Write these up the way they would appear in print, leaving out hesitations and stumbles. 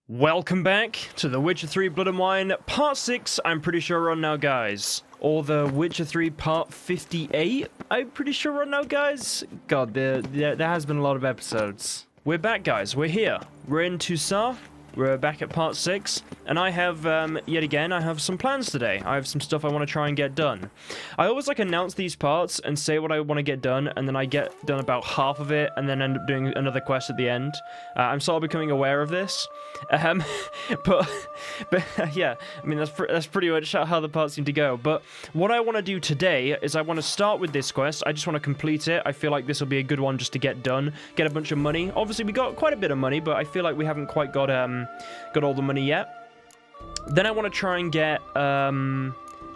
Welcome back to The Witcher 3 Blood and Wine, Part 6, I'm pretty sure we're on now, guys. Or The Witcher 3 Part 58, I'm pretty sure we're on now, guys. God, there has been a lot of episodes. We're back, guys, we're here. We're in Toussaint, we're back at Part 6, and I have, yet again, I have some plans today. I have some stuff I want to try and get done. I always, announce these parts and say what I want to get done, and then I get done about half of it, and then end up doing another quest at the end. I'm sort of becoming aware of this. But yeah, I mean, that's pretty much how the parts seem to go. But what I want to do today is I want to start with this quest. I just want to complete it. I feel like this will be a good one just to get done, get a bunch of money. Obviously, we got quite a bit of money, but I feel like we haven't quite got all the money yet. Then I want to try and get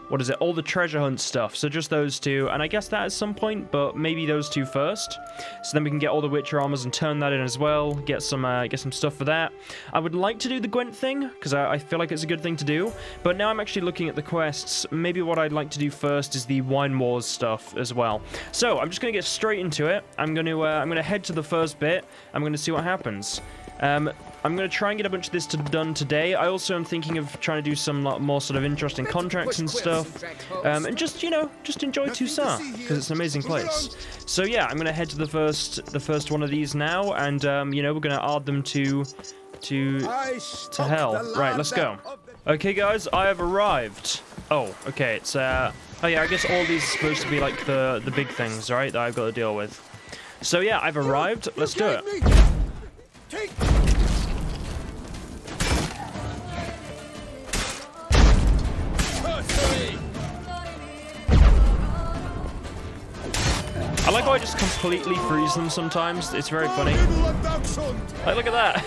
what is it? All the treasure hunt stuff. So just those two, and I guess that at some point, but maybe those two first. So then we can get all the Witcher armors and turn that in as well. Get some stuff for that. I would like to do the Gwent thing because I feel like it's a good thing to do. But now I'm actually looking at the quests. Maybe what I'd like to do first is the Wine Wars stuff as well. So I'm just gonna get straight into it. I'm gonna head to the first bit. I'm gonna see what happens. I'm going to try and get a bunch of this done today. I also am thinking of trying to do some more sort of interesting contracts and stuff. And just, just enjoy Toussaint, because it's an amazing place. So yeah, I'm going to head to the first one of these now, and, we're going to add them to hell. Right, let's go. Okay, guys, I have arrived. Oh, okay, it's, oh yeah, I guess all these are supposed to be, like, the big things, right, that I've got to deal with. So yeah, I've arrived. Let's do it. I like how I just completely freeze them sometimes. It's very funny. Like, look at that.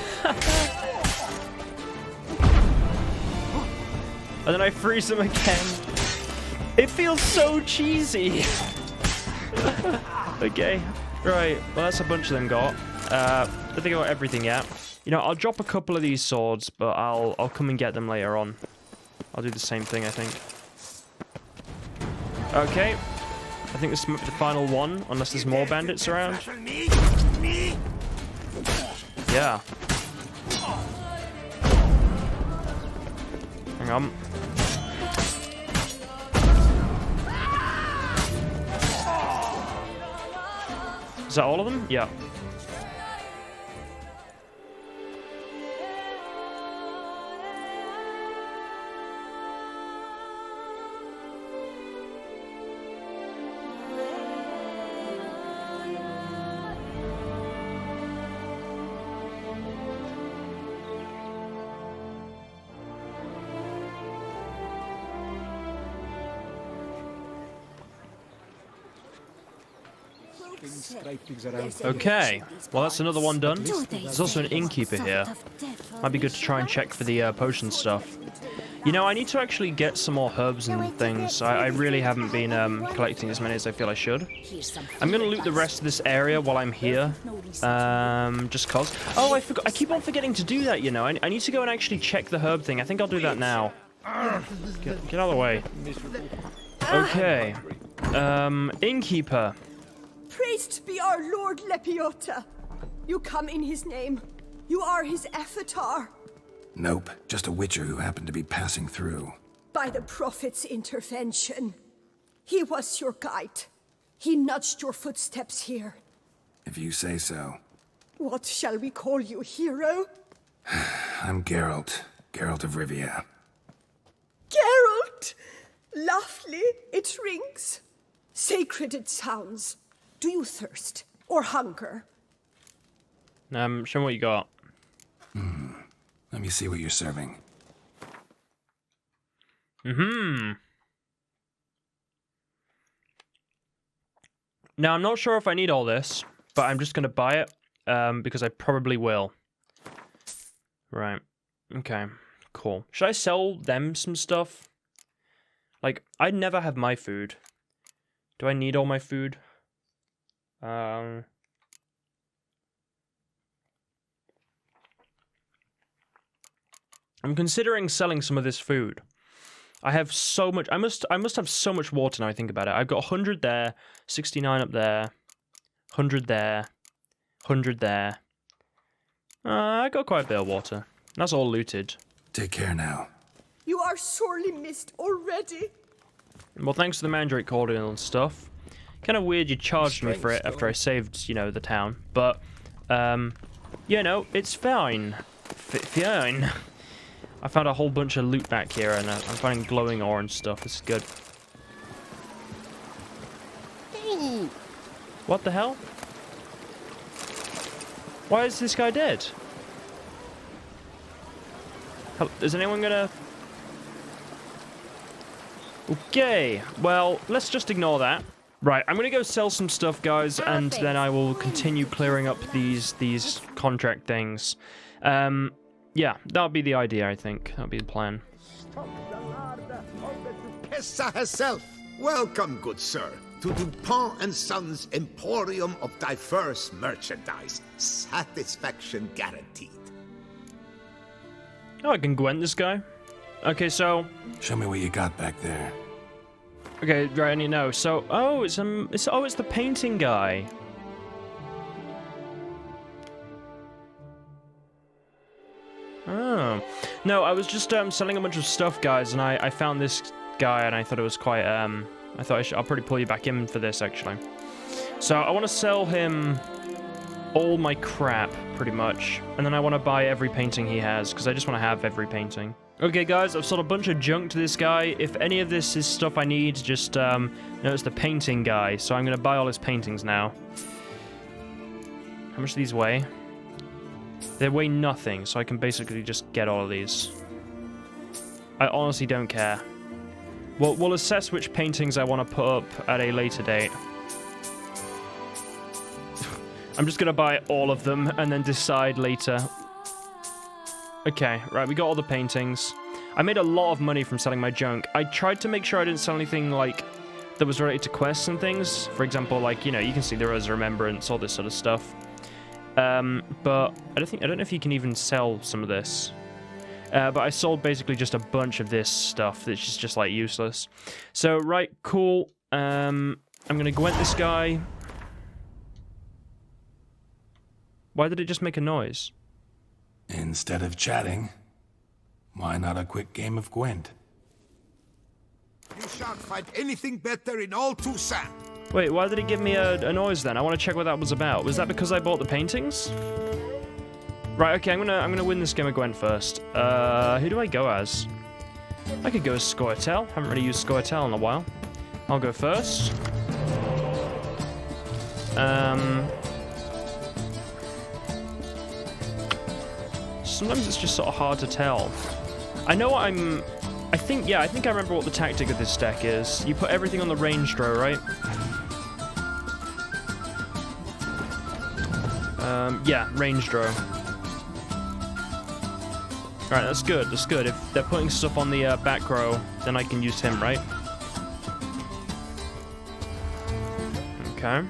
And then I freeze them again. It feels so cheesy. Okay. Right. Well, that's a bunch of them got. I think I got everything yet. I'll drop a couple of these swords, but I'll come and get them later on. I'll do the same thing, I think. Okay. I think this might be the final one, unless there's more bandits around. Yeah. Hang on. Is that all of them? Yeah. Okay, well that's another one done. There's also an innkeeper here. Might be good to try and check for the potion stuff. I need to actually get some more herbs and things. I really haven't been collecting as many as I feel I should. I'm gonna loot the rest of this area while I'm here. Just cause. Oh, I keep on forgetting to do that, I need to go and actually check the herb thing. I think I'll do that now. Get out of the way. Okay. Innkeeper. Praised be our Lord Lepiota. You come in his name. You are his avatar. Nope, just a witcher who happened to be passing through. By the prophet's intervention. He was your guide. He nudged your footsteps here. If you say so. What shall we call you, hero? I'm Geralt of Rivia. Geralt! Lovely, it rings. Sacred it sounds. Do you thirst or hunger? Show me what you got. Let me see what you're serving. Now, I'm not sure if I need all this, but I'm just going to buy it, because I probably will. Right. Okay. Cool. Should I sell them some stuff? Like, I never have my food. Do I need all my food? I'm considering selling some of this food. I have so much. I must have so much water now I think about it. I've got 100 there, 69 up there, 100 there, 100 there. I got quite a bit of water. That's all looted. Take care now. You are sorely missed already. Well, thanks to the Mandrake Cordial and stuff. Kind of weird you charged me for it after I saved, you know, the town. But, you know, it's fine. Fine. I found a whole bunch of loot back here, and I'm finding glowing ore and stuff. This is good. What the hell? Why is this guy dead? Is anyone gonna... Okay, well, let's just ignore that. Right, I'm gonna go sell some stuff, guys, and then I will continue clearing up these contract things. Yeah, that'll be the idea, I think. That'll be the plan. Duchessa herself. Welcome, good sir, to Dupont and Sons' Emporium of Diverse Merchandise. Satisfaction guaranteed. Oh, I can Gwent this guy. Okay, so... Show me what you got back there. Okay, right, I need to know. So, it's the painting guy. Oh. No, I was just selling a bunch of stuff, guys, and I found this guy, and I thought it was quite, I thought I'll probably pull you back in for this, actually. So, I want to sell him all my crap, pretty much. And then I want to buy every painting he has, because I just want to have every painting. Okay, guys, I've sold a bunch of junk to this guy. If any of this is stuff I need, just, know it's the painting guy. So I'm going to buy all his paintings now. How much do these weigh? They weigh nothing, so I can basically just get all of these. I honestly don't care. We'll assess which paintings I want to put up at a later date. I'm just going to buy all of them and then decide later. Okay, right, we got all the paintings. I made a lot of money from selling my junk. I tried to make sure I didn't sell anything, like, that was related to quests and things. For example, like, you know, you can see the Rose of Remembrance, all this sort of stuff. But I don't know if you can even sell some of this. But I sold basically just a bunch of this stuff that's just like, useless. So, right, cool. I'm gonna Gwent this guy. Why did it just make a noise? Instead of chatting, why not a quick game of Gwent? You shan't find anything better in all Toussaint. Wait, why did it give me a noise then? I want to check what that was about. Was that because I bought the paintings? Right, okay, I'm gonna win this game of Gwent first. Who do I go as? I could go as Scoia'tael. Haven't really used Scoia'tael in a while. I'll go first. Sometimes it's just sort of hard to tell. I know what I think I remember what the tactic of this deck is. You put everything on the range draw, right? Yeah, range draw. Alright, that's good, that's good. If they're putting stuff on the back row, then I can use him, right? Okay.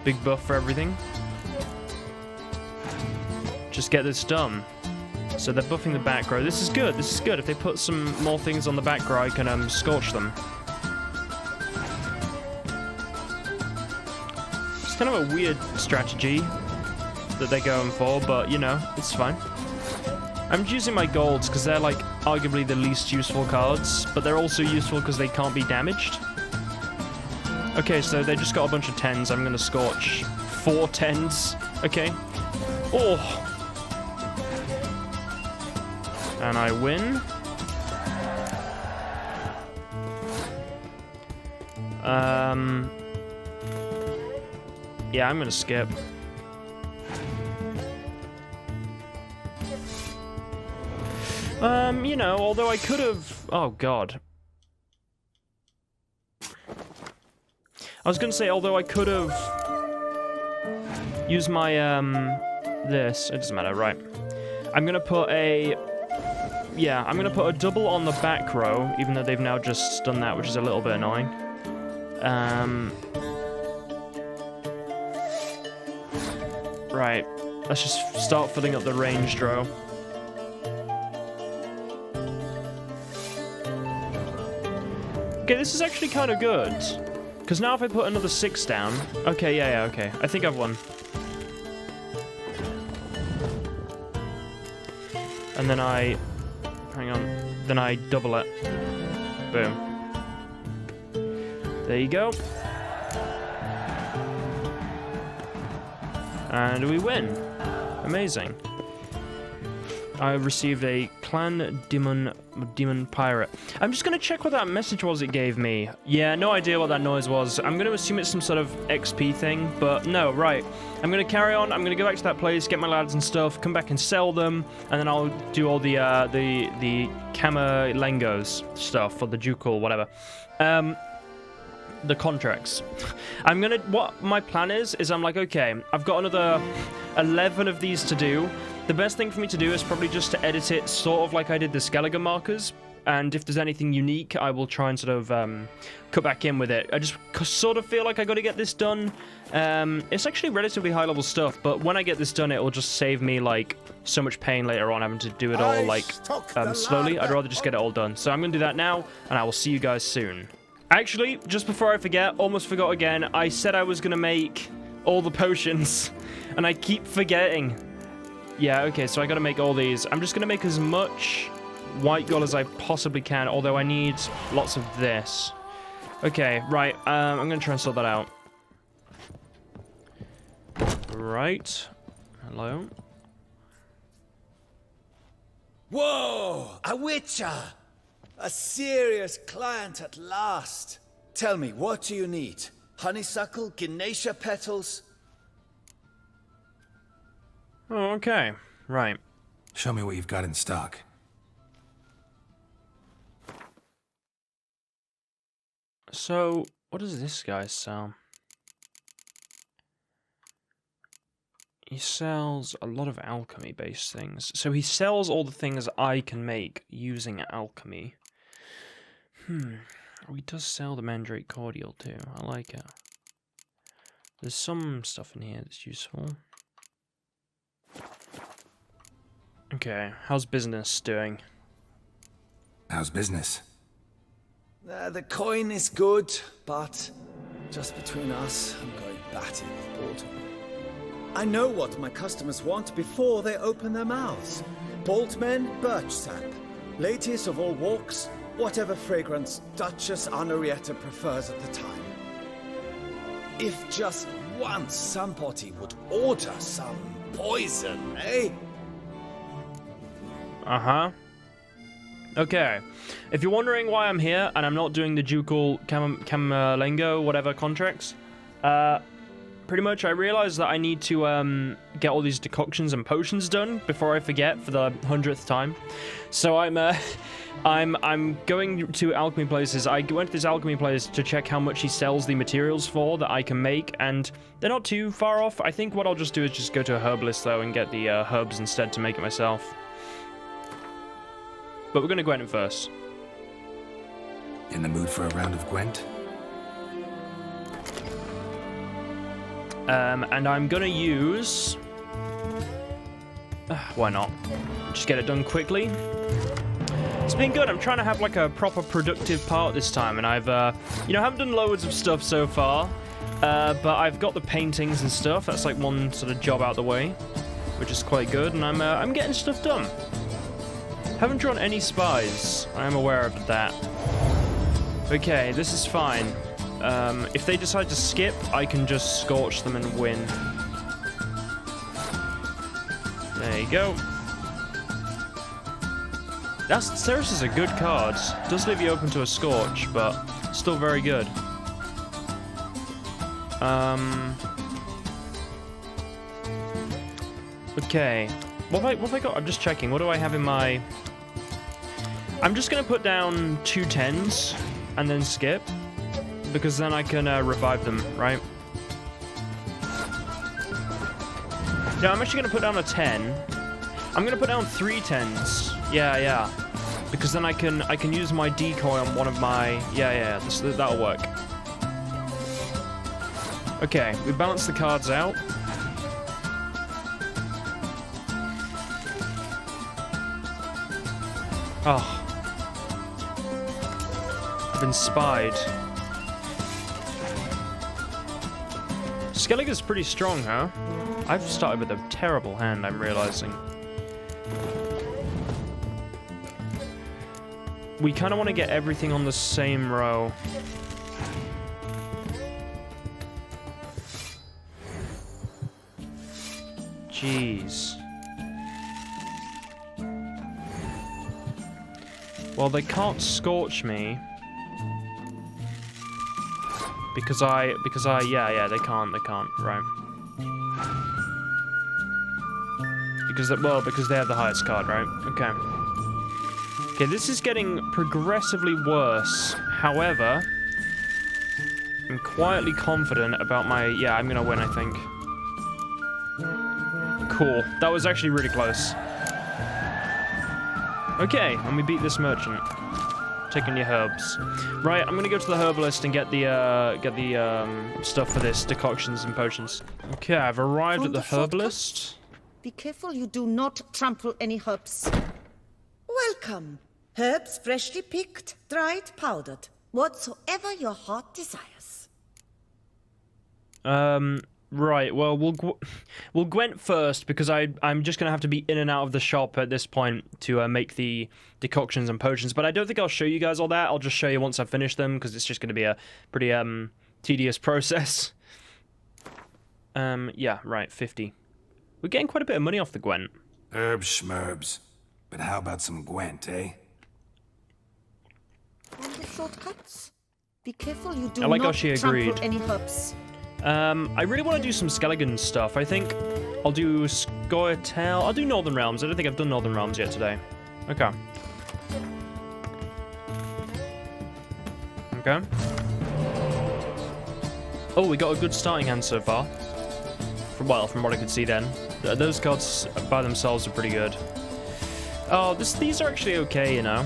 Big buff for everything. Just get this done. So they're buffing the back row. This is good, this is good. If they put some more things on the back row, I can scorch them. It's kind of a weird strategy that they're going for, but you know, it's fine. I'm using my golds because they're like arguably the least useful cards, but they're also useful because they can't be damaged. Okay, so they just got a bunch of 10s. I'm gonna scorch 4 10s. Okay. Oh! And I win. Yeah, I'm gonna skip. You know, although I could have... Oh, God. I was gonna say, although I could have used my, this. It doesn't matter, right. I'm gonna put a... Yeah, I'm gonna put a double on the back row, even though they've now just done that, which is a little bit annoying. Right. Let's just start filling up the range draw. Okay, this is actually kind of good. Because now if I put another 6 down... Okay, yeah, okay. I think I've won. and then I... Hang on. Then I double it. Boom. There you go. And we win. Amazing. I received a Clan Demon Pirate. I'm just going to check what that message was it gave me. Yeah, no idea what that noise was. I'm going to assume it's some sort of XP thing, but no, right. I'm going to carry on. I'm going to go back to that place, get my lads and stuff, come back and sell them, and then I'll do all the Camerlengos stuff, or the Ducal, whatever. The contracts. What my plan is I'm like, okay, I've got another 11 of these to do. The best thing for me to do is probably just to edit it sort of like I did the Skellige markers, and if there's anything unique, I will try and sort of cut back in with it. I just sort of feel like I got to get this done. It's actually relatively high level stuff, but when I get this done, it will just save me like so much pain later on having to do it all like slowly. I'd rather just get it all done. So I'm going to do that now, and I will see you guys soon. Actually, just before I forget, almost forgot again, I said I was going to make all the potions, and I keep forgetting. Yeah, okay, so I got to make all these. I'm just going to make as much white gold as I possibly can, although I need lots of this. Okay, right, I'm going to try and sort that out. Right. Hello. Whoa! A witcher! A serious client at last. Tell me, what do you need? Honeysuckle? Ginacia petals? Oh, okay. Right. Show me what you've got in stock. So, what does this guy sell? He sells a lot of alchemy-based things. So he sells all the things I can make using alchemy. Oh, he does sell the Mandrake Cordial too. I like it. There's some stuff in here that's useful. Okay, how's business doing? How's business? The coin is good, but just between us, I'm going batty with boredom. I know what my customers want before they open their mouths. Boltmen, birch sap. Ladies of all walks, whatever fragrance Duchess Honoretta prefers at the time. If just once somebody would order some poison, eh? Uh-huh. Okay. If you're wondering why I'm here and I'm not doing the Ducal Camerlengo, whatever contracts, pretty much I realized that I need to get all these decoctions and potions done before I forget for the 100th time. So I'm going to alchemy places. I went to this alchemy place to check how much he sells the materials for that I can make, and they're not too far off. I think what I'll just do is just go to a herbalist though and get the herbs instead to make it myself. But we're going to Gwent first. In the mood for a round of Gwent? And I'm going to use... why not? Just get it done quickly. It's been good. I'm trying to have like a proper productive part this time, and I've, you know, I haven't done loads of stuff so far, but I've got the paintings and stuff. That's like one sort of job out the way, which is quite good, and I'm getting stuff done. Haven't drawn any spies. I am aware of that. Okay, this is fine. If they decide to skip, I can just scorch them and win. There you go. Ceres is a good card. Does leave you open to a scorch, but still very good. Okay. What have I got? I'm just checking. What do I have in my... I'm just going to put down 2 10s and then skip, because then I can revive them, right? No, I'm actually going to put down a 10. I'm going to put down 3 10s. Yeah. Because then I can use my decoy on one of my... Yeah, that'll work. Okay, we balance the cards out. Oh. I've been spied. Skellige's pretty strong, huh? I've started with a terrible hand, I'm realizing. we kind of want to get everything on the same row. Jeez. Well, they can't scorch me. Because yeah, they can't, right. Because they have the highest card, right? Okay. Okay, this is getting progressively worse. However, I'm quietly confident about my... Yeah, I'm gonna win, I think. Cool. That was actually really close. Okay, and we beat this merchant. Taking your herbs. Right, I'm gonna go to the herbalist and get the stuff for this, decoctions and potions. Okay, I've arrived at the herbalist. Be careful you do not trample any herbs. Welcome. Herbs freshly picked, dried, powdered. Whatsoever your heart desires. Right, well, we'll Gwent first, because I'm just gonna have to be in and out of the shop at this point to make the decoctions and potions, but I don't think I'll show you guys all that. I'll just show you once I finish them, because it's just gonna be a pretty tedious process. Yeah, right, 50. We're getting quite a bit of money off the Gwent. Herbs schmerbs. But how about some Gwent, eh? And the shortcuts? Be careful you do I like how not she trample agreed. any herbs. I really want to do some Skelligan stuff. I think I'll do Scoia'tael. I'll do Northern Realms. I don't think I've done Northern Realms yet today. Okay. Okay. Oh, we got a good starting hand so far. From what I could see then. Those cards by themselves are pretty good. Oh, these are actually okay, you know.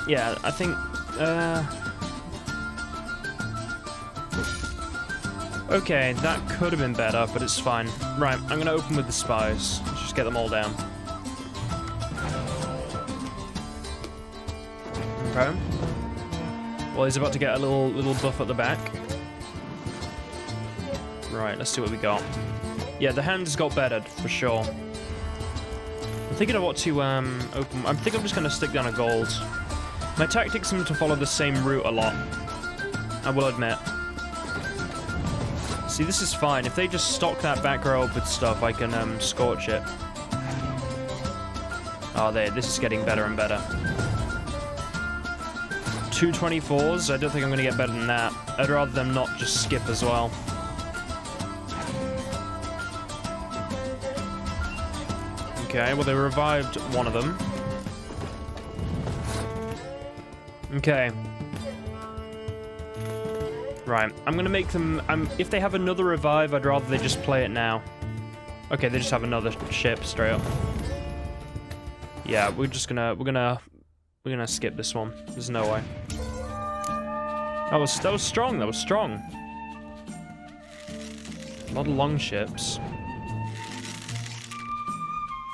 Yeah, I think... Okay, that could have been better, but it's fine. Right, I'm gonna open with the spies. Let's just get them all down. Okay. Well, he's about to get a little buff at the back. Right, let's see what we got. Yeah, the hand's got better, for sure. I'm thinking of what to open. I think I'm just gonna stick down a gold. My tactics seem to follow the same route a lot, I will admit. See, this is fine. If they just stock that back row up with stuff, I can scorch it. Oh, this is getting better and better. 224s? I don't think I'm going to get better than that. I'd rather them not just skip as well. Okay, well, they revived one of them. Okay. Right, I'm gonna make them... if they have another revive, I'd rather they just play it now. Okay, they just have another ship straight up. Yeah, we're gonna skip this one. There's no way. That was strong. That was strong. A lot of long ships. I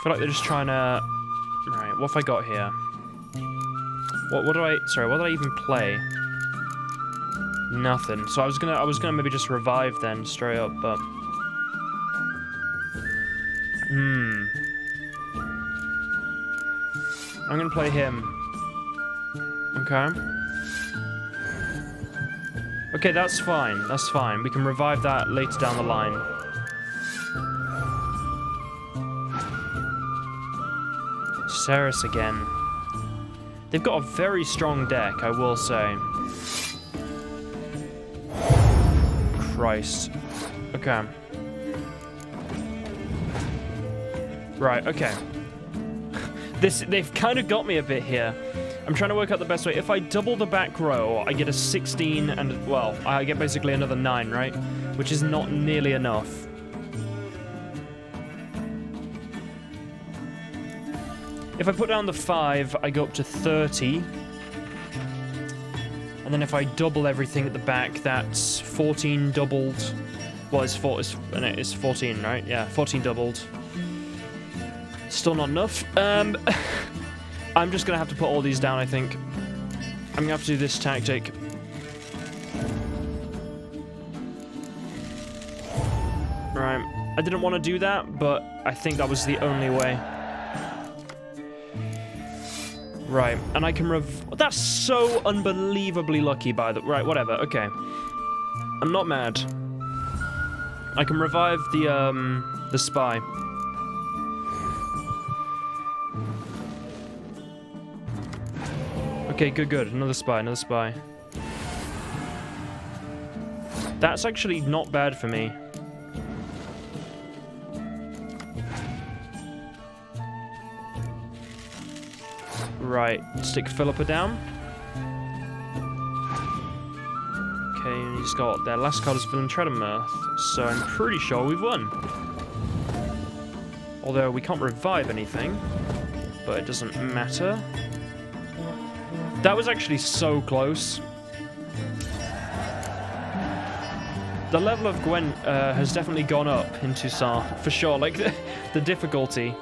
feel like they're just trying to... Right, what have I got here? What did I even play? Nothing. So I was gonna maybe just revive then straight up, but I'm gonna play him. Okay. Okay, that's fine. That's fine. We can revive that later down the line. Ceres again. They've got a very strong deck, I will say. Christ. Okay. Right, okay. They've kind of got me a bit here. I'm trying to work out the best way. If I double the back row, I get a 16 and, well, I get basically another 9, right? Which is not nearly enough. If I put down the 5, I go up to 30. And then if I double everything at the back, that's 14 doubled. Well, it's 14, right? Yeah, 14 doubled. Still not enough. I'm just gonna have to put all these down, I think. I'm gonna have to do this tactic. Right. I didn't want to do that, but I think that was the only way. Right, and I can that's so unbelievably lucky by the... Right, whatever, okay. I'm not mad. I can revive the spy. Okay, good. Another spy. That's actually not bad for me. Right, stick Philippa down. Okay, and he's got their last card is Villain Treadermirth, so I'm pretty sure we've won. Although we can't revive anything, but it doesn't matter. That was actually so close. The level of Gwent has definitely gone up in Toussaint, for sure, like the difficulty.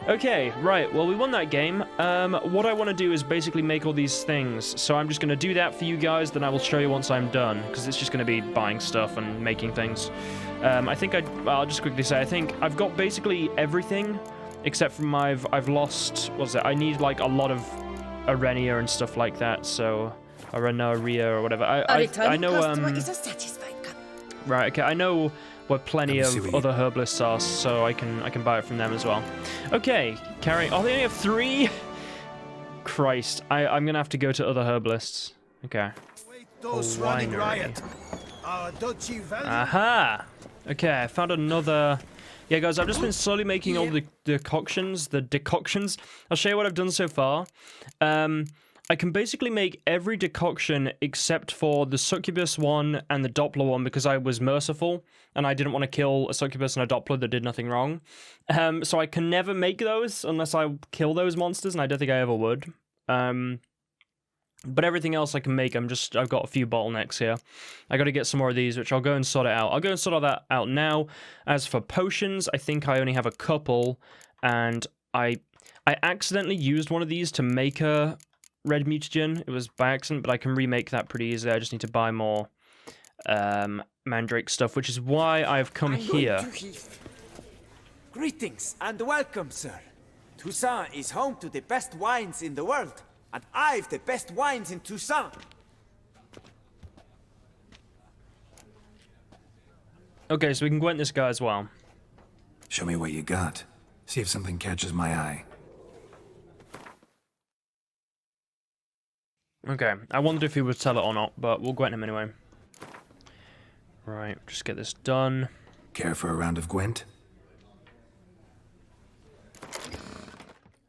Okay, right, well, we won that game. What I want to do is basically make all these things, so I'm just going to do that for you guys, then I will show you once I'm done, because it's just going to be buying stuff and making things. I think I'll just quickly say, I think I've got basically everything, except from I've lost, what's it, I need like a lot of Arenia and stuff like that, so Aria or whatever. I know, is a satisfied cup. Right, okay, I know where plenty of other herbalists are, so I can buy it from them as well. Okay, carry. Oh, they only have 3? Christ, I'm gonna have to go to other herbalists. Okay. Winery. Aha! Okay, I found another... Yeah, guys, I've just been slowly making all the decoctions. I'll show you what I've done so far. I can basically make every decoction except for the succubus one and the Doppler one because I was merciful and I didn't want to kill a succubus and a Doppler that did nothing wrong. So I can never make those unless I kill those monsters, and I don't think I ever would. But everything else I can make. I've got a few bottlenecks here. I got to get some more of these, which I'll go and sort it out. I'll go and sort all that out now. As for potions, I think I only have a couple, and I accidentally used one of these to make a red mutagen. It was by accident, but I can remake that pretty easily. I just need to buy more Mandrake stuff, which is why I've come here. Greetings and welcome, sir. Toussaint is home to the best wines in the world, and I've the best wines in Toussaint. Okay, so we can Gwent this guy as well. Show me what you got. See if something catches my eye. Okay, I wondered if he would sell it or not, but we'll Gwent him anyway. Right, just get this done. Care for a round of Gwent?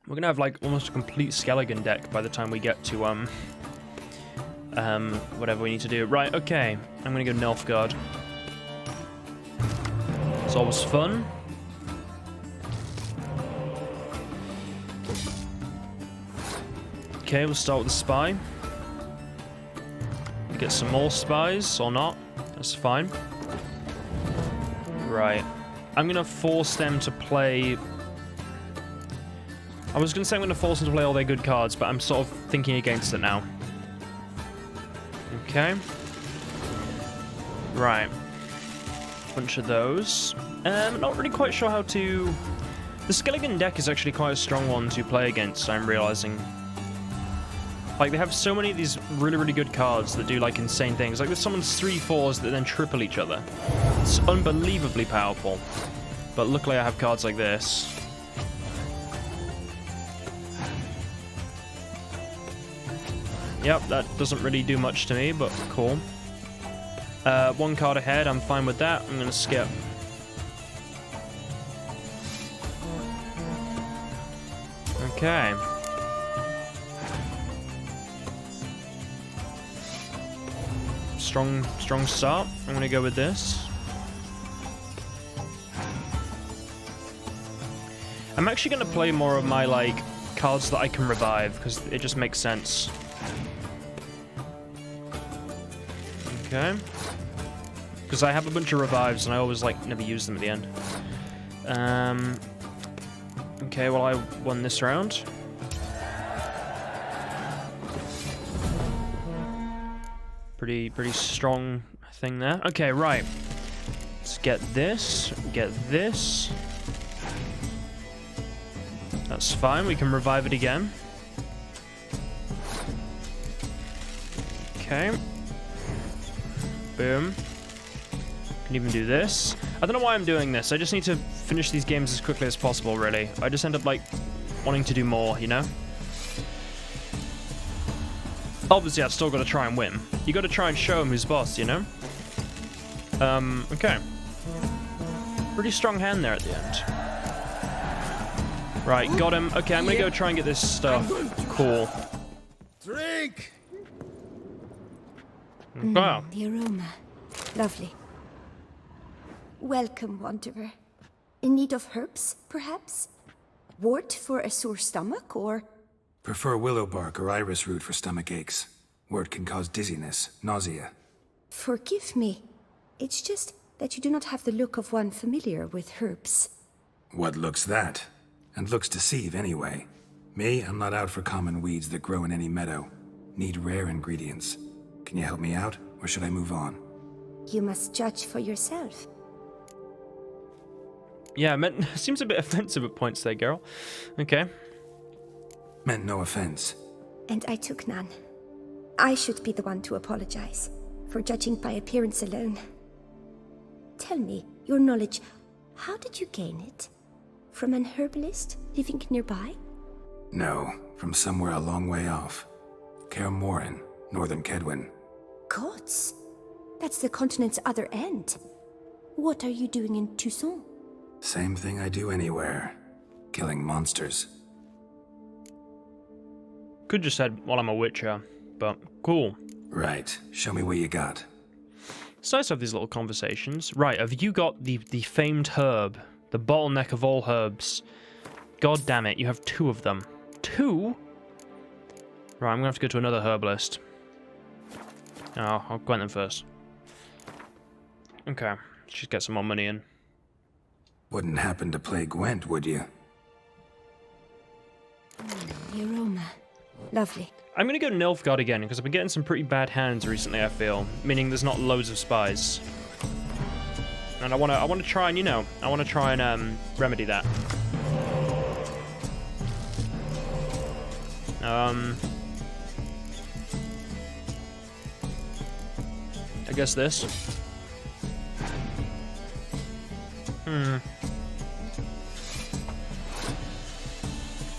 We're gonna have like almost a complete Skelligan deck by the time we get to whatever we need to do. Right, okay. I'm gonna go Nilfgaard. It's always fun. Okay, we'll start with the spy. Get some more spies or not. That's fine. Right. I'm gonna force them to play. I was gonna say I'm gonna force them to play all their good cards, but I'm sort of thinking against it now. Okay. Right. Bunch of those. Not really quite sure how to... The Skelligan deck is actually quite a strong one to play against, I'm realizing. Like, they have so many of these really, really good cards that do, like, insane things. Like, there's someone's 3/4s that then triple each other. It's unbelievably powerful. But luckily I have cards like this. Yep, that doesn't really do much to me, but cool. One card ahead, I'm fine with that. I'm gonna skip. Okay. Strong start. I'm gonna go with this. I'm actually gonna play more of my, like, cards that I can revive, because it just makes sense. Okay. Because I have a bunch of revives, and I always, like, never use them at the end. Okay, well, I won this round. Pretty strong thing there. Okay, right. Let's get this. Get this. That's fine. We can revive it again. Okay. Boom. Can even do this. I don't know why I'm doing this. I just need to finish these games as quickly as possible, really. I just end up, like, wanting to do more, you know? Obviously, I've still got to try and win. You got to try and show him who's boss, you know? Okay. Pretty strong hand there at the end. Right, got him. Okay, I'm gonna go try and get this stuff. Cool. Drink! Wow. The aroma. Lovely. Welcome, Wanderer. In need of herbs, perhaps? Wort for a sore stomach, or... Prefer willow bark or iris root for stomach aches. Wort can cause dizziness, nausea. Forgive me. It's just that you do not have the look of one familiar with herbs. What looks that? And looks deceive anyway. Me, I'm not out for common weeds that grow in any meadow. Need rare ingredients. Can you help me out, or should I move on? You must judge for yourself. Yeah, seems a bit offensive at points there, Geralt. Okay. Meant no offense. And I took none. I should be the one to apologize for judging by appearance alone. Tell me, your knowledge, how did you gain it? From an herbalist living nearby? No, from somewhere a long way off. Kaer Morhen, northern Kedwin. Gods, that's the continent's other end. What are you doing in Toussaint? Same thing I do anywhere. Killing monsters. Could just said, well, I'm a witcher, but cool. Right, show me what you got. It's nice to have these little conversations. Right, have you got the famed herb? The bottleneck of all herbs. God damn it, you have 2 of them. 2? Right, I'm gonna have to go to another herbalist. Oh, I'll go in them first. Okay, let's just get some more money in. Wouldn't happen to play Gwent, would you? The aroma. Lovely. I'm gonna go Nilfgaard again, because I've been getting some pretty bad hands recently, I feel. Meaning there's not loads of spies. And I wanna try and, you know, remedy that. I guess this.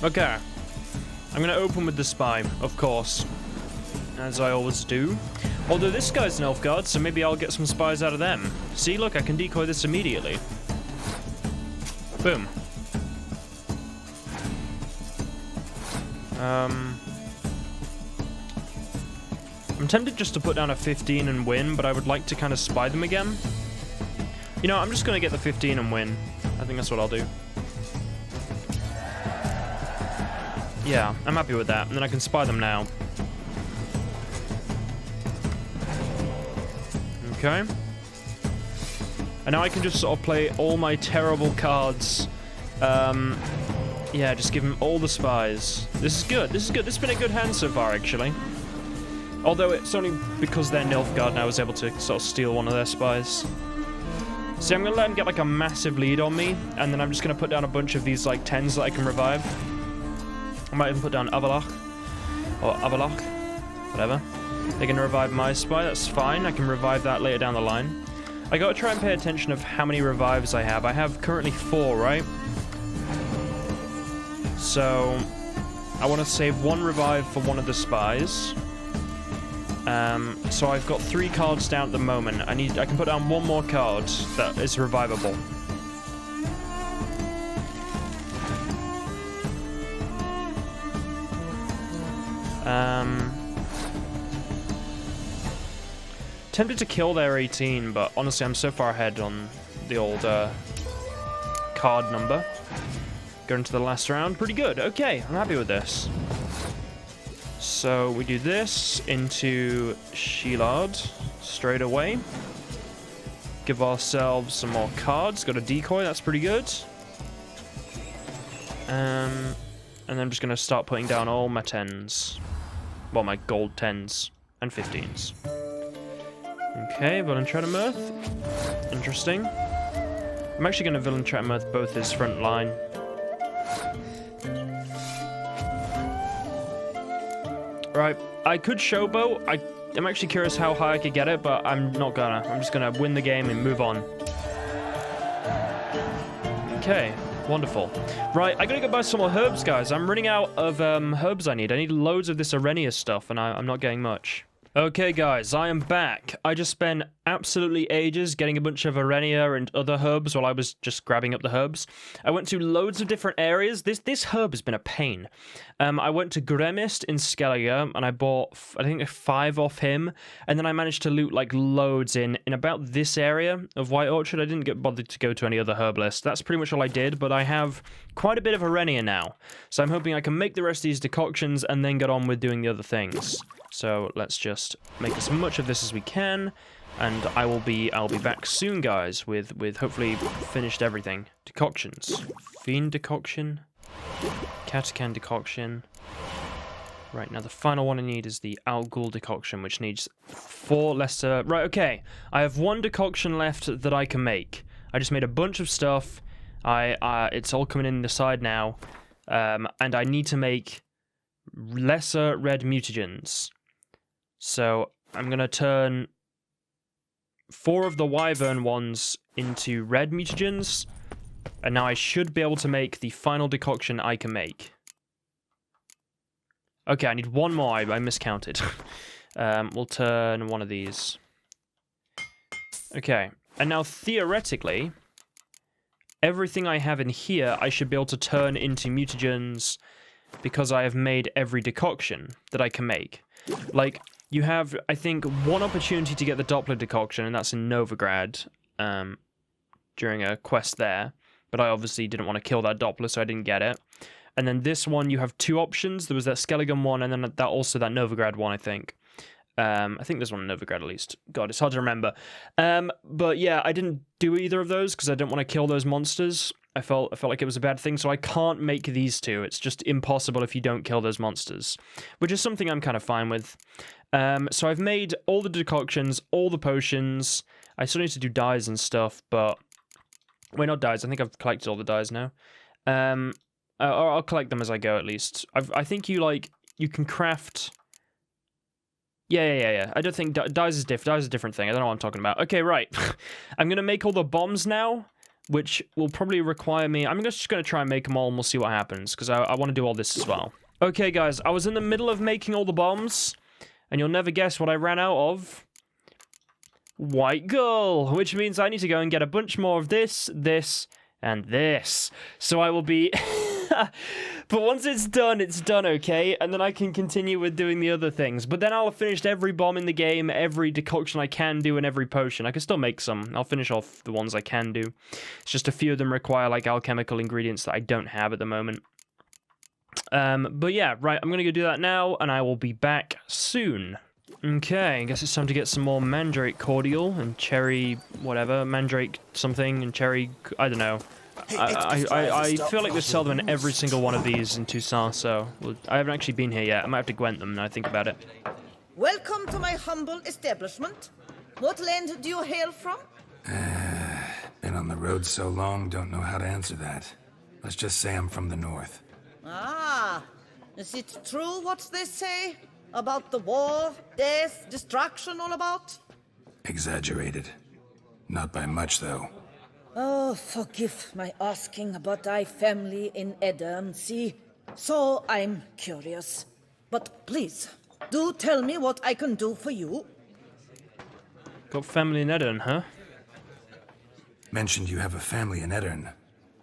Okay. I'm gonna open with the spy, of course. As I always do. Although this guy's Nilfgaard, so maybe I'll get some spies out of them. See, look, I can decoy this immediately. Boom. I'm tempted just to put down a 15 and win, but I would like to kind of spy them again. You know, I'm just gonna get the 15 and win. I think that's what I'll do. Yeah, I'm happy with that, and then I can spy them now. Okay. And now I can just sort of play all my terrible cards. Yeah, just give him all the spies. This is good, this is good. This has been a good hand so far, actually. Although it's only because they're Nilfgaard and I was able to sort of steal one of their spies. See, I'm going to let him get like a massive lead on me, and then I'm just going to put down a bunch of these like 10s that I can revive. I might even put down Avalach, or Avalach, whatever. They can revive my spy, that's fine. I can revive that later down the line. I got to try and pay attention of how many revives I have. I have currently 4, right? So I want to save 1 revive for one of the spies. So I've got 3 cards down at the moment. I can put down 1 more card that is revivable. Tempted to kill their 18, but honestly I'm so far ahead on the old card number. Going to the last round, pretty good. Okay, I'm happy with this. So we do this into Shilard straight away. Give ourselves some more cards. Got a decoy, that's pretty good. And then I'm just going to start putting down all my 10s. Well, my gold 10s and 15s. Okay, Villain Treadermirth. Interesting. I'm actually going to Villain Treadermirth both his front line. Right, I could Showboat. I I'm actually curious how high I could get it, but I'm not gonna. I'm just gonna win the game and move on. Okay, wonderful. Right, I gotta go buy some more herbs, guys. I'm running out of herbs I need. I need loads of this Arenia stuff, and I'm not getting much. Okay, guys, I am back. I just spent absolutely ages getting a bunch of Arenia and other herbs while I was just grabbing up the herbs. I went to loads of different areas. This herb has been a pain. I went to Gremist in Skellige, and I bought, I think, 5 off him, and then I managed to loot, like, loads in about this area of White Orchard. I didn't get bothered to go to any other herb list. That's pretty much all I did, but I have quite a bit of Arenia now, so I'm hoping I can make the rest of these decoctions and then get on with doing the other things. So let's just make as much of this as we can, and I'll be back soon, guys, with hopefully finished everything. Decoctions. Fiend decoction. Catacan decoction. Right, now the final one I need is the Algul decoction, which needs 4 lesser... Right, okay. I have 1 decoction left that I can make. I just made a bunch of stuff. It's all coming in the side now. And I need to make lesser red mutagens. So I'm going to turn 4 of the wyvern ones into red mutagens, and now I should be able to make the final decoction I can make. Okay, I need 1 more. I miscounted. We'll turn 1 of these. Okay, and now theoretically, everything I have in here I should be able to turn into mutagens because I have made every decoction that I can make. Like, you have, I think, 1 opportunity to get the Doppler decoction, and that's in Novigrad, during a quest there. But I obviously didn't want to kill that Doppler, so I didn't get it. And then this one, you have 2 options. There was that Skellige one, and then that Novigrad one, I think. I think there's one in Novigrad at least. God, it's hard to remember. But yeah, I didn't do either of those because I didn't want to kill those monsters. I felt like it was a bad thing, so I can't make these 2. It's just impossible if you don't kill those monsters, which is something I'm kind of fine with. So I've made all the decoctions, all the potions. I still need to do dyes and stuff, but... Wait, not dyes. I think I've collected all the dyes now. Or I'll collect them as I go, at least. I think you can craft... Yeah. I don't think dyes is different. Dyes is a different thing. I don't know what I'm talking about. Okay, right. I'm going to make all the bombs now, which will probably require me... I'm just going to try and make them all, and we'll see what happens, because I want to do all this as well. Okay, guys, I was in the middle of making all the bombs, and you'll never guess what I ran out of. White Gull, which means I need to go and get a bunch more of this, and this. So I will be... But once it's done, okay? And then I can continue with doing the other things. But then I'll have finished every bomb in the game, every decoction I can do, and every potion. I can still make some. I'll finish off the ones I can do. It's just a few of them require, like, alchemical ingredients that I don't have at the moment. But yeah, right, I'm going to go do that now, and I will be back soon. Okay, I guess it's time to get some more Mandrake Cordial and Cherry whatever, Mandrake something and Cherry, I don't know. I feel like they sell them in every single one of these in Toussaint, so I haven't actually been here yet. I might have to Gwent them now I think about it. Welcome to my humble establishment. What land do you hail from? Been on the road so long, don't know how to answer that. Let's just say I'm from the north. Ah, is it true what they say? About the war, death, destruction all about? Exaggerated. Not by much, though. Oh, forgive my asking about thy family in Edern, see? So I'm curious. But please, do tell me what I can do for you. Got family in Edern, huh? Mentioned you have a family in Edern.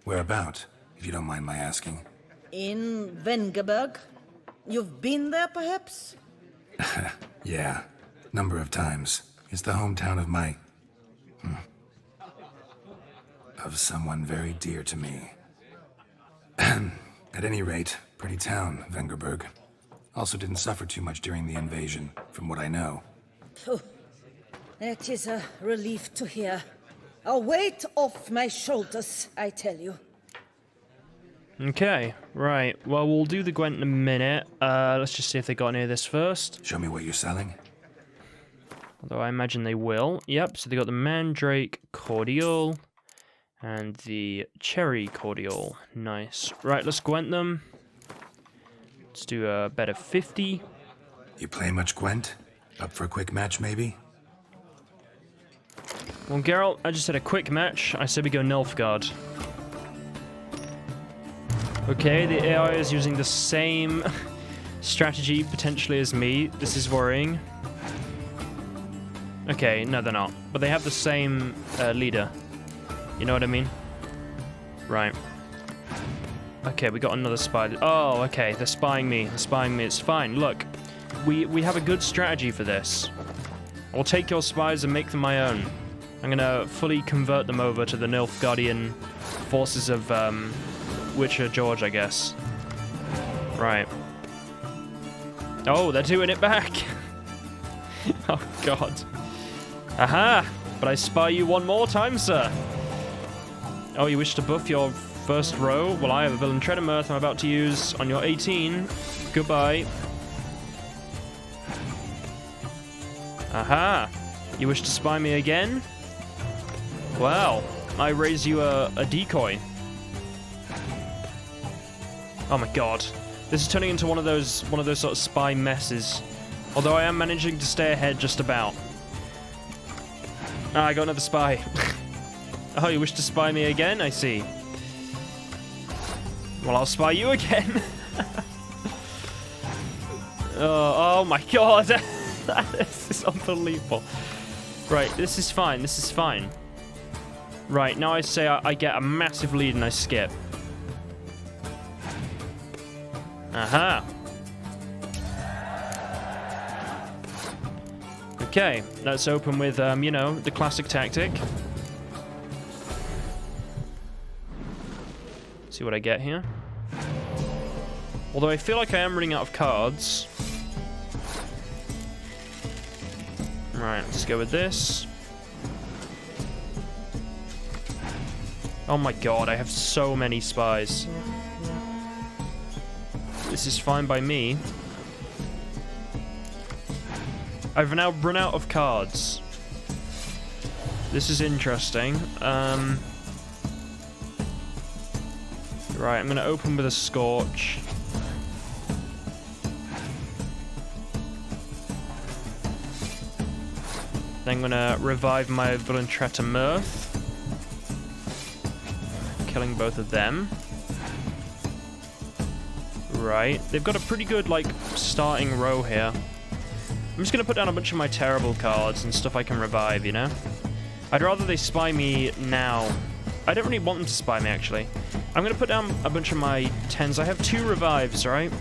Whereabout, if you don't mind my asking? In Vengerberg. You've been there, perhaps? Yeah, number of times. It's the hometown of my... of someone very dear to me. At any rate, pretty town, Vengerberg. Also didn't suffer too much during the invasion, from what I know. Oh, that is a relief to hear. A weight off my shoulders, I tell you. Okay, right. Well, we'll do the Gwent in a minute. Let's just see if they got any of this first. Show me what you're selling. Although I imagine they will. Yep, so they got the Mandrake Cordial and the Cherry Cordial. Nice. Right, let's Gwent them. Let's do a bet of 50. You play much Gwent? Up for a quick match, maybe? Well, Geralt, I just had a quick match. I said we go Nilfgaard. Okay, the AI is using the same strategy potentially as me. This is worrying. Okay, no, they're not. But they have the same leader. You know what I mean? Right. Okay, we got another spy. Oh, okay, they're spying me. They're spying me. It's fine. Look, we have a good strategy for this. I'll take your spies and make them my own. I'm gonna fully convert them over to the Nilfgaardian forces of Witcher George, I guess. Right. Oh, they're doing it back. Oh, God. Aha! But I spy you one more time, sir. Oh, you wish to buff your first row? Well, I have a villain tread of mirth I'm about to use on your 18. Goodbye. Aha! You wish to spy me again? Well, I raise you a decoy. Oh my god. This is turning into one of those sort of spy messes. Although I am managing to stay ahead just about. Ah, I got another spy. Oh, you wish to spy me again? I see. Well, I'll spy you again. Oh my god. This is unbelievable. Right, this is fine. This is fine. Right, now I say I get a massive lead and I skip. Aha. Okay, let's open with, you know, the classic tactic. See what I get here. Although I feel like I am running out of cards. Right, let's go with this. Oh my god, I have so many spies. This is fine by me. I've now run out of cards. This is interesting. Right, I'm gonna open with a Scorch. Then I'm gonna revive my villain tread of mirth. Killing both of them. Right, they've got a pretty good, like, starting row here. I'm just gonna put down a bunch of my terrible cards and stuff I can revive, you know? I'd rather they spy me now. I don't really want them to spy me, actually. I'm gonna put down a bunch of my 10s. I have 2 revives, right?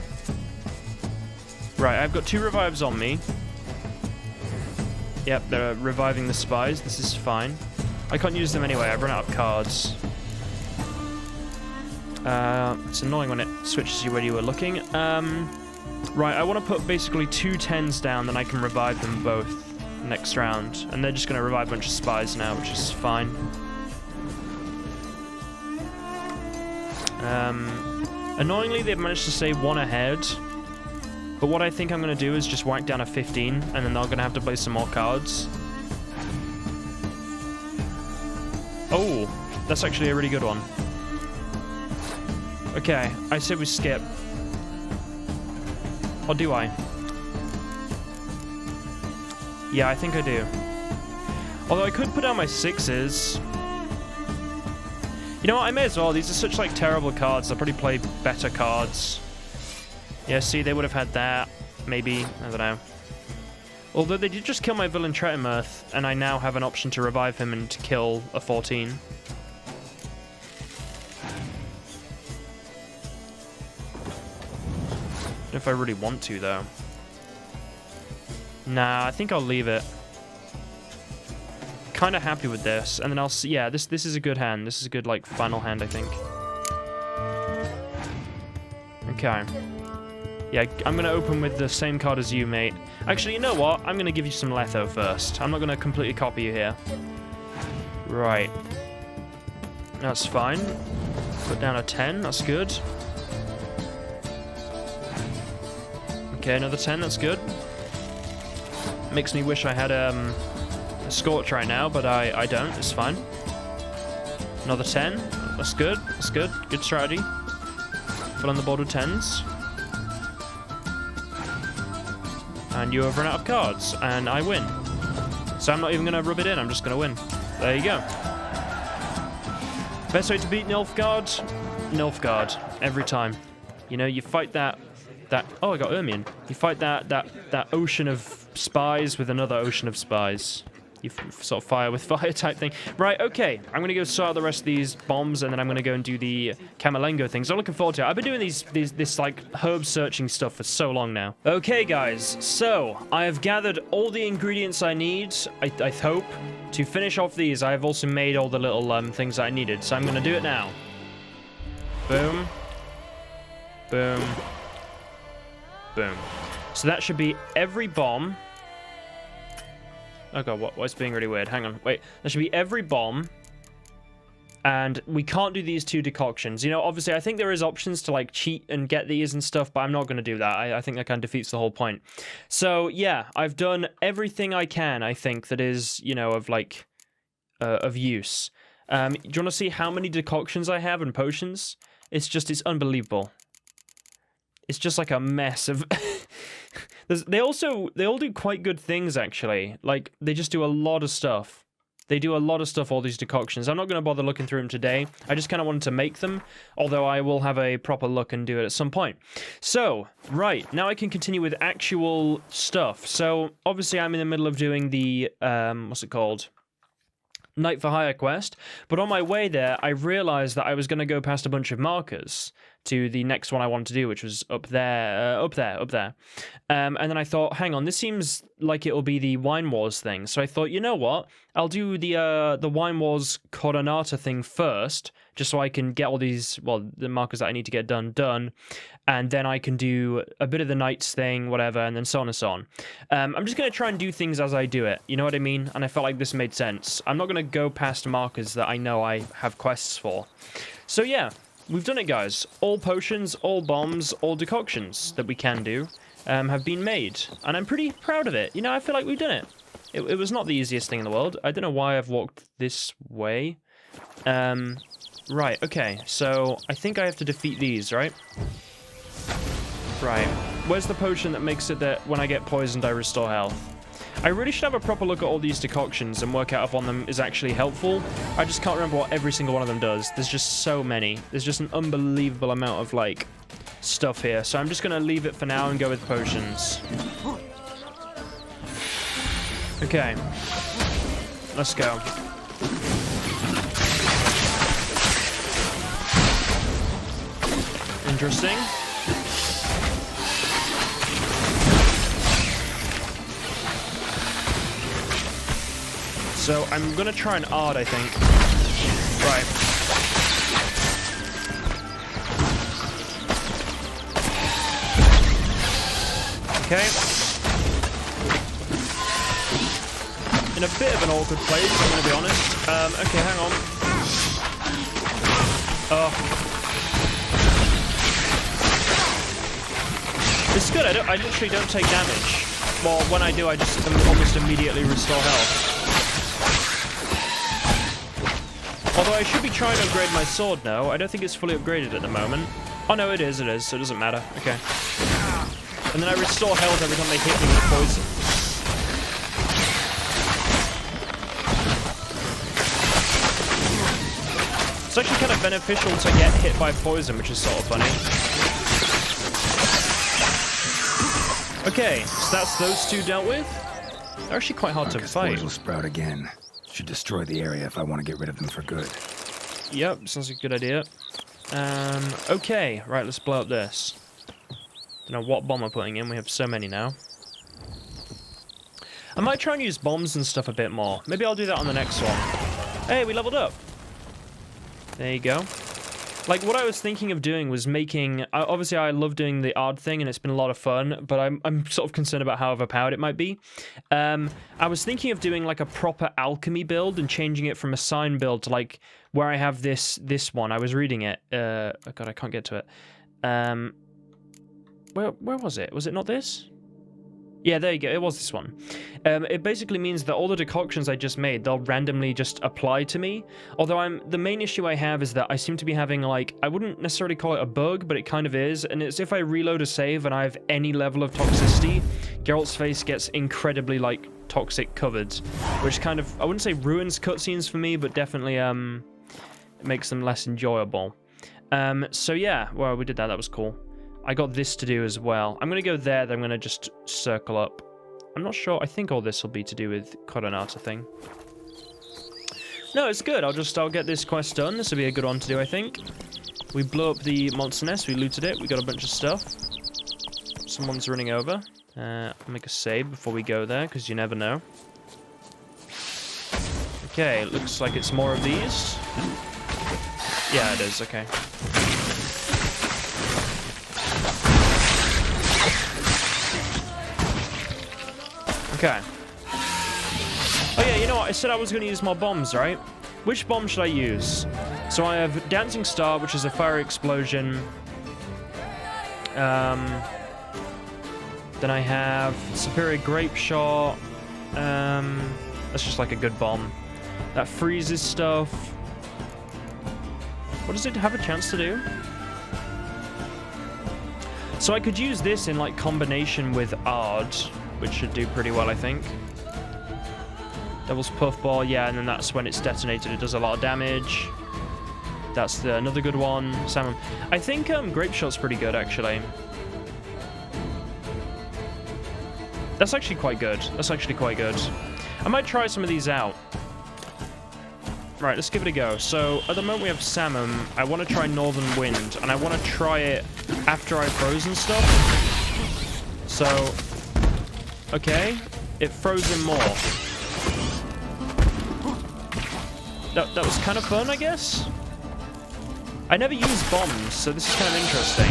Right, I've got 2 revives on me. Yep, they're reviving the spies. This is fine. I can't use them anyway. I've run out of cards. It's annoying when it switches you where you were looking. Right, I want to put basically 2 10s down, then I can revive them both next round. And they're just going to revive a bunch of spies now, which is fine. Annoyingly, they've managed to stay 1 ahead. But what I think I'm going to do is just whack down a 15, and then they're going to have to play some more cards. Oh, that's actually a really good one. Okay, I said we skip. Or do I? Yeah, I think I do. Although I could put down my 6s. You know what, I may as well. These are such, like, terrible cards. I'll probably play better cards. Yeah, see, they would have had that. Maybe. I don't know. Although they did just kill my villain Tretemirth, and I now have an option to revive him and to kill a 14. If I really want to, though. Nah, I think I'll leave it. Kind of happy with this, and then I'll see. Yeah, this is a good hand. This is a good, like, final hand, I think. Okay. Yeah, I'm gonna open with the same card as you, mate. Actually, you know what? I'm gonna give you some Letho first. I'm not gonna completely copy you here. Right. That's fine. Put down a 10. That's good. Okay, another 10, that's good. Makes me wish I had a Scorch right now, but I don't, it's fine. Another 10, that's good, that's good. Good strategy. Fill on the board with 10s. And you have run out of cards, and I win. So I'm not even going to rub it in, I'm just going to win. There you go. Best way to beat Nilfgaard? Nilfgaard. Every time. You know, you fight that... Oh, I got Ermion. You fight that ocean of spies with another ocean of spies. You sort of fire with fire type thing. Right, okay. I'm going to go sort out the rest of these bombs, and then I'm going to go and do the Camerlengo things. I'm looking forward to it. I've been doing this like, herb searching stuff for so long now. Okay, guys. So, I have gathered all the ingredients I need, I hope, to finish off these. I have also made all the little things that I needed, so I'm going to do it now. Boom. Boom. Boom. So that should be every bomb. Oh god, what's being really weird? Hang on, wait. That should be every bomb. And we can't do these 2 decoctions. You know, obviously, I think there is options to, like, cheat and get these and stuff, but I'm not going to do that. I think that kind of defeats the whole point. So, yeah, I've done everything I can, I think, that is, you know, of, like, of use. Do you want to see how many decoctions I have and potions? It's unbelievable. It's just like a mess of... They all do quite good things, actually. Like, they just do a lot of stuff. They do a lot of stuff, all these decoctions. I'm not going to bother looking through them today. I just kind of wanted to make them, although I will have a proper look and do it at some point. So, right, now I can continue with actual stuff. So, obviously, I'm in the middle of doing the, what's it called? Night for Hire quest, but on my way there, I realized that I was going to go past a bunch of markers to the next one I wanted to do, which was up there. And then I thought, hang on, this seems like it'll be the Wine Wars thing. So I thought, you know what? I'll do the Wine Wars Coronata thing first, just so I can get all these, well, the markers that I need to get done. And then I can do a bit of the Knights thing, whatever, and then so on and so on. I'm just going to try and do things as I do it, you know what I mean? And I felt like this made sense. I'm not going to go past markers that I know I have quests for. So yeah, we've done it, guys. All potions, all bombs, all decoctions that we can do have been made. And I'm pretty proud of it. You know, I feel like we've done it. It was not the easiest thing in the world. I don't know why I've walked this way. Right, okay. So I think I have to defeat these, right? Right. Where's the potion that makes it that when I get poisoned, I restore health? I really should have a proper look at all these decoctions and work out if one of them is actually helpful. I just can't remember what every single one of them does. There's just so many. There's just an unbelievable amount of, like, stuff here. So I'm just going to leave it for now and go with potions. Okay. Let's go. Interesting. So I'm gonna try an odd, I think. Right. Okay. In a bit of an awkward place, I'm gonna be honest. Okay, hang on. It's good. I literally don't take damage. Well, when I do, I just almost immediately restore health. Although I should be trying to upgrade my sword now. I don't think it's fully upgraded at the moment. Oh no, it is, so it doesn't matter. Okay. And then I restore health every time they hit me with poison. It's actually kind of beneficial to get hit by poison, which is sort of funny. Okay, so that's those two dealt with. They're actually quite hard to fight. Will sprout again. Should destroy the area if I want to get rid of them for good. Yep, sounds like a good idea. Okay, right, let's blow up this. Don't know what bomb I'm putting in, we have so many now. I might try and use bombs and stuff a bit more. Maybe I'll do that on the next one. Hey, we leveled up. There you go. Like, what I was thinking of doing was making... obviously, I love doing the odd thing, and it's been a lot of fun, but I'm sort of concerned about how overpowered it might be. I was thinking of doing, like, a proper alchemy build and changing it from a sign build to, like, where I have this one. I was reading it. Oh, God, I can't get to it. Where was it? Was it not this? Yeah, there you go. It was this one. It basically means that all the decoctions I just made, they'll randomly just apply to me. Although the main issue I have is that I seem to be having, like, I wouldn't necessarily call it a bug, but it kind of is. And it's if I reload a save and I have any level of toxicity, Geralt's face gets incredibly, like, toxic covered, which kind of, I wouldn't say ruins cutscenes for me, but definitely makes them less enjoyable. So yeah, well, we did that. That was cool. I got this to do as well. I'm going to go there, then I'm going to just circle up. I'm not sure. I think all this will be to do with Coronata thing. No, it's good. I'll get this quest done. This will be a good one to do, I think. We blew up the monster nest. We looted it. We got a bunch of stuff. Someone's running over. I'll make a save before we go there, because you never know. Okay, it looks like it's more of these. Yeah, it is. Okay. Okay. Oh yeah, you know what? I said I was going to use my bombs, right? Which bomb should I use? So I have Dancing Star, which is a fiery explosion. Then I have Superior Grape Shot. That's just like a good bomb. That freezes stuff. What does it have a chance to do? So I could use this in like combination with Ard, which should do pretty well, I think. Devil's Puffball, yeah, and then that's when it's detonated. It does a lot of damage. That's another good one. Salmon. I think Grape Shot's pretty good, actually. That's actually quite good. That's actually quite good. I might try some of these out. Right, let's give it a go. So, at the moment we have Salmon. I want to try Northern Wind, and I want to try it after I've frozen stuff. So, okay. It froze him more. That was kind of fun, I guess? I never used bombs, so this is kind of interesting.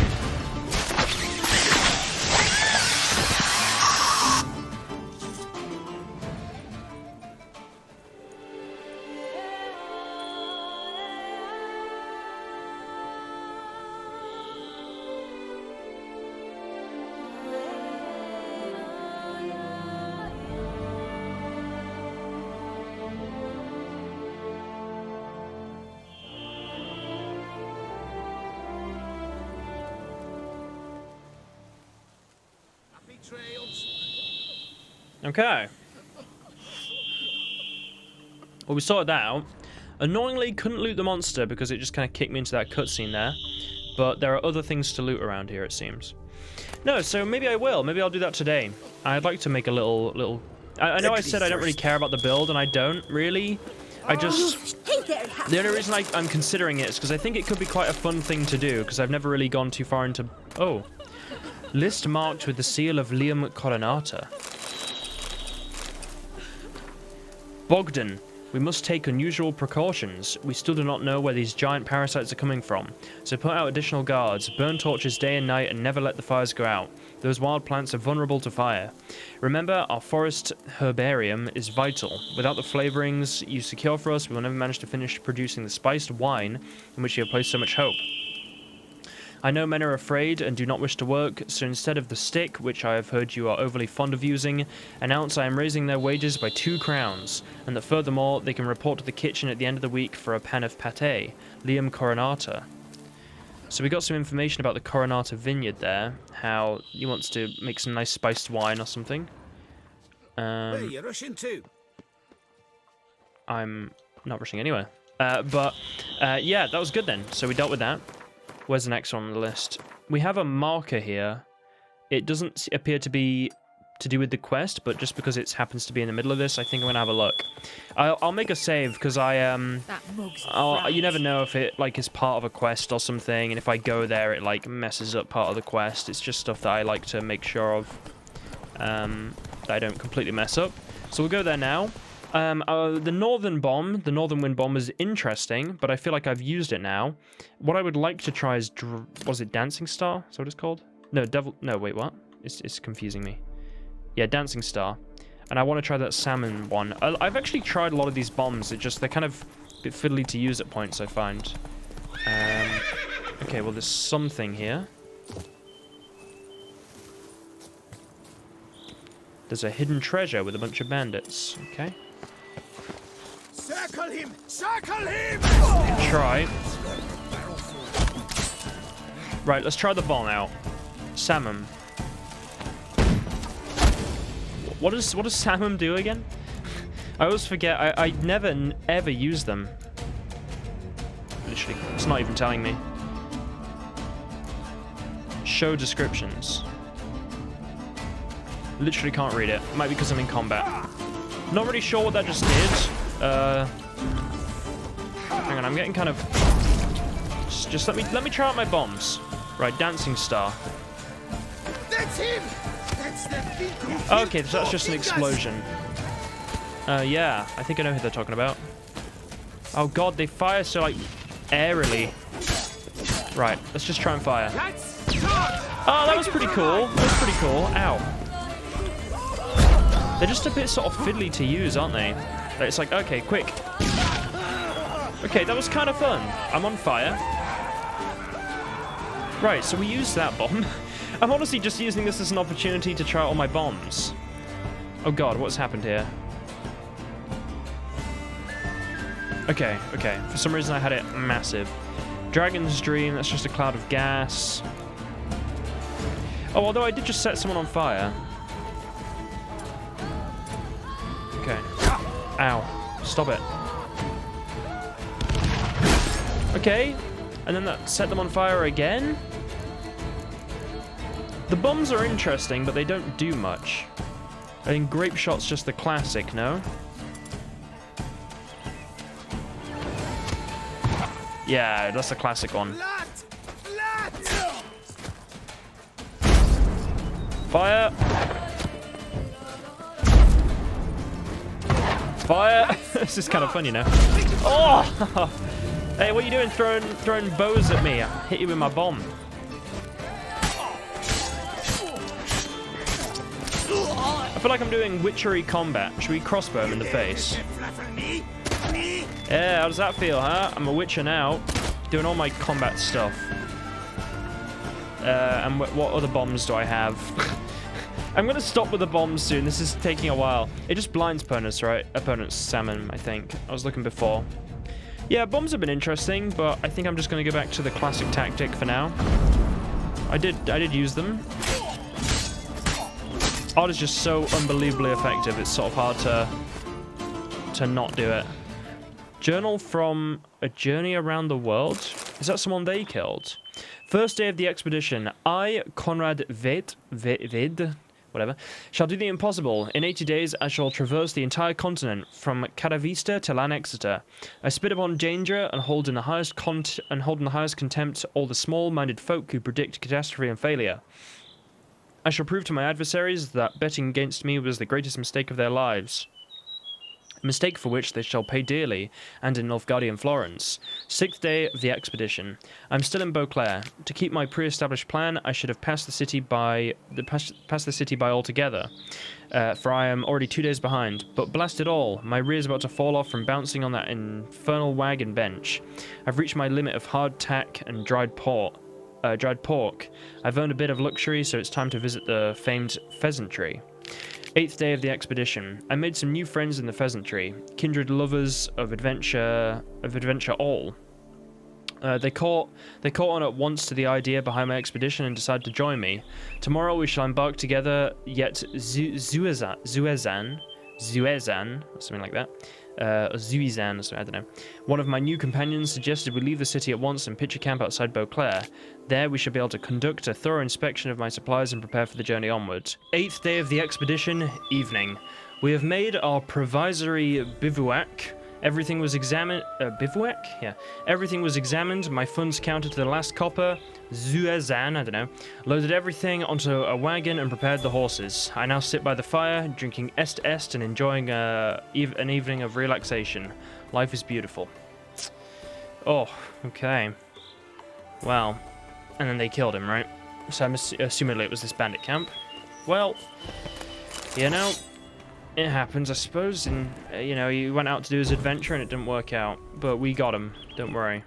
Okay. Well, we sorted that out. Annoyingly, couldn't loot the monster because it just kind of kicked me into that cutscene there. But there are other things to loot around here, it seems. No, so maybe I will. Maybe I'll do that today. I'd like to make a little... I know I said I don't really care about the build, and I don't, really. I just... The only reason I'm considering it is because I think it could be quite a fun thing to do, because I've never really gone too far into... Oh. List marked with the seal of Liam Coronata. Bogdan, we must take unusual precautions. We still do not know where these giant parasites are coming from. So put out additional guards, burn torches day and night, and never let the fires go out. Those wild plants are vulnerable to fire. Remember, our forest herbarium is vital. Without the flavorings you secure for us, we will never manage to finish producing the spiced wine in which you have placed so much hope. I know men are afraid and do not wish to work, so instead of the stick, which I have heard you are overly fond of using, announce I am raising their wages by 2 crowns, and that furthermore, they can report to the kitchen at the end of the week for a pan of pâté, Liam Coronata. So we got some information about the Coronata vineyard there, how he wants to make some nice spiced wine or something. Hey, you're rushing too. I'm not rushing anywhere. Yeah, that was good then. So we dealt with that. Where's the next one on the list? We have a marker here. It doesn't appear to be to do with the quest, but just because it happens to be in the middle of this, I think I'm gonna have a look. I'll make a save because you never know if it like is part of a quest or something, and if I go there, it like messes up part of the quest. It's just stuff that I like to make sure of that I don't completely mess up. So we'll go there now. The Northern Bomb, the Northern Wind Bomb, is interesting, but I feel like I've used it now. What I would like to try is, was it Dancing Star? Is that what it's called? No, no, wait, what? It's confusing me. Yeah, Dancing Star. And I want to try that Salmon one. I've actually tried a lot of these bombs. They're kind of a bit fiddly to use at points, I find. Okay, well, there's something here. There's a hidden treasure with a bunch of bandits. Okay. Circle him! Circle him! Try. Right, let's try the bomb out. Salmon. What does salmon do again? I always forget. I never ever use them. Literally, it's not even telling me. Show descriptions. Literally can't read it. Might be because I'm in combat. Not really sure what that just did. Hang on, I'm getting kind of. Just let me try out my bombs. Right, dancing star. That's him! That's the big Okay, so that's just an explosion. Yeah, I think I know who they're talking about. Oh god, they fire so like airily. Right, let's just try and fire. Oh, that was pretty cool. That was pretty cool. Ow. They're just a bit sort of fiddly to use, aren't they? It's like, okay, quick. Okay, that was kind of fun. I'm on fire. Right, so we used that bomb. I'm honestly just using this as an opportunity to try out all my bombs. Oh god, what's happened here? Okay. For some reason I had it massive. Dragon's Dream, that's just a cloud of gas. Oh, although I did just set someone on fire. Okay. Ow. Stop it. Okay. And then that set them on fire again? The bombs are interesting, but they don't do much. I think grape shot's just the classic, no? Yeah, that's the classic one. Fire! Fire! This is kind of fun, you know. Oh! Hey, what are you doing throwing bows at me? I hit you with my bomb. I feel like I'm doing witchery combat. Should we crossbow him in the face? Yeah, how does that feel, huh? I'm a witcher now. Doing all my combat stuff. And what other bombs do I have? I'm gonna stop with the bombs soon. This is taking a while. It just blinds opponents, right? Opponents salmon, I think. I was looking before. Yeah, bombs have been interesting, but I think I'm just gonna go back to the classic tactic for now. I did use them. Art is just so unbelievably effective. It's sort of hard to not do it. Journal from a journey around the world. Is that someone they killed? First day of the expedition. I, Conrad Ved, whatever, shall do the impossible. In 80 days, I shall traverse the entire continent, from Cadavista to Lanexeter. I spit upon danger and hold in the highest contempt all the small-minded folk who predict catastrophe and failure. I shall prove to my adversaries that betting against me was the greatest mistake of their lives. A mistake for which they shall pay dearly, and in Nilfgaardian Florence. 6th day of the expedition. I'm still in Beauclair. To keep my pre-established plan, I should have passed the city by altogether, for I am already 2 days behind. But blast it all, my rear's about to fall off from bouncing on that infernal wagon bench. I've reached my limit of hard tack and dried pork. I've earned a bit of luxury, so it's time to visit the famed pheasantry. 8th day of the expedition. I made some new friends in the pheasantry, kindred lovers of adventure all. They caught on at once to the idea behind my expedition and decided to join me. Tomorrow we shall embark together, yet Zuezan, or something like that. Zuizan, so I don't know. One of my new companions suggested we leave the city at once and pitch a camp outside Beauclair. There we shall be able to conduct a thorough inspection of my supplies and prepare for the journey onwards. 8th day of the expedition, evening. We have made our provisory bivouac. Everything was examined. Bivouac? Yeah. Everything was examined. My funds counted to the last copper. Zuezan, I don't know. Loaded everything onto a wagon and prepared the horses. I now sit by the fire, drinking est and enjoying an evening of relaxation. Life is beautiful. Oh, okay. Well, and then they killed him, right? So I'm assuming it was this bandit camp. Well, you know, it happens, I suppose, and, you know, he went out to do his adventure and it didn't work out, but we got him, don't worry.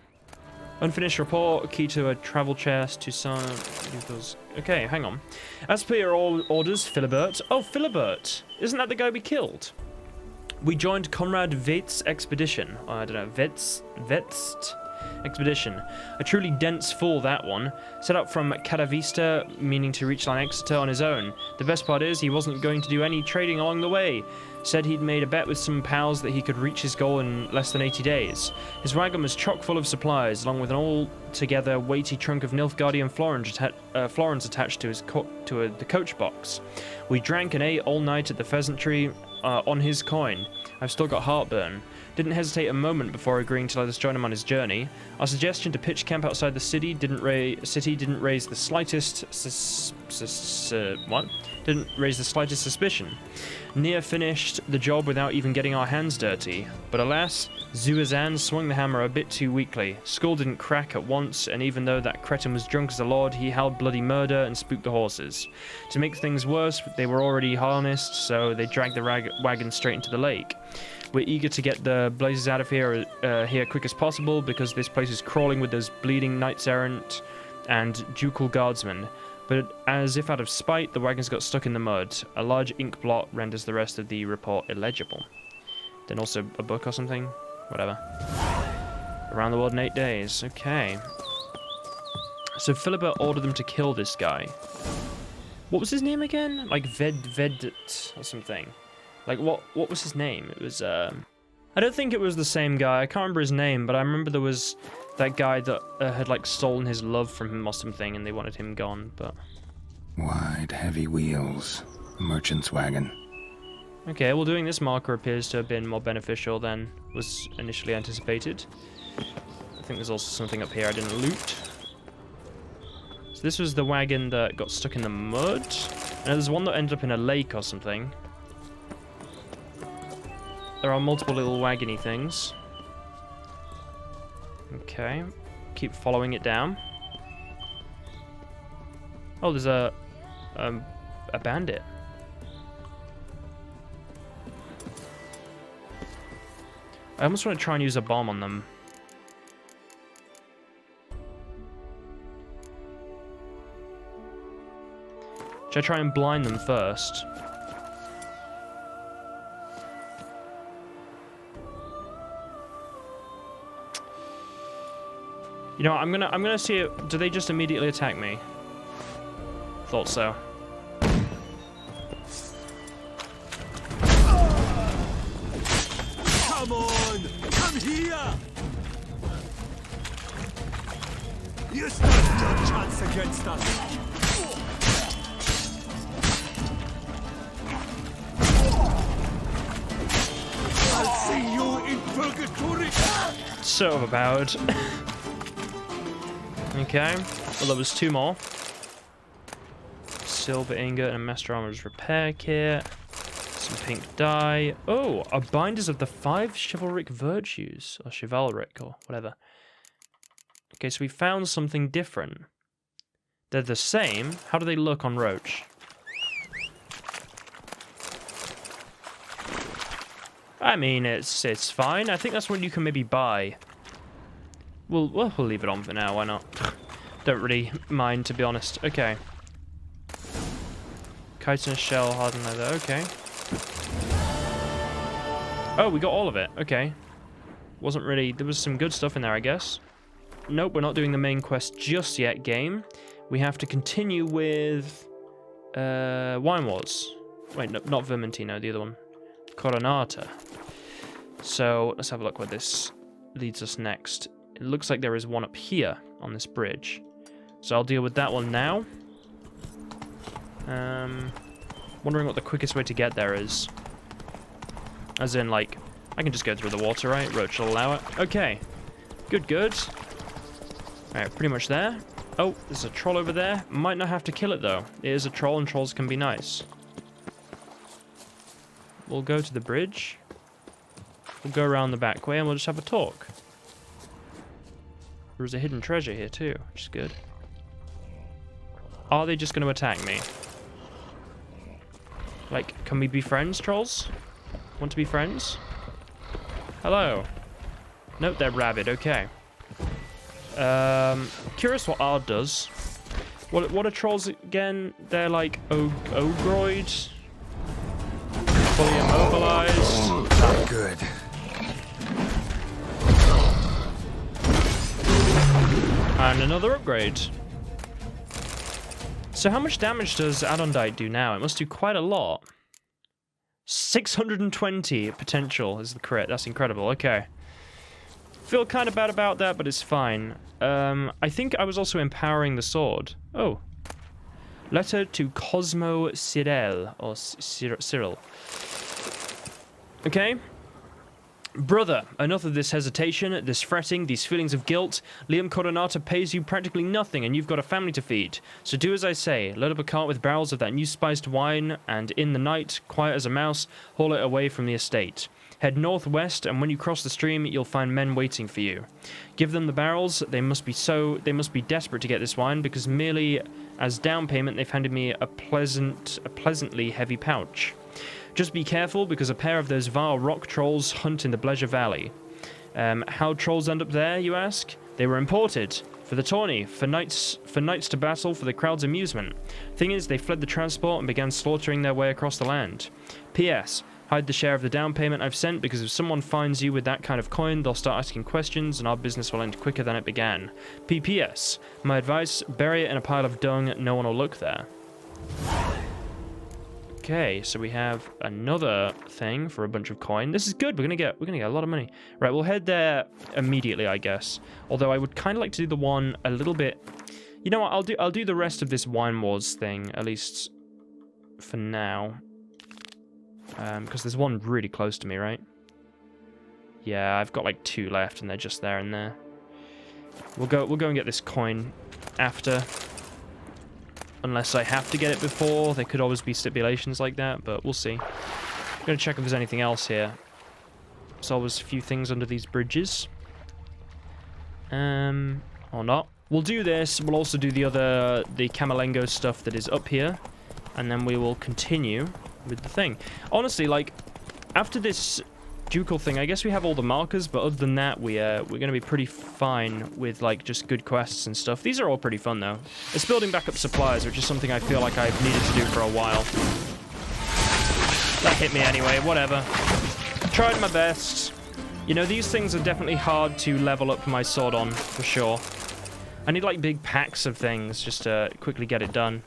Unfinished report, key to a travel chest, Toussaint. Okay, hang on. As per your orders, Philibert. Oh, Philibert! Isn't that the guy we killed? We joined Conrad Ved's expedition. I don't know, Vetst? expedition. A truly dense fool, that one. Set out from Catavista, meaning to reach Exeter on his own. The best part is, he wasn't going to do any trading along the way. Said he'd made a bet with some pals that he could reach his goal in less than 80 days. His wagon was chock full of supplies, along with an altogether weighty trunk of Nilfgaardian florins attached to the coach box. We drank and ate all night at the Pheasantry on his coin. I've still got heartburn. Didn't hesitate a moment before agreeing to let us join him on his journey. Our suggestion to pitch camp outside the city didn't raise the slightest suspicion. Near finished the job without even getting our hands dirty. But alas, Zuazan swung the hammer a bit too weakly. Skull didn't crack at once, and even though that cretin was drunk as a lord, he howled bloody murder and spooked the horses. To make things worse, they were already harnessed, so they dragged the wagon straight into the lake. We're eager to get the blazes out of here quick as possible, because this place is crawling with those bleeding knights-errant and ducal guardsmen. But as if out of spite, the wagons got stuck in the mud. A large ink blot renders the rest of the report illegible. Then also a book or something? Whatever. Around the world in 8 days. Okay. So Philibert ordered them to kill this guy. What was his name again? Like Vedet or something. Like, what was his name? It was, I don't think it was the same guy. I can't remember his name, but I remember there was that guy that had, like, stolen his love from him or something, and they wanted him gone, but... Wide, heavy wheels. Merchant's wagon. Okay, well, doing this marker appears to have been more beneficial than was initially anticipated. I think there's also something up here I didn't loot. So this was the wagon that got stuck in the mud. And there's one that ended up in a lake or something. There are multiple little wagony things. Okay. Keep following it down. Oh, there's a bandit. I almost want to try and use a bomb on them. Should I try and blind them first? You know, I'm gonna see it. Do they just immediately attack me? Thought so. Come on! Come here! You stood your chance against us! I'll see you in purgatory! So overpowered. Okay, well there was 2 more. Silver ingot and a master armorer's repair kit. Some pink dye. Oh, a binders of the 5 chivalric virtues. Or chivalric, or whatever. Okay, so we found something different. They're the same. How do they look on Roach? I mean, it's fine. I think that's what you can maybe buy. We'll leave it on for now, why not? Don't really mind, to be honest. Okay. Chitin shell, hardened leather, okay. Oh, we got all of it, okay. Wasn't really... There was some good stuff in there, I guess. Nope, we're not doing the main quest just yet, game. We have to continue with... Wine Wars. Wait, no, not Vermentino, the other one. Coronata. So, let's have a look where this leads us next. It looks like there is one up here on this bridge. So I'll deal with that one now. Wondering what the quickest way to get there is. As in, like, I can just go through the water, right? Roach will allow it. Okay. Good. Alright, pretty much there. Oh, there's a troll over there. Might not have to kill it, though. It is a troll, and trolls can be nice. We'll go to the bridge. We'll go around the back way, and we'll just have a talk. There's a hidden treasure here too, which is good. Are they just going to attack me? Like, can we be friends, trolls? Want to be friends? Hello. Nope, they're rabid, okay. Curious what R does. What are trolls again? They're like ogroid. Fully immobilized. Not good. And another upgrade. So how much damage does Adondite do now? It must do quite a lot. 620 potential is the crit. That's incredible. Okay. Feel kind of bad about that, but it's fine. I think I was also empowering the sword. Oh. Letter to Cosmo Cyril, or Cyril. Okay. Brother, enough of this hesitation, this fretting, these feelings of guilt. Liam Coronata pays you practically nothing, and you've got a family to feed. So do as I say. Load up a cart with barrels of that new spiced wine, and in the night, quiet as a mouse, haul it away from the estate. Head northwest, and when you cross the stream, you'll find men waiting for you. Give them the barrels. They must be desperate to get this wine, because merely as down payment, they've handed me a pleasantly heavy pouch. Just be careful, because a pair of those vile rock trolls hunt in the Bleasure Valley. How trolls end up there, you ask? They were imported for the tourney, for knights to battle, for the crowd's amusement. Thing is, they fled the transport and began slaughtering their way across the land. P.S. Hide the share of the down payment I've sent, because if someone finds you with that kind of coin, they'll start asking questions, and our business will end quicker than it began. P.P.S. My advice, bury it in a pile of dung, no one will look there. Okay, so we have another thing for a bunch of coin. This is good. We're gonna get a lot of money. Right, we'll head there immediately, I guess. Although I would kind of like to do the one a little bit. You know what? I'll do the rest of this Wine Wars thing, at least for now. Because there's one really close to me, right? Yeah, I've got like 2 left, and they're just there and there. We'll go and get this coin after. Unless I have to get it before. There could always be stipulations like that, but we'll see. I'm gonna check if there's anything else here. There's always a few things under these bridges. Or not. We'll do this. We'll also do the Camelengo stuff that is up here. And then we will continue with the thing. Honestly, like, after this ducal thing, I guess we have all the markers, but other than that, we're gonna be pretty fine with, like, just good quests and stuff. These are all pretty fun, though. It's building back up supplies, which is something I feel like I've needed to do for a while. That hit me anyway, whatever. Tried my best. You know, these things are definitely hard to level up my sword on, for sure. I need, like, big packs of things just to quickly get it done.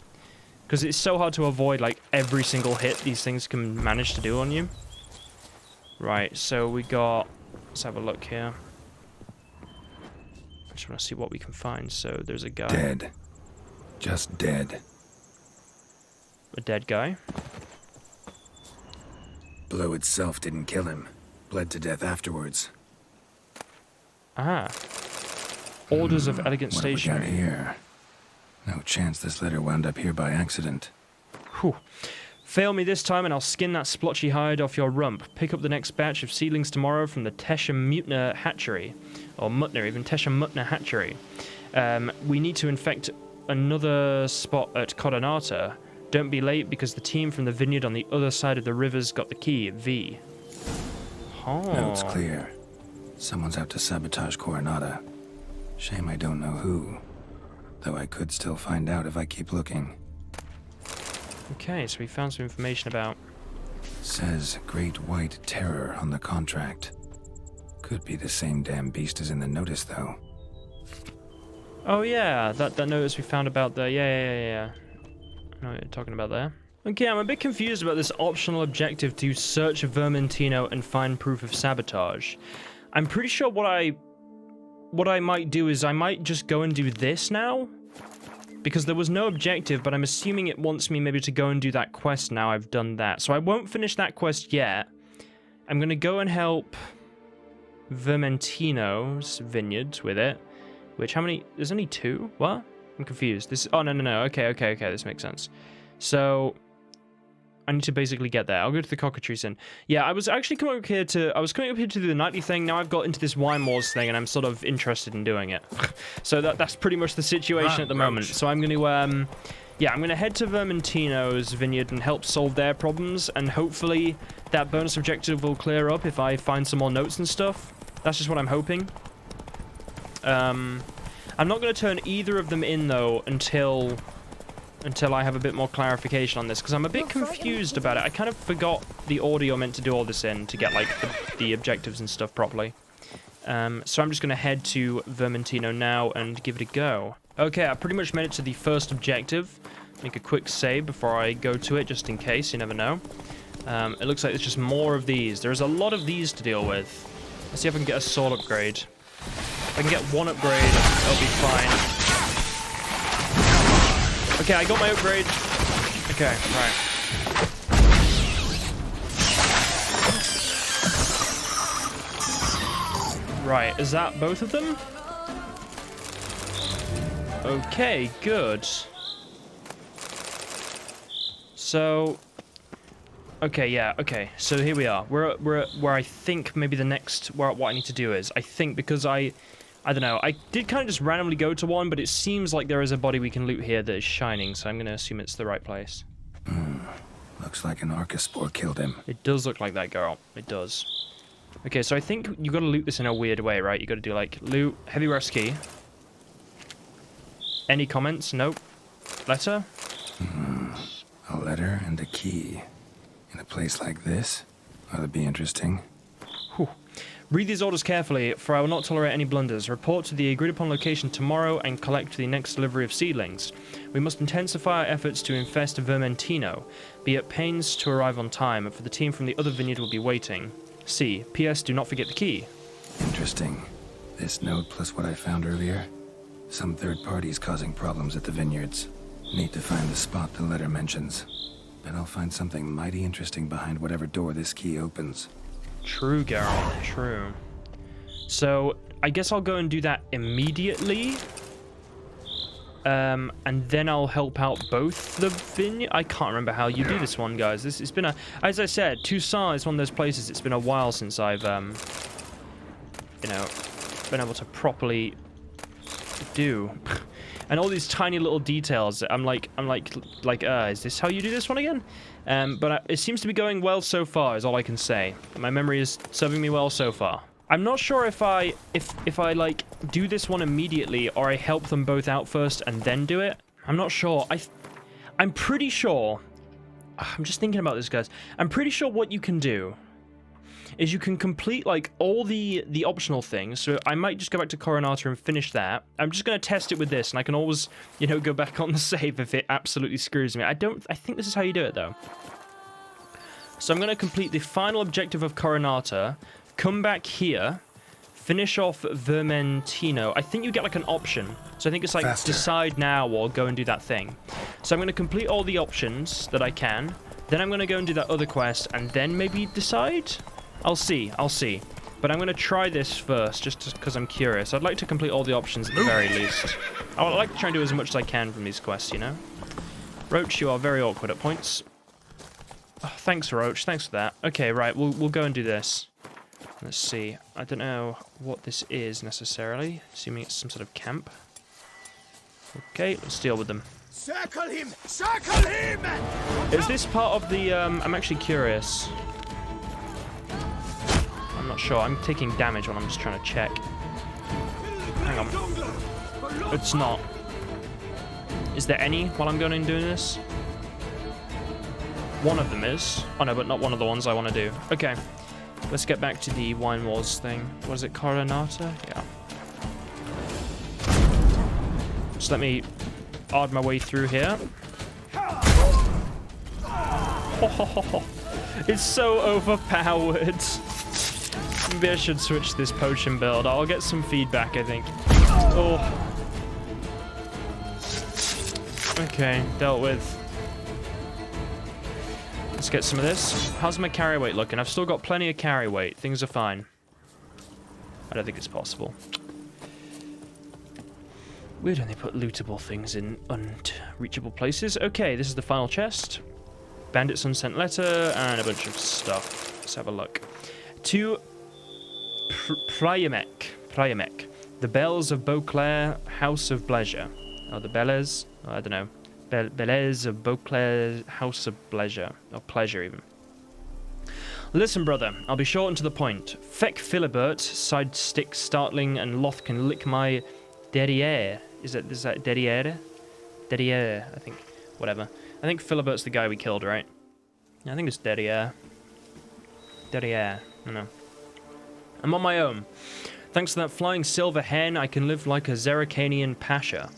Because it's so hard to avoid, like, every single hit these things can manage to do on you. Right, so we got... Let's have a look here. I just want to see what we can find. So there's a guy. Dead. Just dead. A dead guy. Blow itself didn't kill him. Bled to death afterwards. Ah. Orders of elegant What have we stationery. got here? No chance this letter wound up here by accident. Whew. Fail me this time and I'll skin that splotchy hide off your rump. Pick up the next batch of seedlings tomorrow from the Tesha Mutner hatchery. Or Mutner, even Tesha Mutner hatchery. We need to infect another spot at Coronata. Don't be late because the team from the vineyard on the other side of the river's got the key, V. Oh. Note's clear. Someone's out to sabotage Coronata. Shame I don't know who. Though I could still find out if I keep looking. Okay, so we found some information about... Says Great White Terror on the contract. Could be the same damn beast as in the notice, though. Oh yeah, that notice we found about the... Yeah. I know what you're talking about there. Okay, I'm a bit confused about this optional objective to search Vermentino and find proof of sabotage. I'm pretty sure what I might do is I might just go and do this now. Because there was no objective, but I'm assuming it wants me maybe to go and do that quest now I've done that. So I won't finish that quest yet. I'm going to go and help Vermentino's vineyard with it. Which, how many? There's only 2? What? I'm confused. This. Oh, no. Okay. This makes sense. So I need to basically get there. I'll go to the Cockatrice Inn. Yeah, I was actually coming up here to... I was coming up here to do the nightly thing. Now I've got into this Wine Wars thing, and I'm sort of interested in doing it. So that's pretty much the situation at the moment. So I'm going to... yeah, I'm going to head to Vermentino's vineyard and help solve their problems, and hopefully that bonus objective will clear up if I find some more notes and stuff. That's just what I'm hoping. I'm not going to turn either of them in, though, until I have a bit more clarification on this, because I'm a bit confused about it. I kind of forgot the order you're meant to do all this in to get, like, the objectives and stuff properly. So I'm just going to head to Vermentino now and give it a go. Okay, I pretty much made it to the first objective. Make a quick save before I go to it, just in case, you never know. It looks like there's just more of these. There's a lot of these to deal with. Let's see if I can get a sword upgrade. If I can get one upgrade, that'll be fine. Okay, I got my upgrade. Okay, right. Right, is that both of them? Okay, good. So, okay, yeah, okay. So here we are. We're where I think maybe the next what I need to do is. I think because I don't know. I did kind of just randomly go to one, but it seems like there is a body we can loot here that is shining. So I'm gonna assume it's the right place. Looks like an Arcaspore killed him. It does look like that, girl. It does. Okay, so I think you got to loot this in a weird way, right? You got to do like loot heavy rust key. Any comments? Nope. Letter? A letter and a key. In a place like this? That'd be interesting. Whew. Read these orders carefully, for I will not tolerate any blunders. Report to the agreed-upon location tomorrow and collect the next delivery of seedlings. We must intensify our efforts to infest Vermentino. Be at pains to arrive on time, for the team from the other vineyard will be waiting. C. P.S. Do not forget the key. Interesting. This note plus what I found earlier? Some third parties causing problems at the vineyards. Need to find the spot the letter mentions. Bet I'll find something mighty interesting behind whatever door this key opens. True, Geralt. True. So, I guess I'll go and do that immediately. And then I'll help out both the vineyard. I can't remember how you do this one, guys. It's been a... As I said, Toussaint is one of those places it's been a while since I've, you know, been able to properly do. And all these tiny little details, I'm like, is this how you do this one again? But it seems to be going well so far, is all I can say. My memory is serving me well so far. I'm not sure if I like do this one immediately or I help them both out first and then do it. I'm not sure. I'm pretty sure. I'm just thinking about this, guys. I'm pretty sure what you can do is you can complete like all the optional things. So I might just go back to Coronata and finish that. I'm just going to test it with this, and I can always, you know, go back on the save if it absolutely screws me. I think this is how you do it though. So I'm going to complete the final objective of Coronata, come back here, finish off Vermentino. I think you get like an option. So I think it's like Faster. Decide now or go and do that thing. So I'm going to complete all the options that I can. Then I'm going to go and do that other quest and then maybe decide. I'll see. But I'm going to try this first, just because I'm curious. I'd like to complete all the options at the very least. I would like to try and do as much as I can from these quests, you know? Roach, you are very awkward at points. Oh, thanks, Roach. Thanks for that. Okay, right. We'll go and do this. Let's see. I don't know what this is, necessarily. Assuming it's some sort of camp. Okay, let's deal with them. Circle him! Circle him! Is this part of the... I'm actually curious. I'm not sure. I'm taking damage when I'm just trying to check. Hang on. It's not. Is there any while I'm going and doing this? One of them is. Oh no, but not one of the ones I want to do. Okay. Let's get back to the Wine Wars thing. Was it Coronata? Yeah. Just let me odd my way through here. Oh, it's so overpowered. Maybe I should switch this potion build. I'll get some feedback, I think. Oh. Okay, dealt with. Let's get some of this. How's my carry weight looking? I've still got plenty of carry weight. Things are fine. I don't think it's possible. Weird when they put lootable things in unreachable places. Okay, this is the final chest. Bandit's unsent letter and a bunch of stuff. Let's have a look. To Priamek. The Bells of Beauclair, House of Pleasure. Oh, the Belles? Oh, I don't know. Belles of Beauclair, House of Pleasure. Or Pleasure, even. Listen, brother, I'll be short and to the point. Feck Philibert, side stick startling, and Loth can lick my derriere. Is that derriere? Derriere, I think. Whatever. I think Philibert's the guy we killed, right? Yeah, I think it's derriere. Derriere. I don't know. I'm on my own. Thanks to that flying silver hen, I can live like a Zeracanian pasha.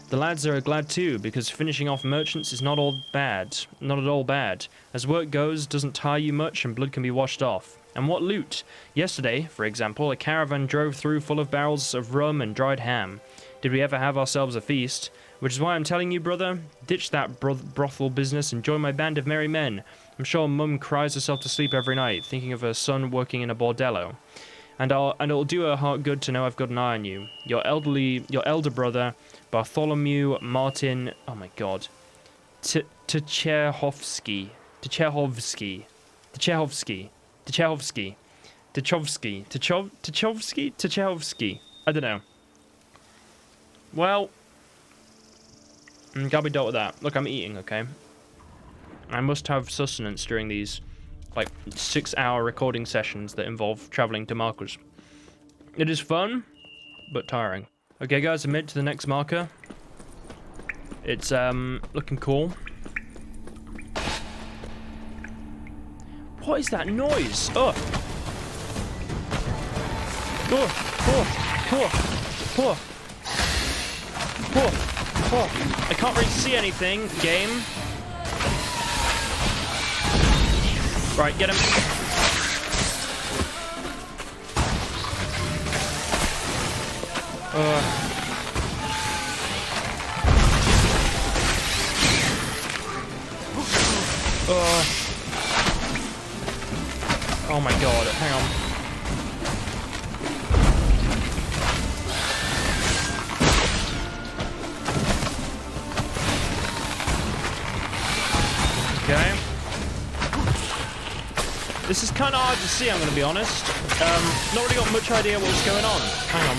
The lads are glad too, because finishing off merchants is not all bad. Not at all bad. As work goes, doesn't tire you much, and blood can be washed off. And what loot? Yesterday, for example, a caravan drove through full of barrels of rum and dried ham. Did we ever have ourselves a feast? Which is why I'm telling you, brother, ditch that brothel business and join my band of merry men. I'm sure Mum cries herself to sleep every night, thinking of her son working in a bordello. And it'll do her heart good to know I've got an eye on you. Your elder brother, Bartholomew Martin, oh my god, Tchaikovsky, I don't know. Well, gotta be dealt with that. Look, I'm eating, okay? I must have sustenance during these, like, 6-hour recording sessions that involve traveling to markers. It is fun, but tiring. Okay, guys, I made it to the next marker. It's, looking cool. What is that noise? Oh! I can't really see anything, game. Right, get him. Oh my god, hang on. Okay. This is kind of hard to see, I'm going to be honest. Not really got much idea what's going on. Hang on.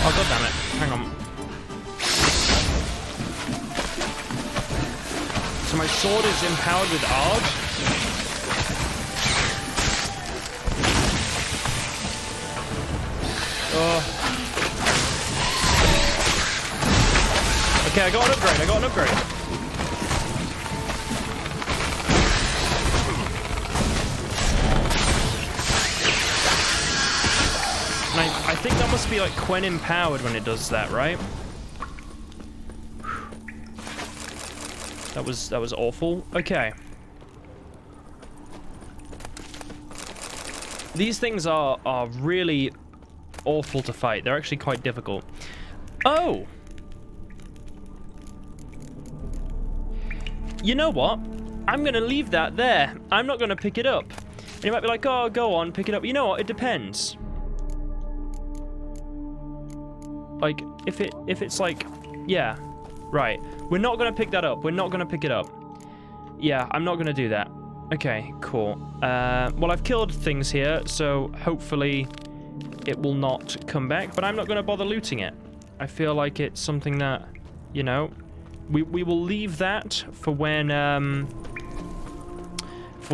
Oh, god damn it. Hang on. So my sword is empowered with Ard? Okay, I got an upgrade, And I think that must be like Quen empowered when it does that, right? That was awful. Okay. These things are really awful to fight. They're actually quite difficult. Oh! You know what? I'm going to leave that there. I'm not going to pick it up. And you might be like, oh, go on, pick it up. You know what? It depends. Like, if it's like, yeah, right. We're not going to pick that up. We're not going to pick it up. Yeah, I'm not going to do that. Okay, cool. Well, I've killed things here, so hopefully it will not come back, but I'm not going to bother looting it. I feel like it's something that, you know, we will leave that for when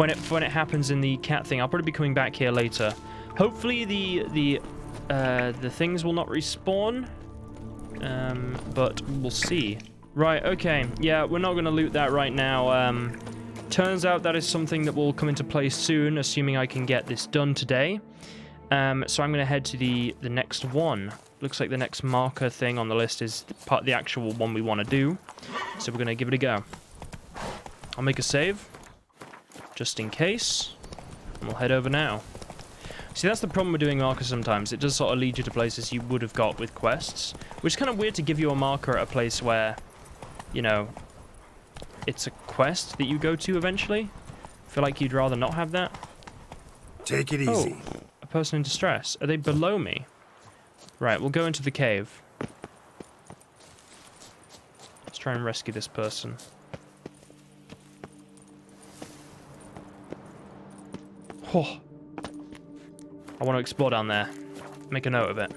it happens in the cat thing. I'll probably be coming back here later. Hopefully the things will not respawn, but we'll see. Right, okay, yeah, we're not going to loot that right now. Turns out that is something that will come into play soon, assuming I can get this done today. So I'm going to head to the next one. Looks like the next marker thing on the list is the actual one we want to do. So we're going to give it a go. I'll make a save, just in case. And we'll head over now. See, that's the problem with doing markers sometimes. It does sort of lead you to places you would have got with quests. Which is kind of weird to give you a marker at a place where, you know, it's a quest that you go to eventually. I feel like you'd rather not have that. Take it easy. Oh, a person in distress. Are they below me? Right, we'll go into the cave. Let's try and rescue this person. Oh. I want to explore down there. Make a note of it.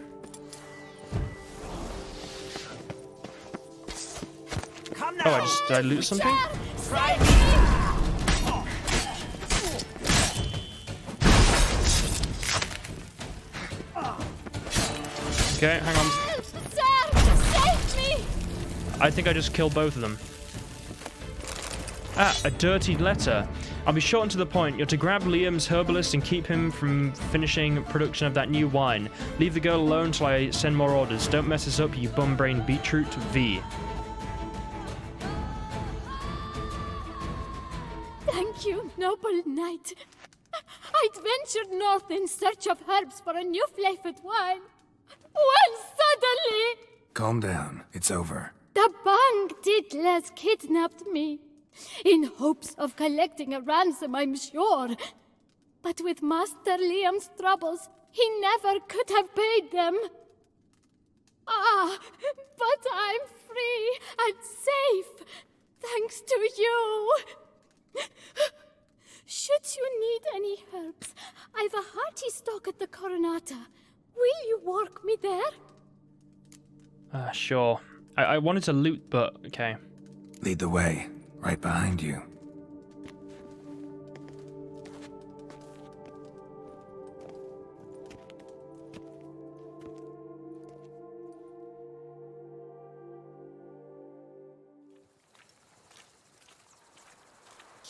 Oh, did I loot something? Okay, hang on. Sir, save I think I just killed both of them. Ah, a dirty letter. I'll be short and to the point. You're to grab Liam's herbalist and keep him from finishing production of that new wine. Leave the girl alone till I send more orders. Don't mess this up, you bum-brained beetroot. V. Thank you, noble knight. I'd ventured north in search of herbs for a new flavored wine. When suddenly... Calm down. It's over. the Bang Titlers kidnapped me. In hopes of collecting a ransom, I'm sure. But with Master Liam's troubles, he never could have paid them. Ah, but I'm free and safe, thanks to you. Should you need any herbs, I've a hearty stock at the Coronata. Will you walk me there? Sure. I wanted to loot, but okay. Lead the way. Right behind you.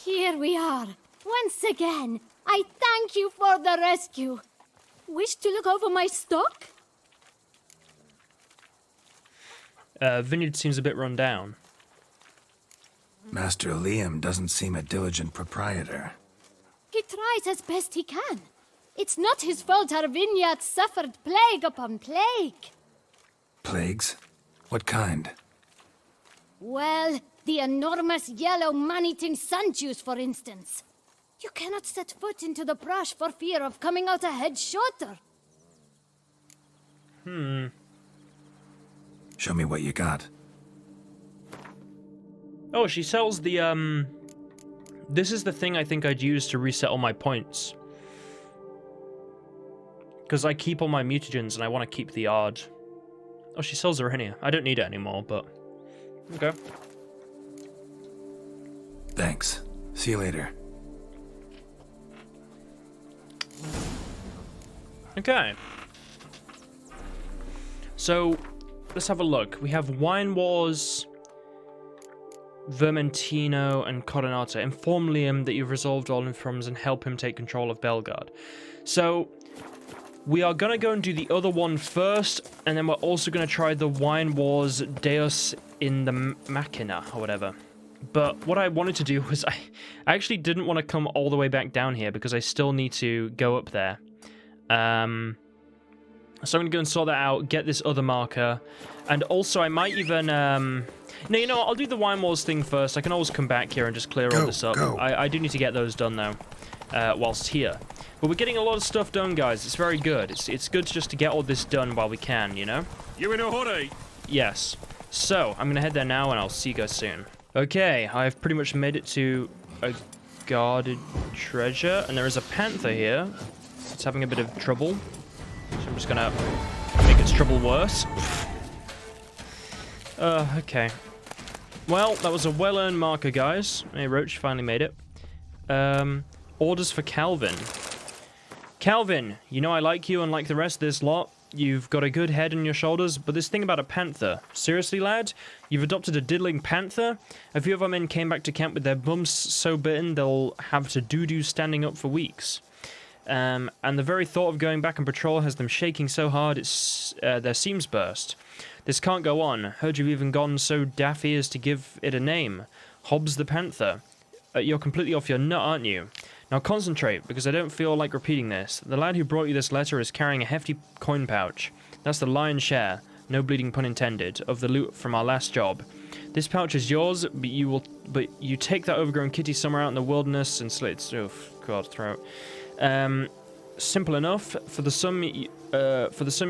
Here we are. Once again, I thank you for the rescue. Wish to look over my stock? Vineyard seems a bit run down. Master Liam doesn't seem a diligent proprietor. He tries as best he can. It's not his fault our vineyard suffered plague upon plague. Plagues? What kind? Well, the enormous yellow man-eating sun juice, for instance. You cannot set foot into the brush for fear of coming out ahead shorter. Show me what you got. Oh, she sells the, This is the thing I think I'd use to reset all my points. Because I keep all my mutagens and I want to keep the Ard. Oh, she sells Irenia. I don't need it anymore, but... Okay. Thanks. See you later. Okay. So, let's have a look. We have Wine Wars, Vermentino, and Coronata. Inform Liam that you've resolved all informs and help him take control of Belgard. So, we are going to go and do the other one first, and then we're also going to try the Wine Wars Deus in the Machina, or whatever. But what I wanted to do was, I actually didn't want to come all the way back down here, because I still need to go up there. So I'm going to go and sort that out, get this other marker, and also I might even, no, you know what, I'll do the Wine Wars thing first. I can always come back here and just clear all this up. I do need to get those done, though, whilst here. But we're getting a lot of stuff done, guys. It's very good. It's good just to get all this done while we can, you know? You in a hurry? Yes. So, I'm going to head there now, and I'll see you guys soon. Okay, I've pretty much made it to a guarded treasure, and there is a panther here. It's having a bit of trouble. So I'm just gonna make its trouble worse. Okay. Well, that was a well-earned marker, guys. Hey, Roach finally made it. Orders for Calvin. Calvin, you know I like you, and like the rest of this lot. You've got a good head on your shoulders, but this thing about a panther. Seriously, lad? You've adopted a diddling panther? A few of our men came back to camp with their bums so bitten they'll have to doo-doo standing up for weeks. And the very thought of going back on patrol has them shaking so hard their seams burst. This can't go on. Heard you've even gone so daffy as to give it a name. Hobbs the Panther. You're completely off your nut, aren't you? Now concentrate, because I don't feel like repeating this. The lad who brought you this letter is carrying a hefty coin pouch. That's the lion's share, no bleeding pun intended, of the loot from our last job. This pouch is yours, but you take that overgrown kitty somewhere out in the wilderness and slit its throat. Simple enough. For the sum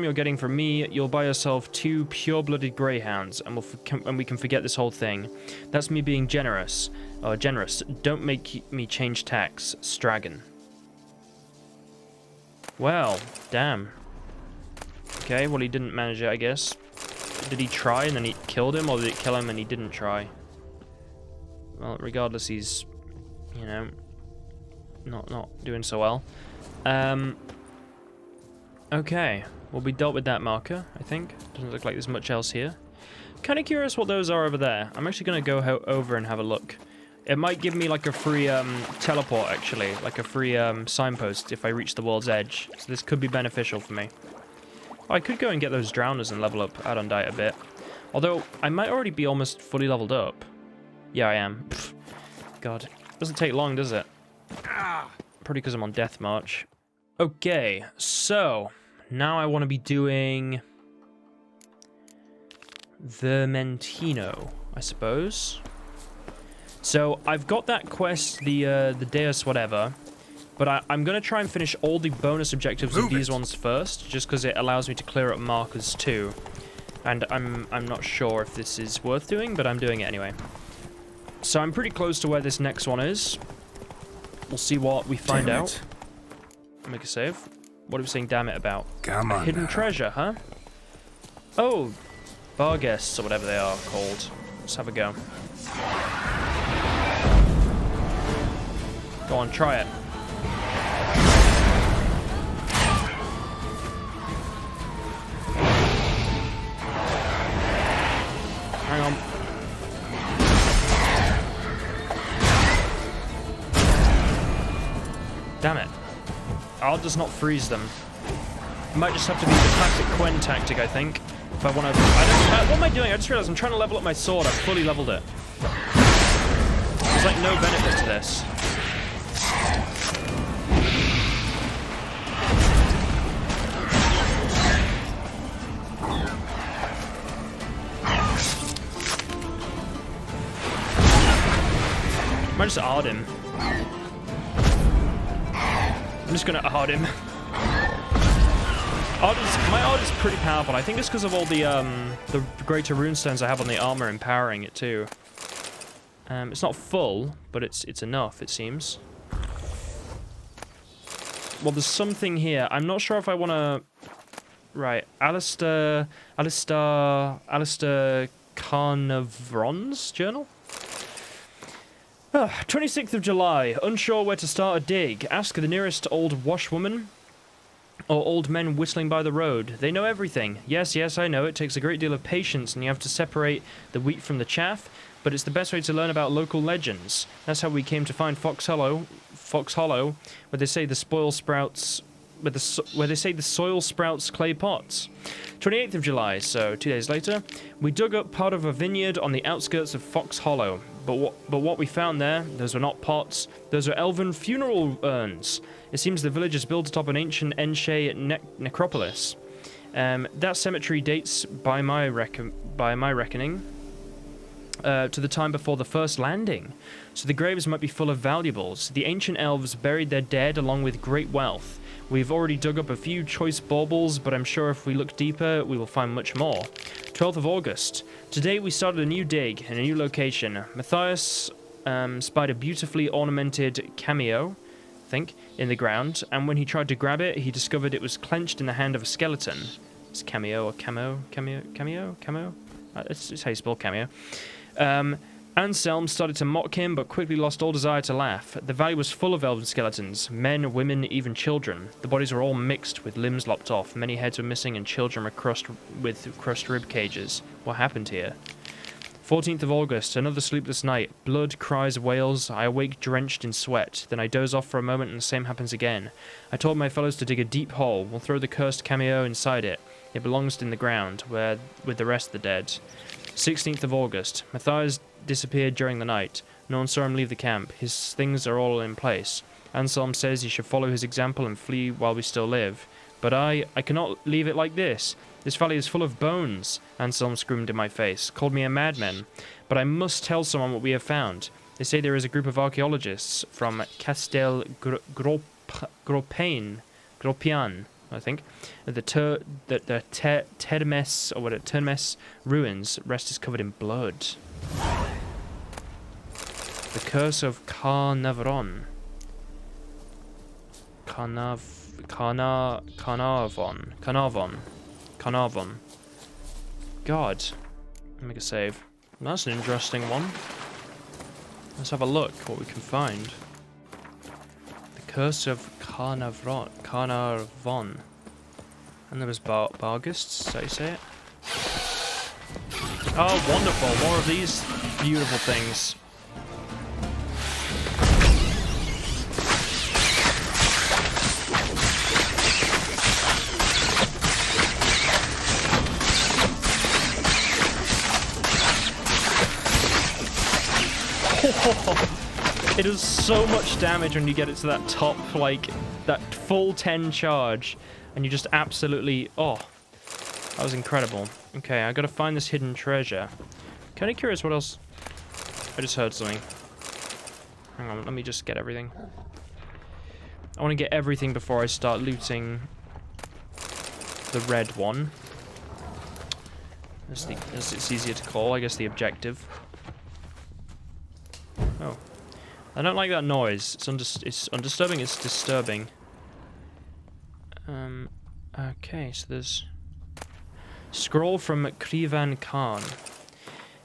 you're getting from me, you'll buy yourself 2 pure-blooded greyhounds, and we can forget this whole thing. That's me being generous. Generous. Don't make me change tacks, Stragon. Well, damn. Okay, well he didn't manage it, I guess. Did he try and then he killed him, or did it kill him and he didn't try? Well, regardless, he's, you know, not doing so well. Okay, well we dealt with that marker, I think. Doesn't look like there's much else here. kind of curious what those are over there. I'm actually going to go over and have a look. It might give me like a free teleport, actually. Like a free signpost if I reach the world's edge. So this could be beneficial for me. Oh, I could go and get those drowners and level up Adondite a bit. Although, I might already be almost fully leveled up. Yeah, I am. Pfft. God. Doesn't take long, does it? Probably because I'm on Death March. Okay, so... now I want to be doing... Vermentino, I suppose. So, I've got that quest, the Deus whatever, but I'm going to try and finish all the bonus objectives of these ones first, just because it allows me to clear up markers too. And I'm not sure if this is worth doing, but I'm doing it anyway. So I'm pretty close to where this next one is. We'll see what we find out. Make a save. What are we saying damn it about? Come on. Hidden treasure, huh? Oh, bar guests or whatever they are called. Let's have a go. Go on, try it. Hang on. Damn it. I'll just not freeze them. It might just have to be the classic Quen tactic, I think. If I want to... what am I doing? I just realized I'm trying to level up my sword. I've fully leveled it. There's like no benefit to this. I might just ard him. I'm just gonna ard him. My ard is pretty powerful. I think it's because of all the greater runestones I have on the armor empowering it too. It's not full, but it's enough, it seems. Well, there's something here. I'm not sure if I want to... Right, Alistair Carnarvon's journal? 26th of July. Unsure where to start a dig. Ask the nearest old washwoman or old men whistling by the road. They know everything. Yes, I know. It takes a great deal of patience and you have to separate the wheat from the chaff, but it's the best way to learn about local legends. That's how we came to find Fox Hollow, where they say the soil sprouts clay pots. 28th of July, so 2 days later, we dug up part of a vineyard on the outskirts of Fox Hollow. But what we found there, those were not pots, those were elven funeral urns. It seems the village is built atop an ancient Enshe necropolis. That cemetery dates, by my reckoning, to the time before the first landing. So the graves might be full of valuables. The ancient elves buried their dead along with great wealth. We've already dug up a few choice baubles, but I'm sure if we look deeper, we will find much more. 12th of August. Today we started a new dig in a new location. Matthias spied a beautifully ornamented cameo, I think, in the ground, and when he tried to grab it, he discovered it was clenched in the hand of a skeleton. It's cameo or cameo? It's how you spell cameo. Anselm started to mock him, but quickly lost all desire to laugh. The valley was full of elven skeletons, men, women, even children. The bodies were all mixed, with limbs lopped off. Many heads were missing, and children were crushed rib cages. What happened here? 14th of August, another sleepless night. Blood, cries, wails. I awake drenched in sweat. Then I doze off for a moment, and the same happens again. I told my fellows to dig a deep hole. We'll throw the cursed cameo inside it. It belongs in the ground, with the rest of the dead. 16th of August. Matthias disappeared during the night. No one saw him leave the camp. His things are all in place. Anselm says he should follow his example and flee while we still live. But I cannot leave it like this. This valley is full of bones, Anselm screamed in my face, called me a madman. But I must tell someone what we have found. They say there is a group of archaeologists from Castel Gropian, I think. The Termes ruins. Rest is covered in blood. The Curse of Carnarvon. Carnarvon. God. Make a save. That's an interesting one. Let's have a look what we can find. The Curse of Carnarvon. And there was Bargists, is that how you say it? Oh, wonderful. More of these beautiful things. It does so much damage when you get it to that top, like, that full 10 charge. And you just absolutely... Oh, that was incredible. Okay, I gotta find this hidden treasure. Kinda curious what else... I just heard something. Hang on, let me just get everything. I want to get everything before I start looting the red one. As it's easier to call, I guess, the objective. Oh. I don't like that noise. It's undisturbing, it's disturbing. Okay, so there's... Scroll from Krivan Khan.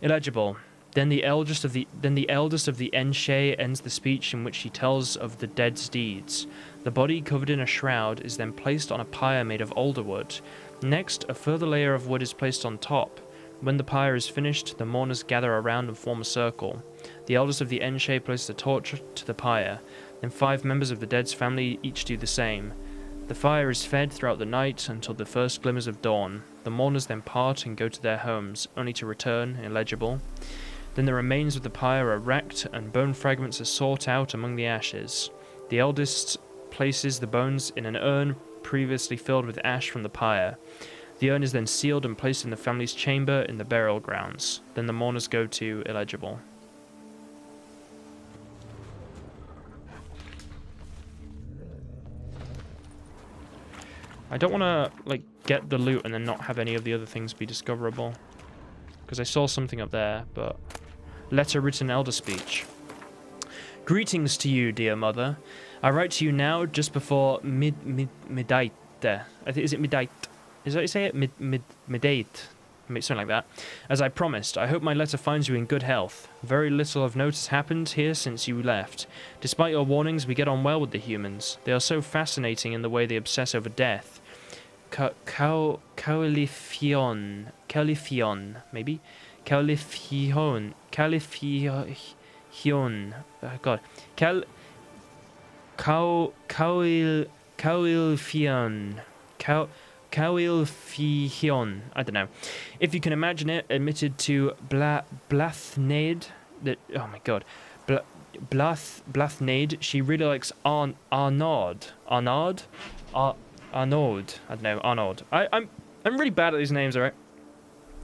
Illegible. Then the eldest of the Enshe ends the speech in which he tells of the dead's deeds. The body, covered in a shroud, is then placed on a pyre made of alder wood. Next, a further layer of wood is placed on top. When the pyre is finished, the mourners gather around and form a circle. The eldest of the Enshe places a torch to the pyre. Then 5 members of the dead's family each do the same. The fire is fed throughout the night until the first glimmers of dawn. The mourners then part and go to their homes, only to return, illegible. Then the remains of the pyre are racked, and bone fragments are sought out among the ashes. The eldest places the bones in an urn previously filled with ash from the pyre. The urn is then sealed and placed in the family's chamber in the burial grounds. Then the mourners go to illegible. I don't want to, like, get the loot and then not have any of the other things be discoverable. Because I saw something up there, but... Letter written elder speech. Greetings to you, dear mother. I write to you now just before midnight. Is it midnight? Is that how you say it? Midnight. Something like that. As I promised, I hope my letter finds you in good health. Very little of note has happened here since you left. Despite your warnings, we get on well with the humans. They are so fascinating in the way they obsess over death. Califion, maybe? Califion. Oh, God. Cauilfion. I don't know. If you can imagine it, admitted to Blathnade. Oh my God. Blathnade. She really likes Arnaud. Arnaud? Arnaud. I don't know. Arnaud. I'm really bad at these names, alright?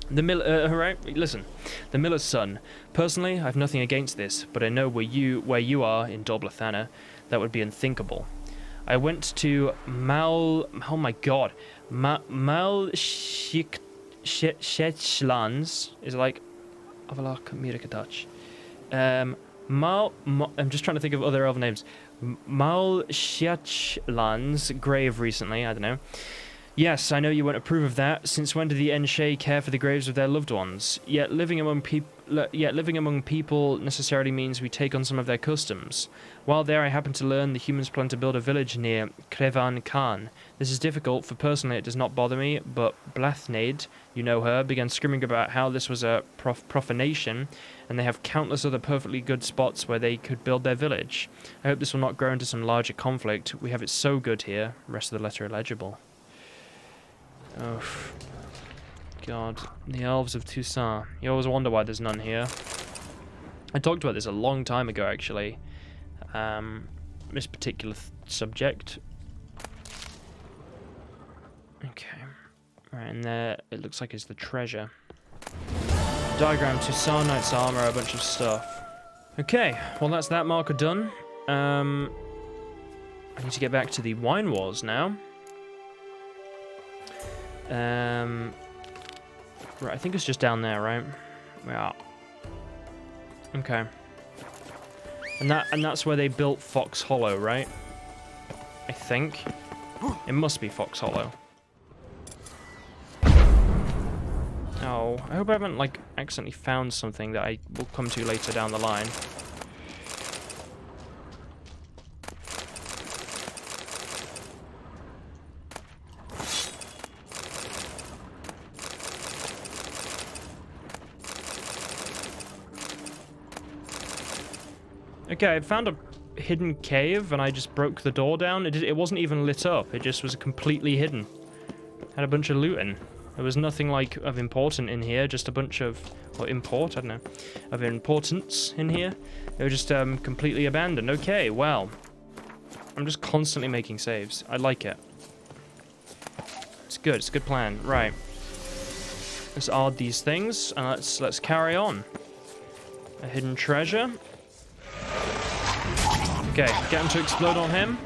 The right? Listen. The miller's son. Personally, I've nothing against this, but I know where you are in Doblathana, that would be unthinkable. I went to oh my God. Malshechlands is like Avalok Mirikatach. I'm just trying to think of other elven names. Malshechlands grave recently, I don't know. Yes, I know you won't approve of that. Since when do the Enshe care for the graves of their loved ones? Yet living among people necessarily means we take on some of their customs. While there, I happened to learn the humans plan to build a village near Krevan Khan. This is difficult, for personally it does not bother me, but Blathnade, you know her, began screaming about how this was a profanation, and they have countless other perfectly good spots where they could build their village. I hope this will not grow into some larger conflict. We have it so good here. Rest of the letter illegible. Oh, God. The Elves of Toussaint. You always wonder why there's none here. I talked about this a long time ago, actually. This particular subject. Okay. Right, and there, it looks like it's the treasure. Diagram, Toussaint, Knight's Armor, a bunch of stuff. Okay, well that's that marker done. I need to get back to the Wine Wars now. Right, I think it's just down there, right? Yeah. Okay. And that's where they built Fox Hollow, right? I think. It must be Fox Hollow. Oh, I hope I haven't, like, accidentally found something that I will come to later down the line. Okay, I found a hidden cave and I just broke the door down. It wasn't even lit up. It just was completely hidden. Had a bunch of loot in. There was nothing like of important in here, just a bunch of, or import, I don't know, of importance in here. They were just completely abandoned. Okay, well, I'm just constantly making saves. I like it. It's good. It's a good plan. Right. Let's add these things and let's carry on. A hidden treasure. Okay, get him to explode on him.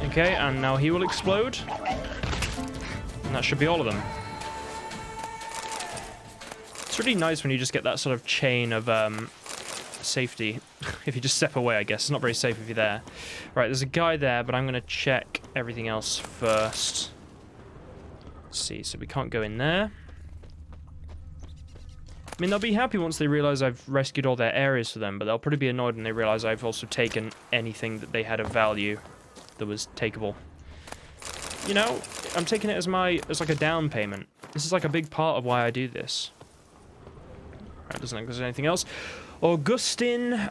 Okay, and now he will explode. And that should be all of them. It's really nice when you just get that sort of chain of safety. If you just step away, I guess. It's not very safe if you're there. Right, there's a guy there, but I'm going to check everything else first. Let's see, so we can't go in there. I mean, they'll be happy once they realize I've rescued all their areas for them, but they'll probably be annoyed when they realize I've also taken anything that they had of value that was takeable. You know, I'm taking it as like a down payment. This is like a big part of why I do this. Right, doesn't look like there's anything else. Augustin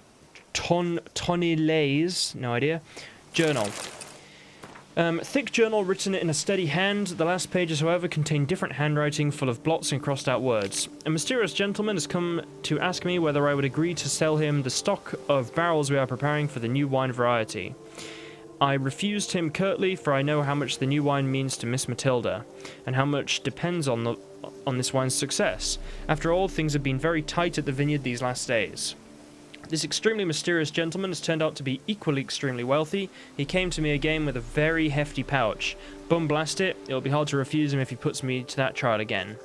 Tonilay's, no idea, journal. Thick journal written in a steady hand. The last pages, however, contain different handwriting full of blots and crossed out words. A mysterious gentleman has come to ask me whether I would agree to sell him the stock of barrels we are preparing for the new wine variety. I refused him curtly, for I know how much the new wine means to Miss Matilda, and how much depends on this wine's success. After all, things have been very tight at the vineyard these last days. This extremely mysterious gentleman has turned out to be equally extremely wealthy. He came to me again with a very hefty pouch. Bum blast it, it'll be hard to refuse him if he puts me to that trial again.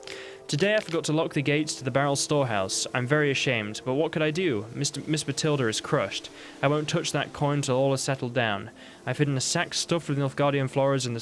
Today I forgot to lock the gates to the barrel storehouse. I'm very ashamed, but what could I do? Miss Matilda is crushed. I won't touch that coin till all is settled down. I've hidden a sack stuffed with Nilfgaardian florins in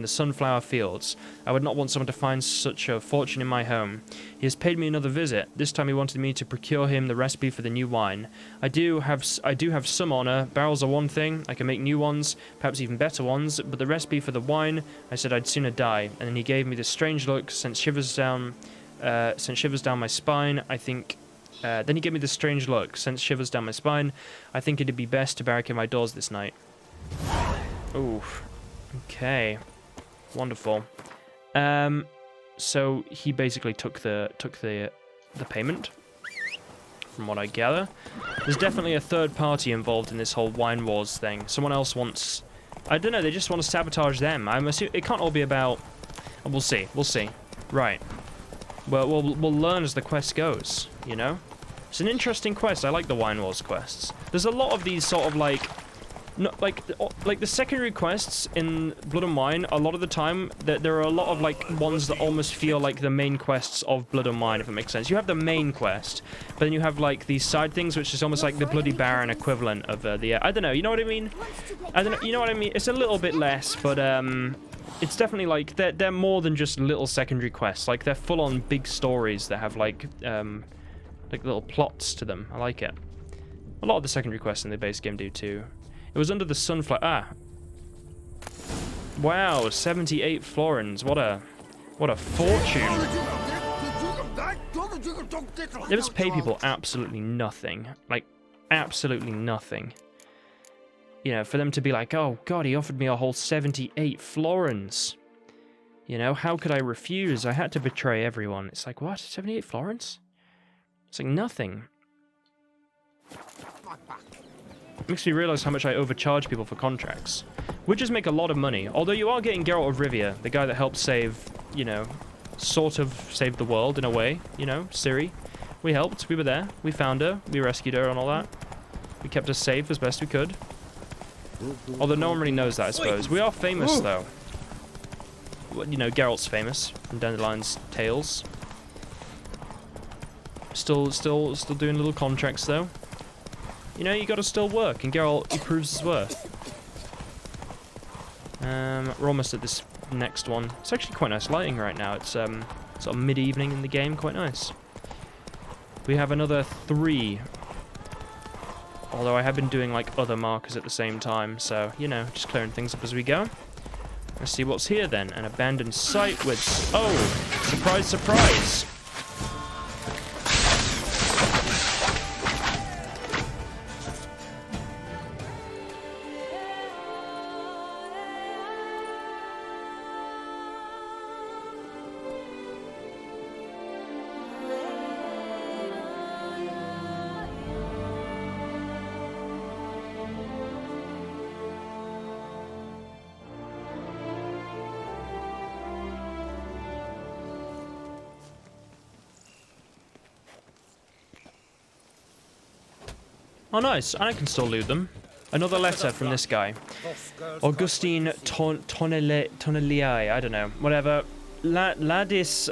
the sunflower fields. I would not want someone to find such a fortune in my home. He has paid me another visit. This time he wanted me to procure him the recipe for the new wine. I do have some honor. Barrels are one thing. I can make new ones, perhaps even better ones, but the recipe for the wine, I said I'd sooner die. And then he gave me this strange look, sent shivers down my spine. I think. Then he gave me this strange look, sent shivers down my spine. I think it'd be best to barricade my doors this night. Ooh. Okay. Wonderful. So he basically took the payment, from what I gather. There's definitely a third party involved in this whole wine wars thing. Someone else wants, I don't know, they just want to sabotage them. I'm assuming it can't all be about. We'll see. We'll see. Right. Well, we'll learn as the quest goes. You know, it's an interesting quest. I like the wine wars quests. There's a lot of these sort of like. No, like the secondary quests in Blood and Wine, a lot of the time, there are a lot of, like, ones that almost feel like the main quests of Blood and Wine, if it makes sense. You have the main quest, but then you have, like, these side things, which is almost like the Bloody Baron equivalent of the... I don't know, you know what I mean? I don't know, you know what I mean? It's a little bit less, but, it's definitely, like, they're more than just little secondary quests. Like, they're full-on big stories that have, like little plots to them. I like it. A lot of the secondary quests in the base game do, too. It was under the sunflower. Ah. Wow, 78 florins. What a fortune. They just pay people absolutely nothing. Like, absolutely nothing. You know, for them to be like, oh god, he offered me a whole 78 florins. You know, how could I refuse? I had to betray everyone. It's like, what? 78 florins? It's like nothing. Makes me realize how much I overcharge people for contracts. Witches make a lot of money, although you are getting Geralt of Rivia, the guy that helped save, you know, sort of save the world in a way, you know, Ciri. We helped, we were there, we found her, we rescued her and all that. We kept her safe as best we could. Although no one really knows that, I suppose. We are famous, though. You know, Geralt's famous from Dandelion's Tales. Still doing little contracts, though. You know, you gotta still work, and Geralt, he proves his worth. We're almost at this next one. It's actually quite nice lighting right now. It's sort of mid-evening in the game, quite nice. We have another 3. Although I have been doing, like, other markers at the same time, so, you know, just clearing things up as we go. Let's see what's here, then. An abandoned site with... Oh! Surprise, surprise! Oh, nice. I can still loot them. Another letter from this guy. Augustine Tonelii, I don't know. Whatever. Ladislas.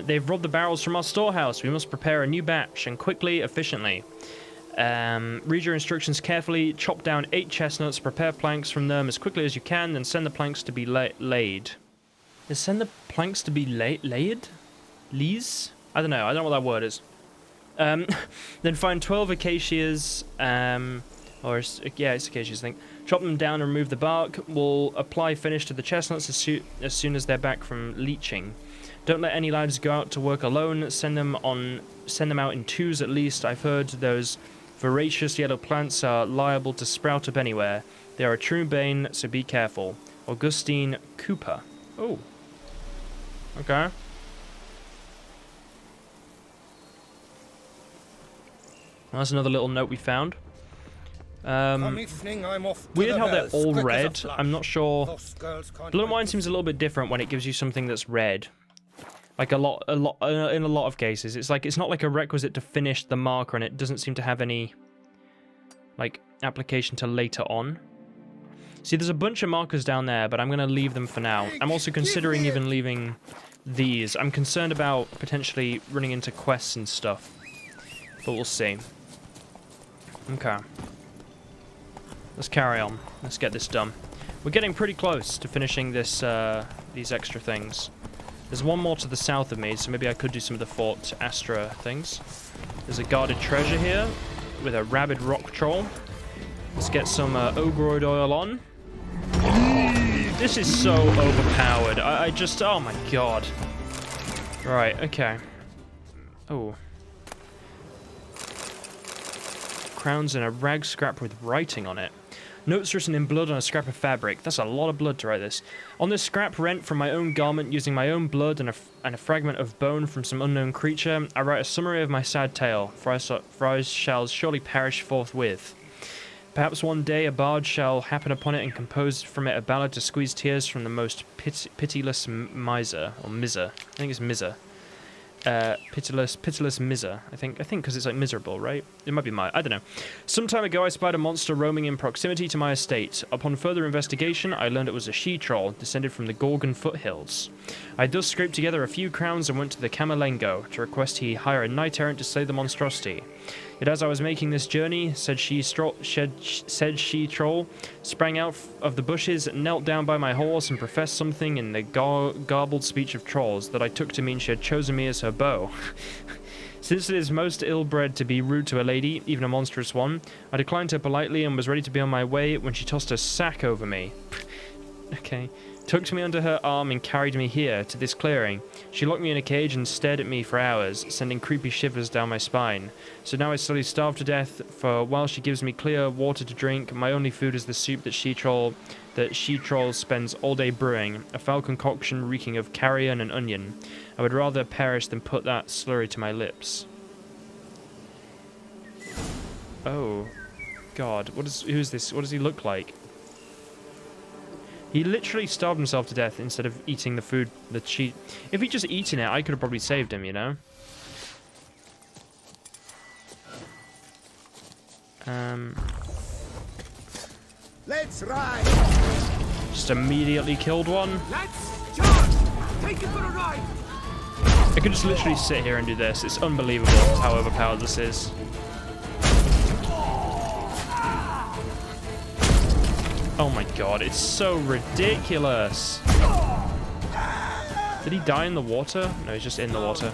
They've robbed the barrels from our storehouse. We must prepare a new batch, and quickly, efficiently. Read your instructions carefully. Chop down 8 chestnuts. Prepare planks from them as quickly as you can. Then send the planks to be laid. Send the planks to be laid? Lees? I don't know. I don't know what that word is. Then find 12 acacias. Yeah, it's acacias, I think. Chop them down and remove the bark. We'll apply finish to the chestnuts as soon as they're back from leaching. Don't let any lads go out to work alone. Send them out in 2s at least. I've heard those voracious yellow plants are liable to sprout up anywhere. They are a true bane, so be careful. Augustine Cooper. Oh. Okay. Well, that's another little note we found. Weird how they're all red. I'm not sure. Blood and Wine seems a little bit different when it gives you something that's red. Like in a lot of cases, it's not like a requisite to finish the marker, and it doesn't seem to have any like application to later on. See, there's a bunch of markers down there, but I'm gonna leave them for now. I'm also considering even leaving these. I'm concerned about potentially running into quests and stuff, but we'll see. Okay. Let's carry on. Let's get this done. We're getting pretty close to finishing this, these extra things. There's one more to the south of me, so maybe I could do some of the Fort Astra things. There's a guarded treasure here with a rabid rock troll. Let's get some ogroid oil on. This is so overpowered. I just... Oh my god. Right, okay. Oh. Crowns and a rag scrap with writing on it. Notes written in blood on a scrap of fabric. That's a lot of blood to write this. On this scrap rent from my own garment, using my own blood and a fragment of bone from some unknown creature, I write a summary of my sad tale, for I shall surely perish forthwith. Perhaps one day a bard shall happen upon it and compose from it a ballad to squeeze tears from the most pitiless miser, or miser. I think it's miser. Pitiless miser. I think because it's like miserable, right? It might be I don't know. Some time ago I spied a monster roaming in proximity to my estate. Upon further investigation, I learned it was a she-troll, descended from the Gorgon foothills. I thus scraped together a few crowns and went to the Camerlengo to request he hire a knight-errant to slay the monstrosity. Yet as I was making this journey, said she-troll sprang out of the bushes, knelt down by my horse, and professed something in the garbled speech of trolls that I took to mean she had chosen me as her beau. Since it is most ill-bred to be rude to a lady, even a monstrous one, I declined her politely and was ready to be on my way when she tossed a sack over me. Okay. Took me under her arm and carried me here, to this clearing. She locked me in a cage and stared at me for hours, sending creepy shivers down my spine. So now I slowly starve to death, for while she gives me clear water to drink, my only food is the soup that she-troll spends all day brewing, a foul concoction reeking of carrion and onion. I would rather perish than put that slurry to my lips. Oh. God, who's this? What does he look like? He literally starved himself to death instead of eating the food that she... If he'd just eaten it, I could have probably saved him, you know? Let's ride! Just immediately killed one. Let's charge! Take it for a ride! I could just literally sit here and do this. It's unbelievable how overpowered this is. Oh my god, it's so ridiculous. Did he die in the water? No, he's just in the water.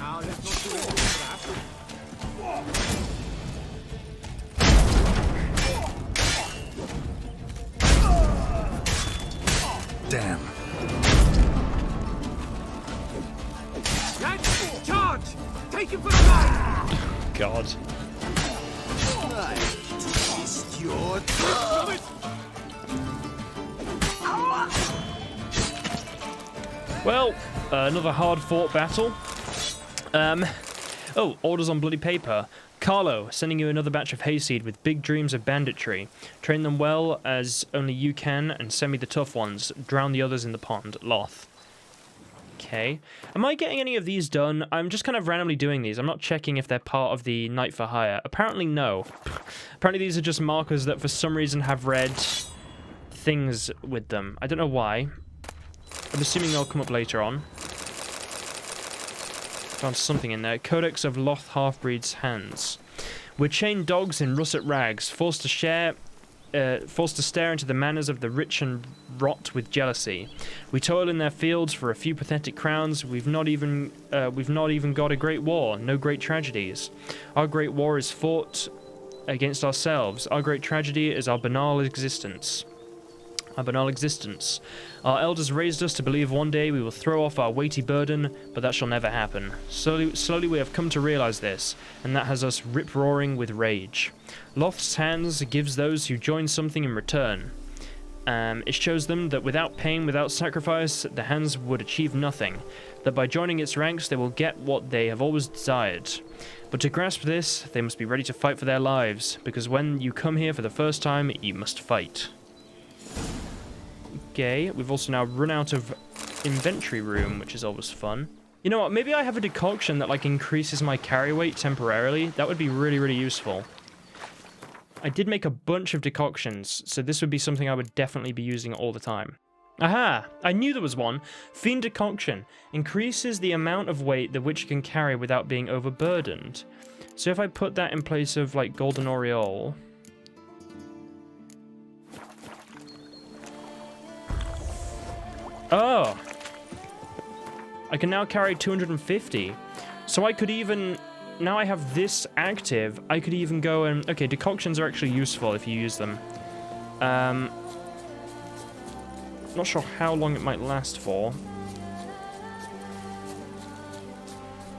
Damn. Let's charge! Take it for a ride! God. Taste your from it! Well, another hard-fought battle. Oh, orders on bloody paper. Carlo, sending you another batch of hayseed with big dreams of banditry. Train them well as only you can, and send me the tough ones. Drown the others in the pond. Loth. Okay. Am I getting any of these done? I'm just kind of randomly doing these. I'm not checking if they're part of the Night for Hire. Apparently, no. Apparently, these are just markers that for some reason have red things with them. I don't know why. I'm assuming they'll come up later on. Found something in there. Codex of Loth Half-Breed's Hands. We're chained dogs in russet rags, forced to stare into the manners of the rich and rot with jealousy. We toil in their fields for a few pathetic crowns. We've not even got a great war, no great tragedies. Our great war is fought against ourselves. Our great tragedy is our banal existence. Our elders raised us to believe one day we will throw off our weighty burden, but that shall never happen. Slowly we have come to realize this, and that has us rip-roaring with rage. Loth's Hands gives those who join something in return. It shows them that without pain, without sacrifice, the Hands would achieve nothing, that by joining its ranks they will get what they have always desired. But to grasp this, they must be ready to fight for their lives, because when you come here for the first time, you must fight. Okay, we've also now run out of inventory room, which is always fun. You know what, maybe I have a decoction that like increases my carry weight temporarily. That would be really, really useful. I did make a bunch of decoctions, so this would be something I would definitely be using all the time. Aha! I knew there was one. Fiend Decoction. Increases the amount of weight the witch can carry without being overburdened. So if I put that in place of like Golden Aureole... Oh! I can now carry 250. So I could even... Now I have this active, I could even go and... Okay, decoctions are actually useful if you use them. Not sure how long it might last for.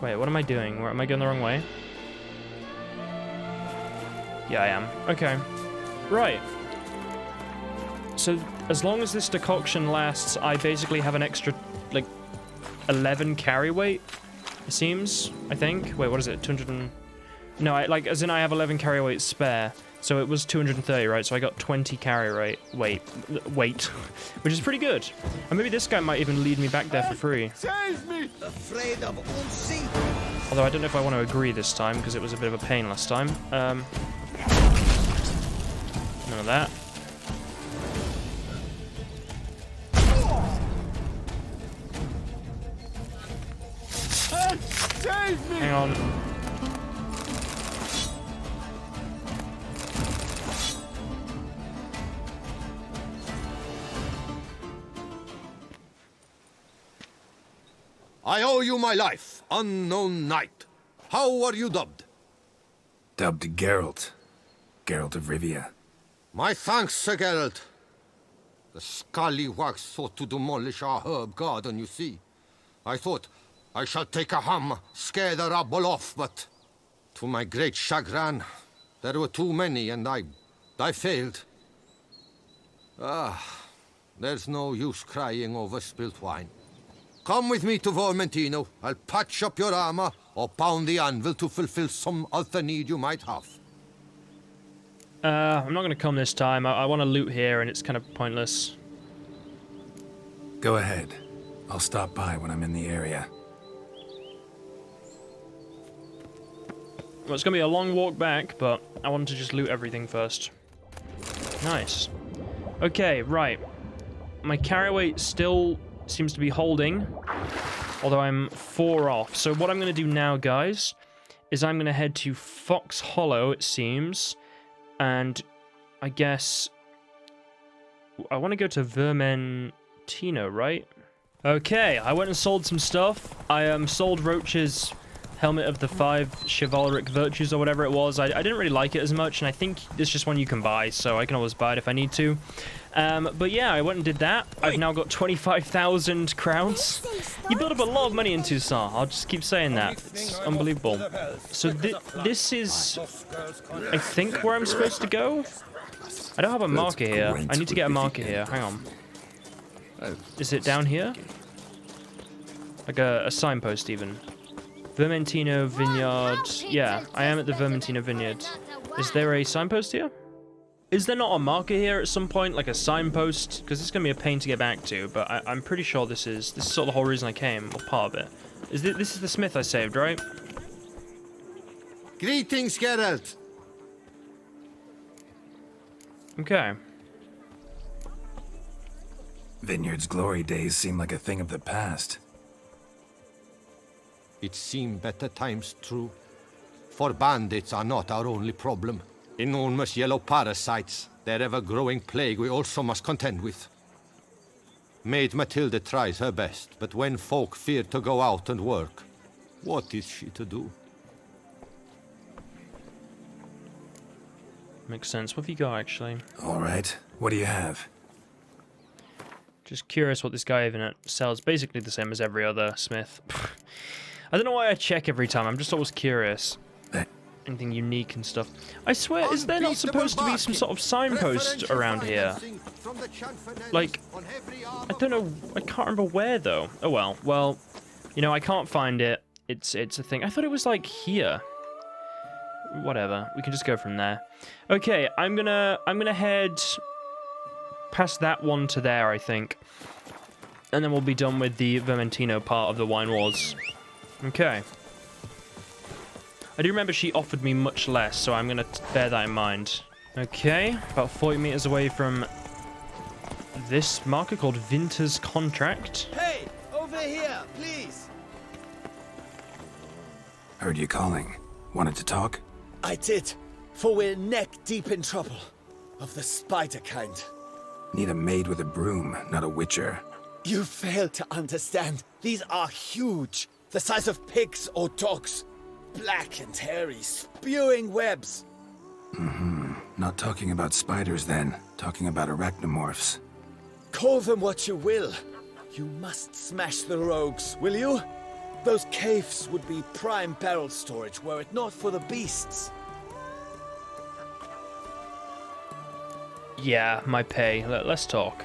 Wait, what am I doing? Am I going the wrong way? Yeah, I am. Okay. Right. So, as long as this decoction lasts, I basically have an extra, like, 11 carry weight, it seems, I think. Wait, what is it? 200 and... No, as in I have 11 carry weight spare. So it was 230, right? So I got 20 carry weight, which is pretty good. And maybe this guy might even lead me back there for free. Save me! Afraid of Unsi? Although I don't know if I want to agree this time, because it was a bit of a pain last time. None of that. Save me! Hang on. I owe you my life, unknown knight. How are you dubbed? Dubbed Geralt. Geralt of Rivia. My thanks, Sir Geralt. The scallywags sought to demolish our herb garden, you see. I thought, I shall take a ham, scare the rabble off, but to my great chagrin, there were too many and I failed. There's no use crying over spilt wine. Come with me to Vermentino. I'll patch up your armor or pound the anvil to fulfill some other need you might have. I'm not going to come this time. I want to loot here, and it's kind of pointless. Go ahead. I'll stop by when I'm in the area. Well, it's going to be a long walk back, but I wanted to just loot everything first. Nice. Okay, right. My carry weight still seems to be holding, although I'm 4 off. So what I'm going to do now, guys, is I'm going to head to Fox Hollow, it seems, and I guess I want to go to Vermentino, right? Okay, I went and sold some stuff. I sold Roach's Helmet of the 5 Chivalric Virtues or whatever it was. I didn't really like it as much, and I think it's just one you can buy, so I can always buy it if I need to. But yeah, I went and did that. I've now got 25,000 crowns. You build up a lot of money in Toussaint. I'll just keep saying that. It's unbelievable. So this is, I think, where I'm supposed to go? I don't have a marker here. I need to get a marker here. Hang on. Is it down here? Like a signpost, even. Vermentino Vineyard. Yeah, I am at the Vermentino Vineyard. Is there a signpost here? Is there not a marker here at some point, like a signpost? Because it's going to be a pain to get back to, but I'm pretty sure this is sort of the whole reason I came, or part of it. This is the smith I saved, right? Greetings, Geralt. Okay. Vineyard's glory days seem like a thing of the past. It seemed better times, true. For bandits are not our only problem. Enormous yellow parasites, their ever-growing plague we also must contend with. Maid Matilda tries her best, but when folk fear to go out and work, what is she to do? Makes sense. What have you got, actually? All right, what do you have? Just curious what this guy even sells. Basically the same as every other smith. I don't know why I check every time. I'm just always curious. Anything unique and stuff. I swear, is there not supposed to be some sort of signpost around here? Like, I don't know. I can't remember where, though. Oh, well. Well, you know, I can't find it. It's a thing. I thought it was, like, here. Whatever. We can just go from there. Okay, I'm gonna head past that one to there, I think. And then we'll be done with the Vermentino part of the Wine Wars. Okay. I do remember she offered me much less, so I'm going to bear that in mind. Okay, about 40 meters away from this marker called Winter's Contract. Hey, over here, please. Heard you calling. Wanted to talk? I did, for we're neck deep in trouble. Of the spider kind. Need a maid with a broom, not a witcher. You fail to understand. These are huge. The size of pigs or dogs. Black and hairy, spewing webs. Not talking about spiders then. Talking about arachnomorphs. Call them what you will. You must smash the rogues, will you? Those caves would be prime barrel storage were it not for the beasts. Yeah, my pay. Let's talk.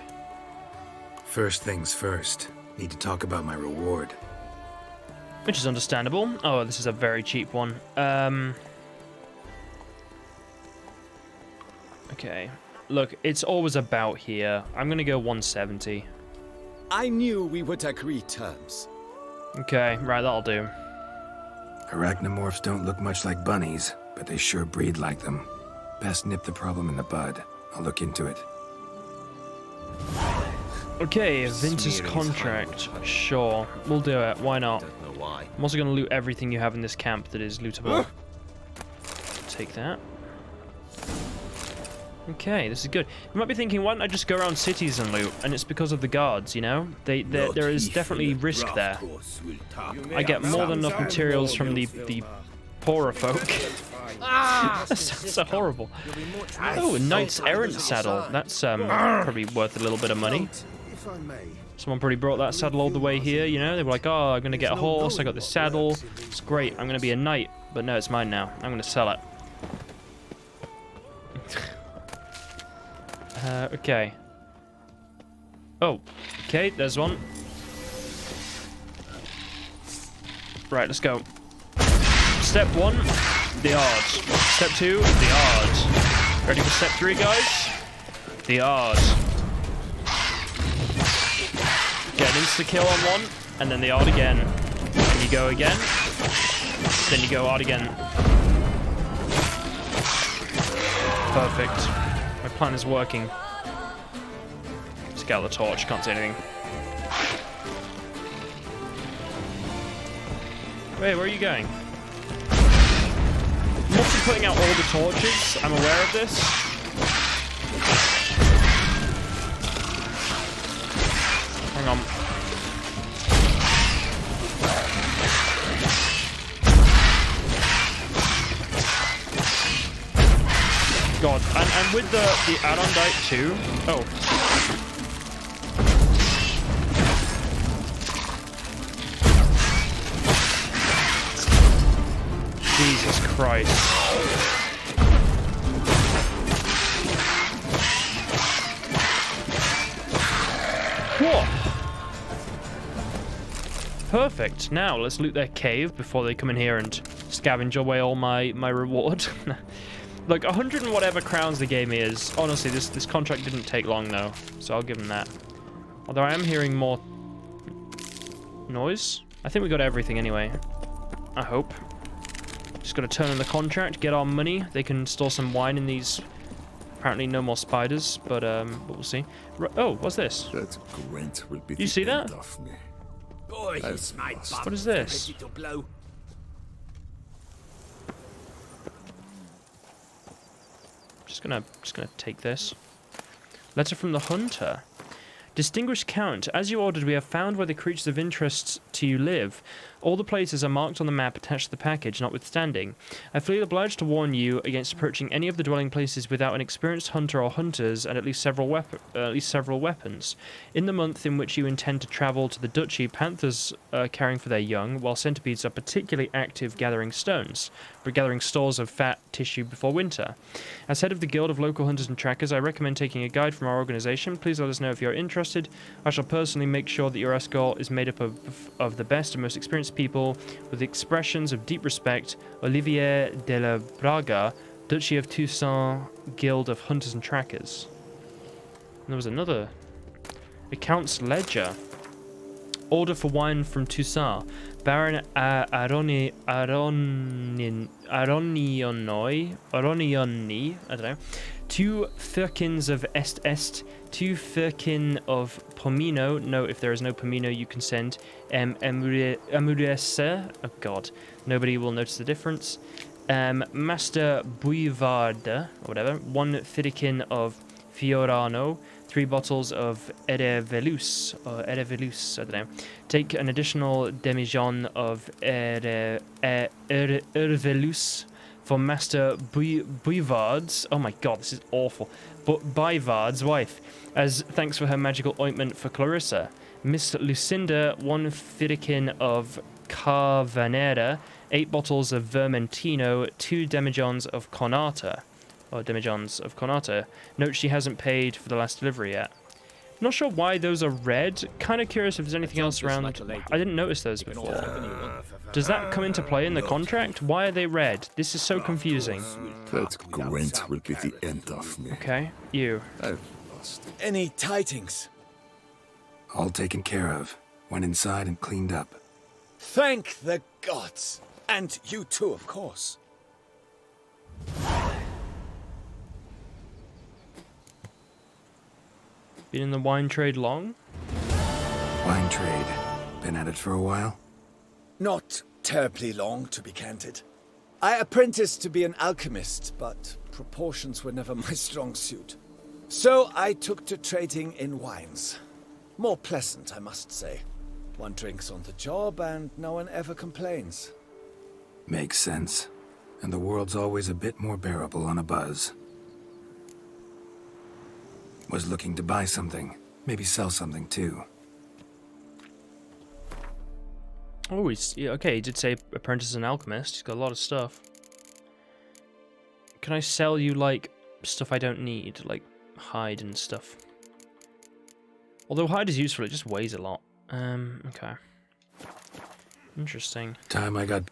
First things first. Need to talk about my reward. Which is understandable. Oh, this is a very cheap one. Okay. Look, it's always about here. I'm gonna go 170. I knew we would agree terms. Okay, right, that'll do. Arachnomorphs don't look much like bunnies, but they sure breed like them. Best nip the problem in the bud. I'll look into it. Okay, Winter's Contract. Sure, we'll do it. Why not? I'm also going to loot everything you have in this camp that is lootable. Take that. Okay, this is good. You might be thinking, why don't I just go around cities and loot? And it's because of the guards, you know? There is definitely risk there. I get more than enough materials from the poorer folk. That sounds so horrible. Oh, a Knight's Errant saddle. That's probably worth a little bit of money. Someone probably brought that saddle all the way here, you know? They were like, oh, I'm going to get a horse, I got the saddle. It's great, I'm going to be a knight. But no, it's mine now. I'm going to sell it. Okay. Oh, okay, there's one. Right, let's go. Step 1, the odds. Step 2, the odds. Ready for step 3, guys? The odds. Get an insta-kill on one, and then the odd again. And you go again. Then you go odd again. Perfect. My plan is working. Just get out the torch, can't see anything. Wait, where are you going? I'm also putting out all the torches. I'm aware of this. Hang on. God, and with the Adondite too. Oh. Jesus Christ. Whoa. Perfect. Now let's loot their cave before they come in here and scavenge away all my reward. Like 100 and whatever crowns they gave me is honestly this contract didn't take long though, so I'll give them that. Although I am hearing more noise. I think we got everything anyway. I hope. Just got to turn in the contract, get our money. They can store some wine in these. Apparently no more spiders, but we'll see. Oh, what's this? That grunt will be You see that? of me. Boy, he's my bum. What is this? Ready to blow. Just gonna take this. Letter from the hunter. Distinguished Count, as you ordered, we have found where the creatures of interest to you live. All the places are marked on the map attached to the package, notwithstanding. I feel obliged to warn you against approaching any of the dwelling places without an experienced hunter or hunters and at least several weapons. In the month in which you intend to travel to the duchy, panthers are caring for their young, while centipedes are particularly active gathering stores of fat tissue before winter. As head of the Guild of Local Hunters and Trackers, I recommend taking a guide from our organization. Please let us know if you're interested. I shall personally make sure that your escort is made up of the best and most experienced people with expressions of deep respect. Olivier de la Braga, Duchy of Toussaint, Guild of Hunters and Trackers. And there was another. Account's Ledger. Order for wine from Toussaint. Baron Aronioni, I don't know. 2 firkins of Est, 2 firkin of Pomino. No, if there is no Pomino, you can send Amurese. Oh god, nobody will notice the difference. Master Buivard, or whatever. 1 firikin of Fiorano. 3 bottles of Erevelus, or Erevelus, I don't know. Take an additional demijohn of Erevelus for Master Buivard's. Oh my god, this is awful. But Buivard's wife, as thanks for her magical ointment for Clarissa. Miss Lucinda, 1 firikin of Carvanera, 8 bottles of Vermentino, 2 demijohns of Conata. Or demijohns of Conata. Note she hasn't paid for the last delivery yet. Not sure why those are red. Kind of curious if there's anything else around. I didn't notice those before. Does that come into play in the contract? Why are they red? This is so confusing. That grunt will be the end of me. Okay, you. I've lost. Any tidings? All taken care of. Went inside and cleaned up. Thank the gods. And you too, of course. Been in the wine trade long? Wine trade. Been at it for a while? Not terribly long, to be candid. I apprenticed to be an alchemist, but proportions were never my strong suit. So I took to trading in wines. More pleasant, I must say. One drinks on the job and no one ever complains. Makes sense. And the world's always a bit more bearable on a buzz. Was looking to buy something. Maybe sell something too. Oh, okay, he did say apprentice and alchemist. He's got a lot of stuff. Can I sell you, like, stuff I don't need? Like, hide and stuff. Although hide is useful, it just weighs a lot. Okay. Interesting. Time I got...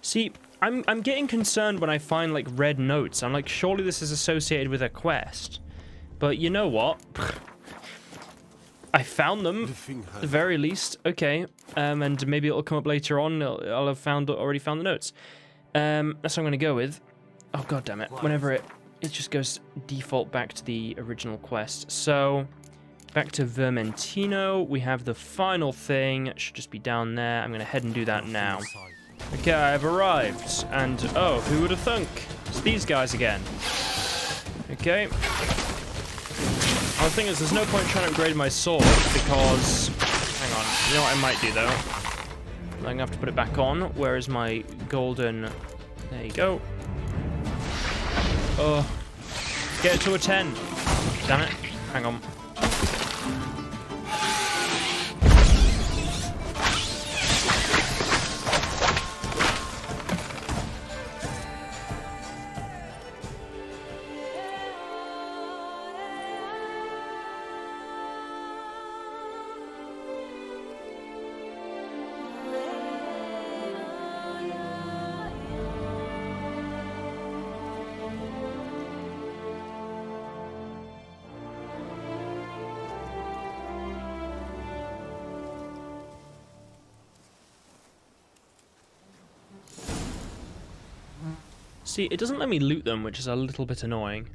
See, I'm getting concerned when I find, like, red notes. I'm like, surely this is associated with a quest. But you know what? I found them, at the very least. Okay, and maybe it'll come up later on. I'll have already found the notes. That's what I'm going to go with. Oh, god damn it. Whenever it just goes default back to the original quest. So, back to Vermentino. We have the final thing. It should just be down there. I'm going to head and do that now. Okay, I've arrived. And, oh, who would have thunk? It's these guys again. Okay. The thing is, there's no point trying to upgrade my sword because... Hang on. You know what I might do, though? I'm going to have to put it back on. Where is my golden... There you go. Oh. Get it to a 10. Damn it. Hang on. See, it doesn't let me loot them, which is a little bit annoying.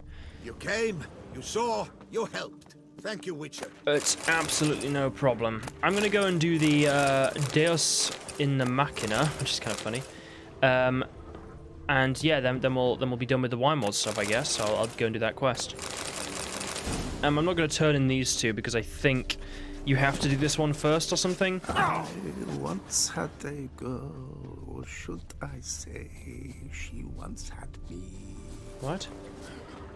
You came, you saw, you helped. Thank you, Witcher. It's absolutely no problem. I'm gonna go and do the Deus in the Machina, which is kind of funny. And yeah, then we'll be done with the wine mod stuff, I guess. So I'll go and do that quest. I'm not gonna turn in these two because I think you have to do this one first or something. I once had a girl, or should I say, she once had me. What?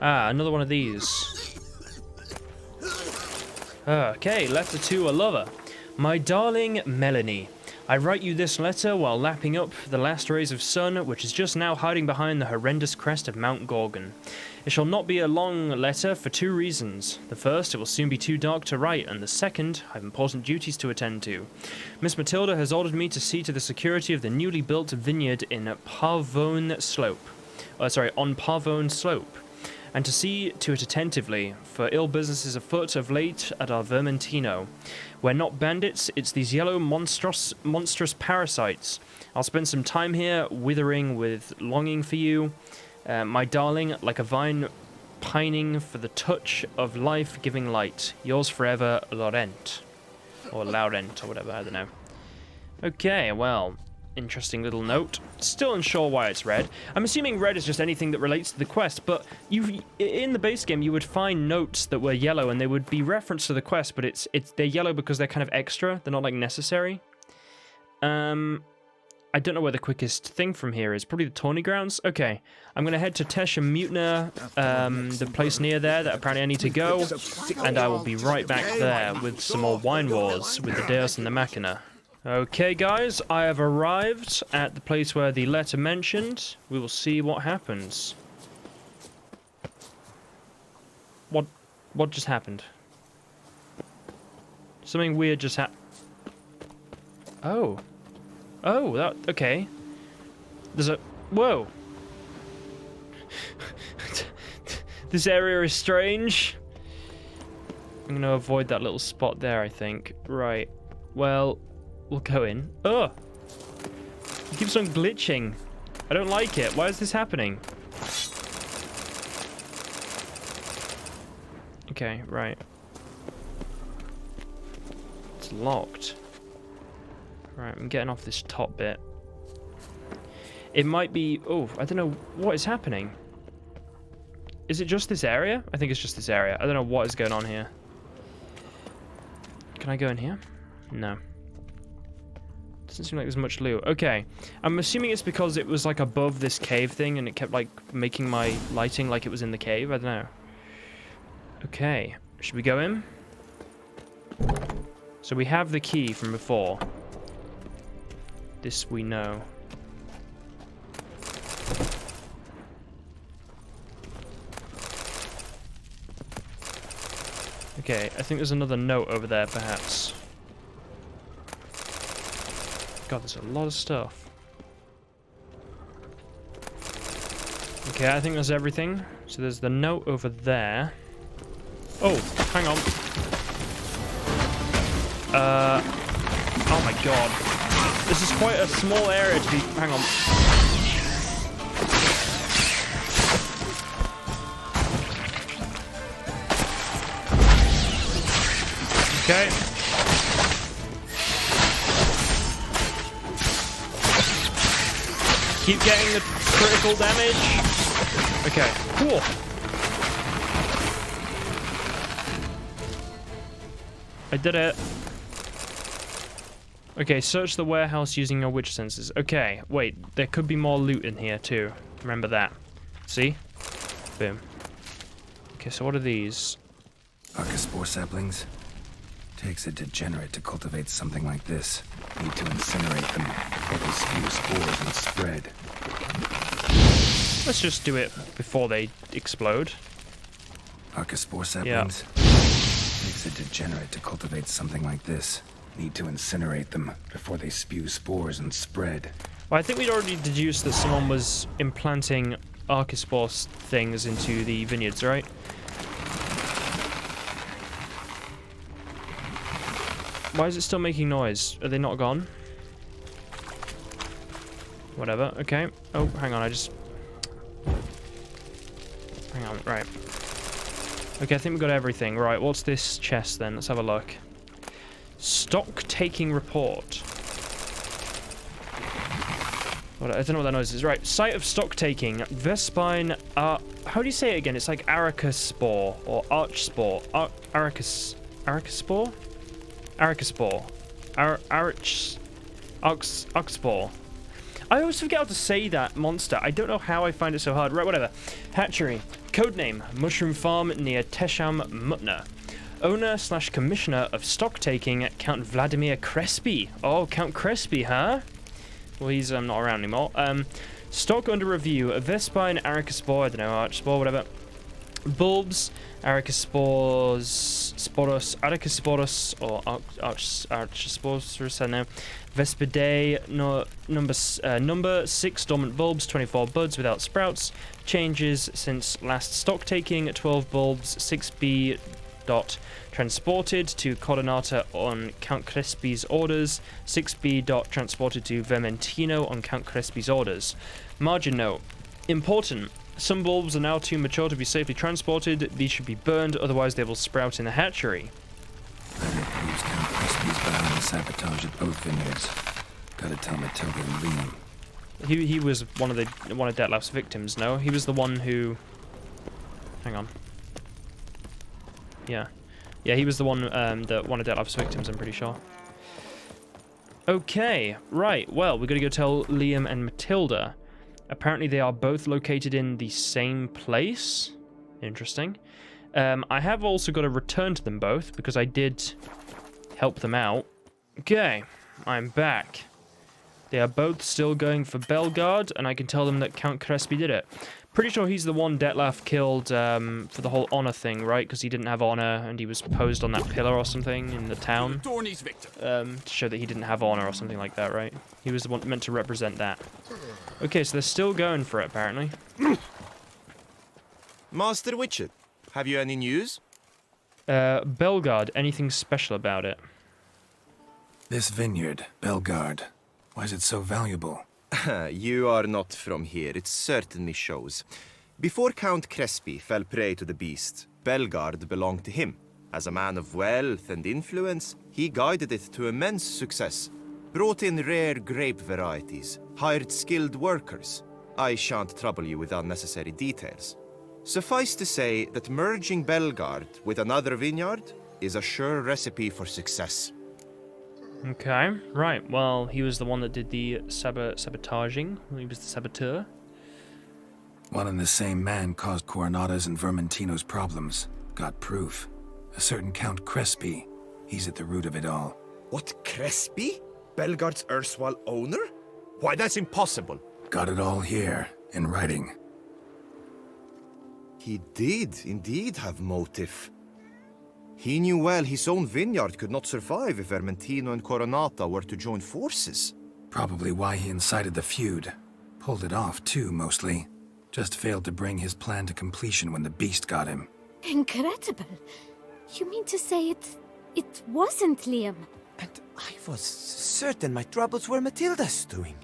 Ah, another one of these. Okay, letter to a lover. My darling Melanie, I write you this letter while lapping up the last rays of sun, which is just now hiding behind the horrendous crest of Mount Gorgon. It shall not be a long letter for two reasons. The first, it will soon be too dark to write, and the second, I have important duties to attend to. Miss Matilda has ordered me to see to the security of the newly built vineyard in on Parvone Slope, and to see to it attentively, for ill business is afoot of late at our Vermentino. We're not bandits, it's these yellow monstrous parasites. I'll spend some time here, withering with longing for you, my darling, like a vine pining for the touch of life-giving light. Yours forever, Laurent. Or Laurent, or whatever, I don't know. Okay, well, interesting little note. Still unsure why it's red. I'm assuming red is just anything that relates to the quest, but in the base game you would find notes that were yellow and they would be referenced to the quest, but they're yellow because they're kind of extra. They're not like necessary. I don't know where the quickest thing from here is. Probably the tourney grounds. Okay, I'm gonna head to Tesh and Mutner, the place near there that apparently I need to go, and I will be right back there with some more wine wars with the Deus and the Machina. Okay, guys, I have arrived at the place where the letter mentioned. We will see what happens. What just happened? Something weird just happened. Oh, that okay. There's a whoa. This area is strange. I'm gonna avoid that little spot there, I think. Right. Well. We'll go in. Oh! It keeps on glitching. I don't like it. Why is this happening? Okay, right. It's locked. Right, I'm getting off this top bit. It might be... Oh, I don't know what is happening. Is it just this area? I think it's just this area. I don't know what is going on here. Can I go in here? No. Doesn't seem like there's much loot. Okay, I'm assuming it's because it was like above this cave thing and it kept like making my lighting like it was in the cave. I don't know. Okay, should we go in? So we have the key from before. This we know. Okay, I think there's another note over there perhaps. God, there's a lot of stuff. Okay, I think that's everything. So there's the note over there. Oh, hang on. Oh my god. This is quite a small area to be... Hang on. Okay. Keep getting the critical damage. Okay, cool. I did it. Okay, search the warehouse using your witch senses. Okay, wait, there could be more loot in here too. Remember that. See? Boom. Okay, so what are these? Archispore saplings. Takes a degenerate to cultivate something like this. Need to incinerate them before they spew spores and spread. Let's just do it before they explode. Archispore saplings. Yeah. Takes a degenerate to cultivate something like this. Need to incinerate them before they spew spores and spread. Well, I think we'd already deduced that someone was implanting Archispore things into the vineyards, right? Why is it still making noise? Are they not gone? Whatever, okay. Oh, hang on, Hang on, right. Okay, I think we got everything. Right, what's this chest then? Let's have a look. Stock taking report. I don't know what that noise is. Right, site of stock taking. Vespine, how do you say it again? It's like Aracaspore or Archspore. Aracaspore? Aracaspore. Archspore. I always forget how to say that monster. I don't know how I find it so hard. Right, whatever. Hatchery. Codename, Mushroom Farm near Tesham Mutner. Owner/commissioner of stock taking, Count Vladimir Crespi. Oh, Count Crespi, huh? Well, he's not around anymore. Stock under review. Vespine, Aracaspore, I don't know, Archspore, whatever. Bulbs, Aracaspores, Aracasporus, or Archispores, I don't know. Vespidae, number 6 dormant bulbs, 24 buds without sprouts. Changes since last stock taking, 12 bulbs, 6B dot transported to Coordinata on Count Crespi's orders, 6B dot transported to Vermentino on Count Crespi's orders. Margin note. Important. Some bulbs are now too mature to be safely transported. These should be burned, otherwise they will sprout in the hatchery. That proves Count Crespi's behind the sabotage at both vineyards. Gotta tell Matilda and Liam. He was one of Detlef's victims, no? He was the one who... Hang on. Yeah, he was the one of Detlef's victims, I'm pretty sure. Okay, right, well, we're gonna go tell Liam and Matilda. Apparently they are both located in the same place. Interesting. I have also got to return to them both, because I did help them out. Okay, I'm back. They are both still going for Belgard, and I can tell them that Count Crespi did it. Pretty sure he's the one Detlef killed for the whole honor thing, right? Because he didn't have honor, and he was posed on that pillar or something in the town. To show that he didn't have honor or something like that, right? He was the one meant to represent that. Okay, so they're still going for it, apparently. Master Witcher, have you any news? Belgard, anything special about it? This vineyard, Belgard, why is it so valuable? You are not from here, it certainly shows. Before Count Crespi fell prey to the beast, Belgard belonged to him. As a man of wealth and influence, he guided it to immense success. Brought in rare grape varieties, hired skilled workers. I shan't trouble you with unnecessary details. Suffice to say that merging Belgard with another vineyard is a sure recipe for success. Okay, right. Well, he was the one that did the sabotaging. He was the saboteur. One and the same man caused Coronata's and Vermentino's problems. Got proof. A certain Count Crespi. He's at the root of it all. What, Crespi? Belgard's erstwhile owner? Why, that's impossible. Got it all here, in writing. He did indeed have motive. He knew well his own vineyard could not survive if Vermentino and Coronata were to join forces. Probably why he incited the feud. Pulled it off, too, mostly. Just failed to bring his plan to completion when the beast got him. Incredible. You mean to say it wasn't Liam? And I was certain my troubles were Matilda's doing.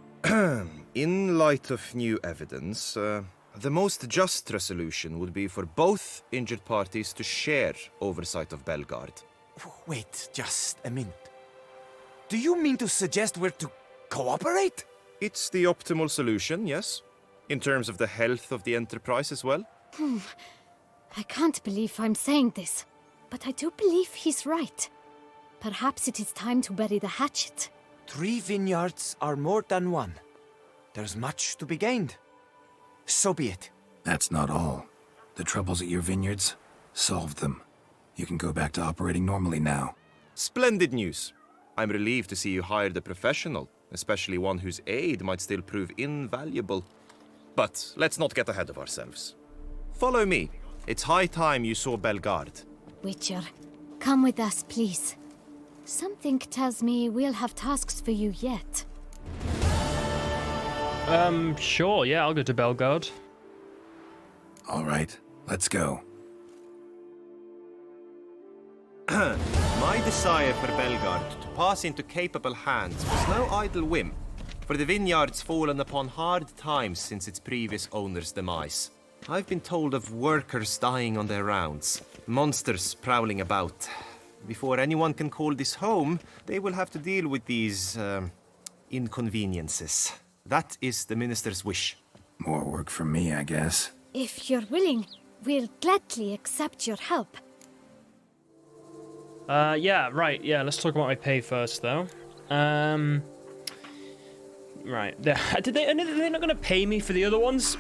In light of new evidence, the most just resolution would be for both injured parties to share oversight of Belgard. Wait just a minute. Do you mean to suggest we're to cooperate? It's the optimal solution, yes. In terms of the health of the enterprise as well. I can't believe I'm saying this, but I do believe he's right. Perhaps it is time to bury the hatchet. 3 vineyards are more than one. There's much to be gained. So be it. That's not all. The troubles at your vineyards? Solved them. You can go back to operating normally now. Splendid news. I'm relieved to see you hired a professional, especially one whose aid might still prove invaluable. But let's not get ahead of ourselves. Follow me. It's high time you saw Belgard. Witcher, come with us, please. Something tells me we'll have tasks for you yet. Sure, yeah, I'll go to Belgard. All right, let's go. My desire for Belgard to pass into capable hands was no idle whim, for the vineyard's fallen upon hard times since its previous owner's demise. I've been told of workers dying on their rounds, monsters prowling about. Before anyone can call this home, they will have to deal with these, inconveniences. That is the minister's wish. More work for me, I guess. If you're willing, we'll gladly accept your help. Yeah, right, yeah, let's talk about my pay first, though. Right, are they not going to pay me for the other ones?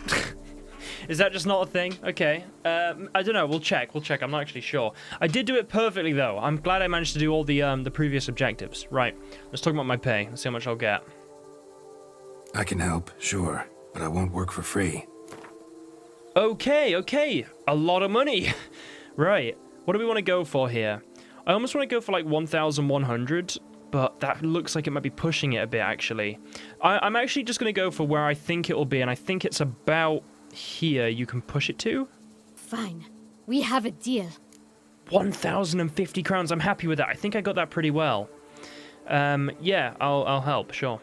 Is that just not a thing? Okay. I don't know. We'll check. I'm not actually sure. I did do it perfectly, though. I'm glad I managed to do all the previous objectives. Right. Let's talk about my pay. Let's see how much I'll get. I can help, sure, but I won't work for free. Okay. A lot of money. Right. What do we want to go for here? I almost want to go for like 1,100, but that looks like it might be pushing it a bit, actually. I'm actually just going to go for where I think it will be, and I think it's about here you can push it to. Fine. We have a deal. 1,050 crowns. I'm happy with that. I think I got that pretty well. Yeah, I'll help, sure.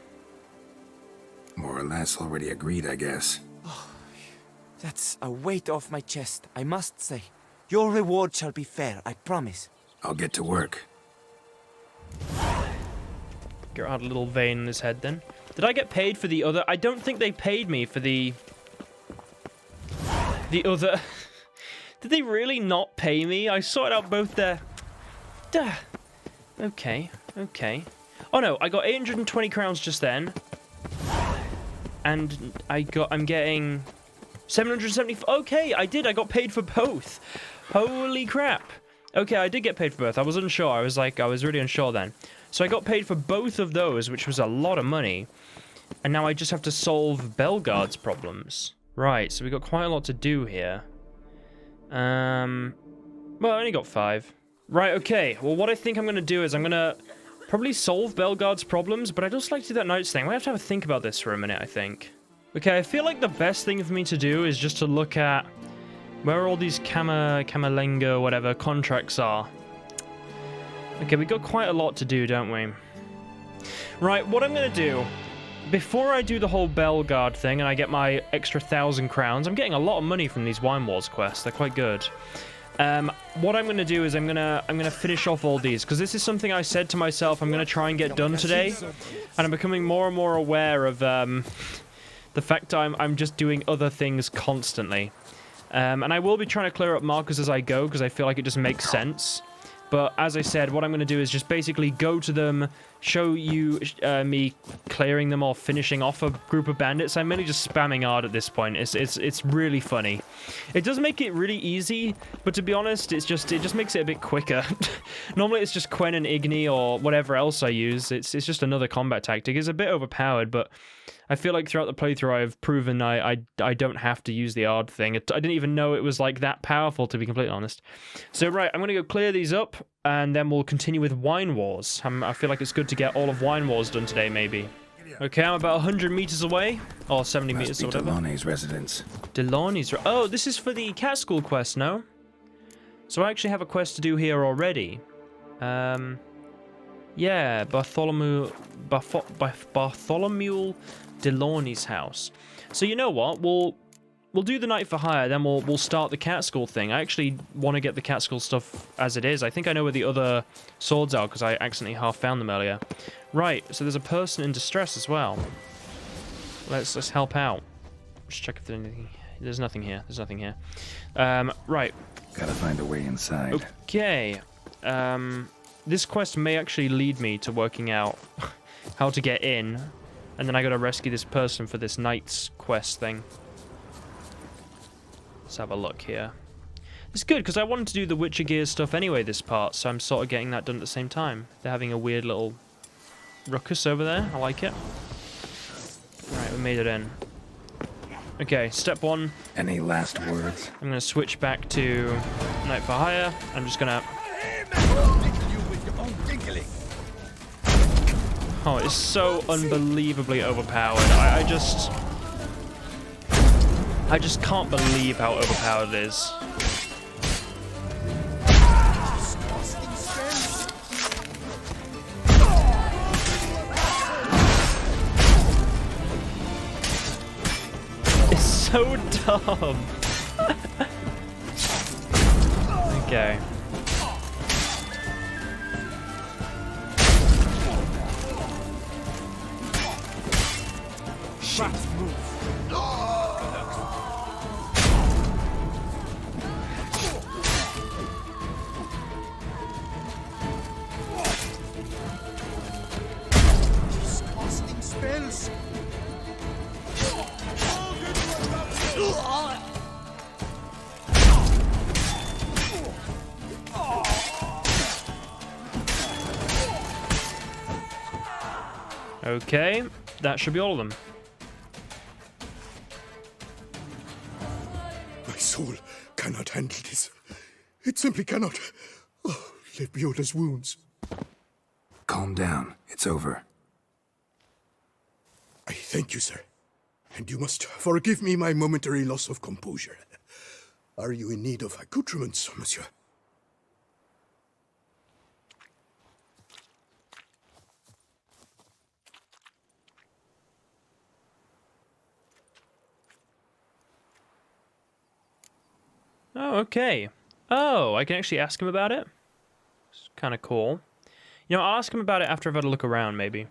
More or less already agreed, I guess. Oh, that's a weight off my chest, I must say. Your reward shall be fair, I promise. I'll get to work. Geralt had a little vein in his head then. Did I get paid for the other? I don't think they paid me for the other. Did they really not pay me? I sorted out both their... Duh. Okay. Oh no, I got 820 crowns just then. And I'm getting 770. Okay, I got paid for both. Holy crap. Okay, I did get paid for both. I was unsure. I was really unsure then. So I got paid for both of those, which was a lot of money. And now I just have to solve Bellegarde's problems. Right, so we got quite a lot to do here. Well, I only got 5. Right, okay. Well, what I think I'm going to do is I'm going to probably solve Bellegarde's problems, but I'd also like to do that notes thing. I have to have a think about this for a minute, I think. Okay, I feel like the best thing for me to do is just to look at where all these Camerlengo, whatever, contracts are. Okay, we got quite a lot to do, don't we? Right, what I'm going to do, before I do the whole Bellegarde thing and I get my extra 1,000 crowns, I'm getting a lot of money from these Wine Wars quests. They're quite good. What I'm going to do is I'm going to finish off all these, because this is something I said to myself I'm going to try and get done today, and I'm becoming more and more aware of the fact I'm just doing other things constantly. And I will be trying to clear up markers as I go, because I feel like it just makes sense. But as I said, what I'm going to do is just basically go to them, show you me clearing them or finishing off a group of bandits. I'm mainly just spamming hard at this point. It's really funny. It does make it really easy, but to be honest, it just makes it a bit quicker. Normally it's just Quen and Igni or whatever else I use. It's just another combat tactic. It's a bit overpowered, but I feel like throughout the playthrough I've proven I don't have to use the Ard thing. I didn't even know it was like that powerful, to be completely honest. So right, I'm going to go clear these up, and then we'll continue with Wine Wars. I feel like it's good to get all of Wine Wars done today, maybe. Okay, I'm about 100 meters away, or 70 meters or whatever. Delaunay's residence. Delaunay's... Oh, this is for the cat school quest, no? So I actually have a quest to do here already. Yeah, Bartholomew Delaunay's house. So you know what? We'll do the night for hire, then we'll start the cat school thing. I actually want to get the cat school stuff as it is. I think I know where the other swords are because I accidentally half found them earlier. Right, so there's a person in distress as well. Let's help out. Just check if there's anything. There's nothing here. There's nothing here. Right. Gotta find a way inside. Okay. This quest may actually lead me to working out how to get in, and then I gotta rescue this person for this knight's quest thing. Let's have a look here. It's good, because I wanted to do the Witcher Gears stuff anyway this part, so I'm sort of getting that done at the same time. They're having a weird little ruckus over there. I like it. Right, we made it in. Okay, step 1. Any last words? I'm going to switch back to Night for Hire. I'm just going to... Oh, it's so unbelievably overpowered. I just can't believe how overpowered it is. It's so dumb. Okay. Casting spells. Okay, that should be all of them. My soul cannot handle this. It simply cannot. Oh, Lebioda's wounds. Calm down. It's over. I thank you, sir. And you must forgive me my momentary loss of composure. Are you in need of accoutrements, monsieur? Oh, okay. Oh, I can actually ask him about it? It's kind of cool. You know, I'll ask him about it after I've had a look around, maybe.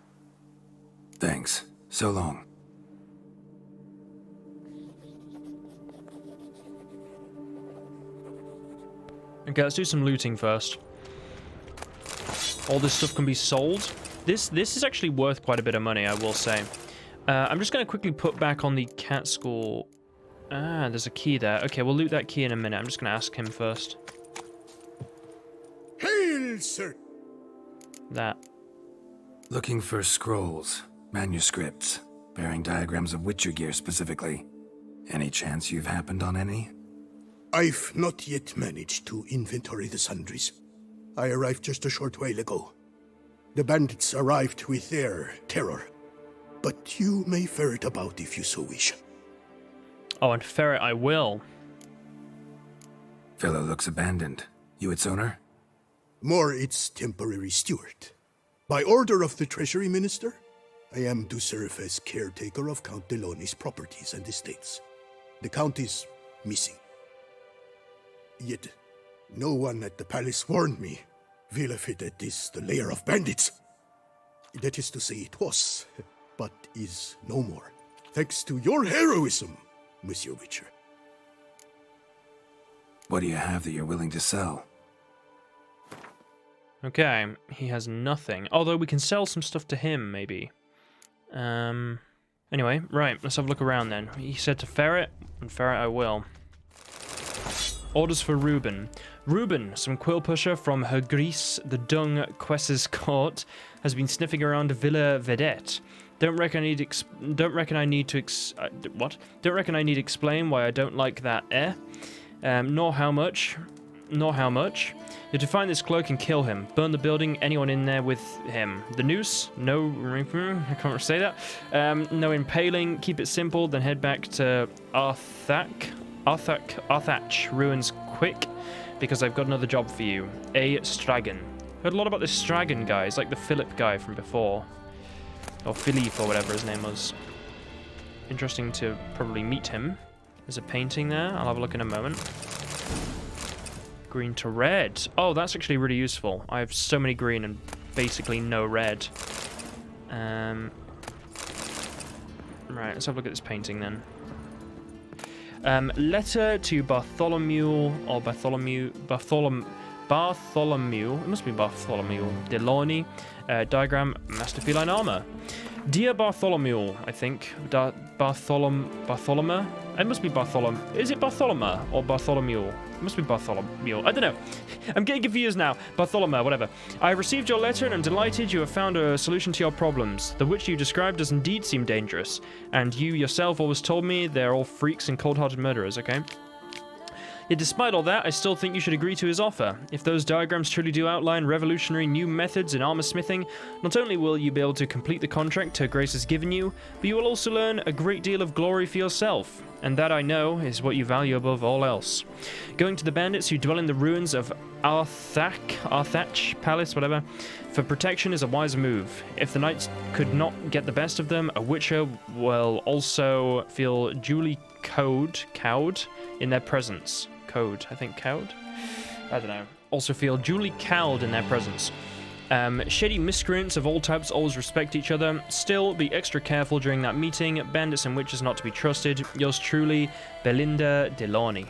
Thanks. So long. Okay, let's do some looting first. All this stuff can be sold. This is actually worth quite a bit of money, I will say. I'm just going to quickly put back on the cat school. Ah, there's a key there. Okay, we'll loot that key in a minute. I'm just going to ask him first. Hail, sir! That. Looking for scrolls, manuscripts, bearing diagrams of Witcher gear specifically. Any chance you've happened on any? I've not yet managed to inventory the sundries. I arrived just a short while ago. The bandits arrived with their terror. But you may ferret about if you so wish. Oh, and ferret I will. Fellow looks abandoned. You its owner? More its temporary steward. By order of the Treasury Minister, I am to serve as caretaker of Count Deloni's properties and estates. The Count is missing. Yet, no one at the palace warned me. Villafedet is the lair of bandits. That is to say it was, but is no more. Thanks to your heroism, Monsieur Witcher. What do you have that you're willing to sell? Okay, he has nothing. Although we can sell some stuff to him, maybe. Anyway, right, let's have a look around then. He said to ferret, and ferret I will. Orders for Reuben. Reuben, some quill pusher from Her Grease, the Dung Ques's court, has been sniffing around Villa Vedette. Don't reckon I need to explain why I don't like that nor how much. You're to find this cloak and kill him. Burn the building, anyone in there with him. The noose, no, I can't say that. No impaling, keep it simple, then head back to Arthach ruins quick, because I've got another job for you. A Stragon. Heard a lot about this Stragon guy. He's like the Philip guy from before. Or Philippe, or whatever his name was. Interesting to probably meet him. There's a painting there. I'll have a look in a moment. Green to red. Oh, that's actually really useful. I have so many green and basically no red. Right, let's have a look at this painting then. Letter to Bartholomew, or Bartholomew, it must be Bartholomew, Deloni, diagram, Master Feline Armor. Dear Bartholomew, I think, Bartholomew, it must be Bartholomew, is it Bartholomew or Bartholomew? It must be Bartholomew, I don't know, I'm getting confused now, Bartholomew, whatever. I received your letter and I'm delighted you have found a solution to your problems. The witch you described does indeed seem dangerous, and you yourself always told me they're all freaks and cold-hearted murderers, okay? Yet despite all that, I still think you should agree to his offer. If those diagrams truly do outline revolutionary new methods in armor smithing, not only will you be able to complete the contract Her Grace has given you, but you will also learn a great deal of glory for yourself. And that, I know, is what you value above all else. Going to the bandits who dwell in the ruins of Arthach Palace, whatever, for protection is a wise move. If the knights could not get the best of them, a witcher will also feel duly cowed in their presence. I think cowed. I don't know, also feel duly cowed in their presence. Shady miscreants of all types always respect each other. Still, be extra careful during that meeting. Bandits and witches not to be trusted. Yours truly, Belinda Delaunay.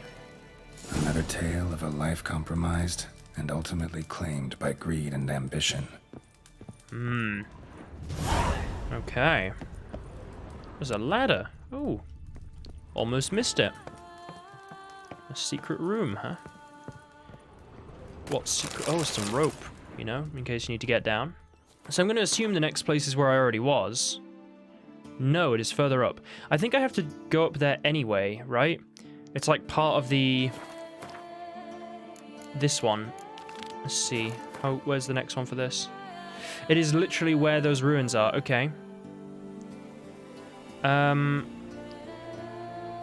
Another tale of a life compromised and ultimately claimed by greed and ambition. Okay. There's a ladder. Ooh. Almost missed it. A secret room, huh? What secret? Oh, some rope, you know, in case you need to get down. So I'm going to assume the next place is where I already was. No, it is further up. I think I have to go up there anyway, right? It's like part of the... this one. Let's see. Oh, where's the next one for this? It is literally where those ruins are. Okay.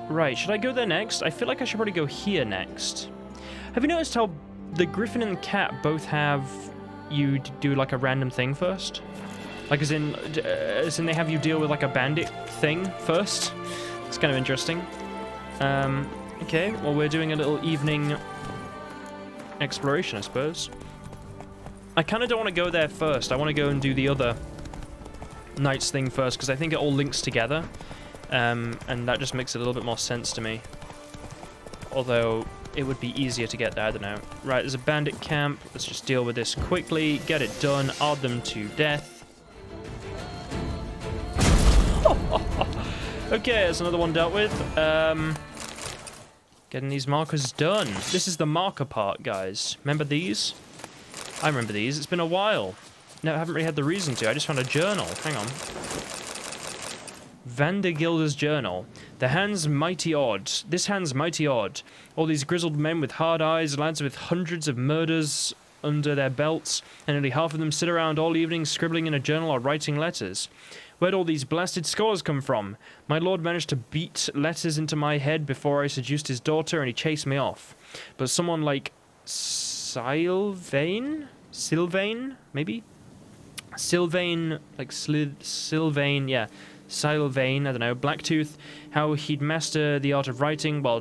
Right, should I go there next? I feel like I should probably go here next. Have you noticed how the griffin and the cat both have you do like a random thing first? Like as in they have you deal with like a bandit thing first? It's kind of interesting. Okay, well we're doing a little evening exploration, I suppose. I kind of don't want to go there first. I want to go and do the other night's thing first, because I think it all links together. And that just makes a little bit more sense to me. Although, it would be easier to get there, I don't know. Right, there's a bandit camp. Let's just deal with this quickly. Get it done. Ard them to death. Okay, there's another one dealt with. Getting these markers done. This is the marker part, guys. Remember these? I remember these. It's been a while. No, I haven't really had the reason to. I just found a journal. Hang on. Vandergilda's journal. The hand's mighty odd. This hand's mighty odd. All these grizzled men with hard eyes, lads with hundreds of murders under their belts, and nearly half of them sit around all evening scribbling in a journal or writing letters. Where'd all these blasted scholars come from? My lord managed to beat letters into my head before I seduced his daughter, and he chased me off. But someone like Sylvain, maybe? Sylvain, like Sylvain, yeah. Sylvain, I don't know, Blacktooth, how'd he master the art of writing while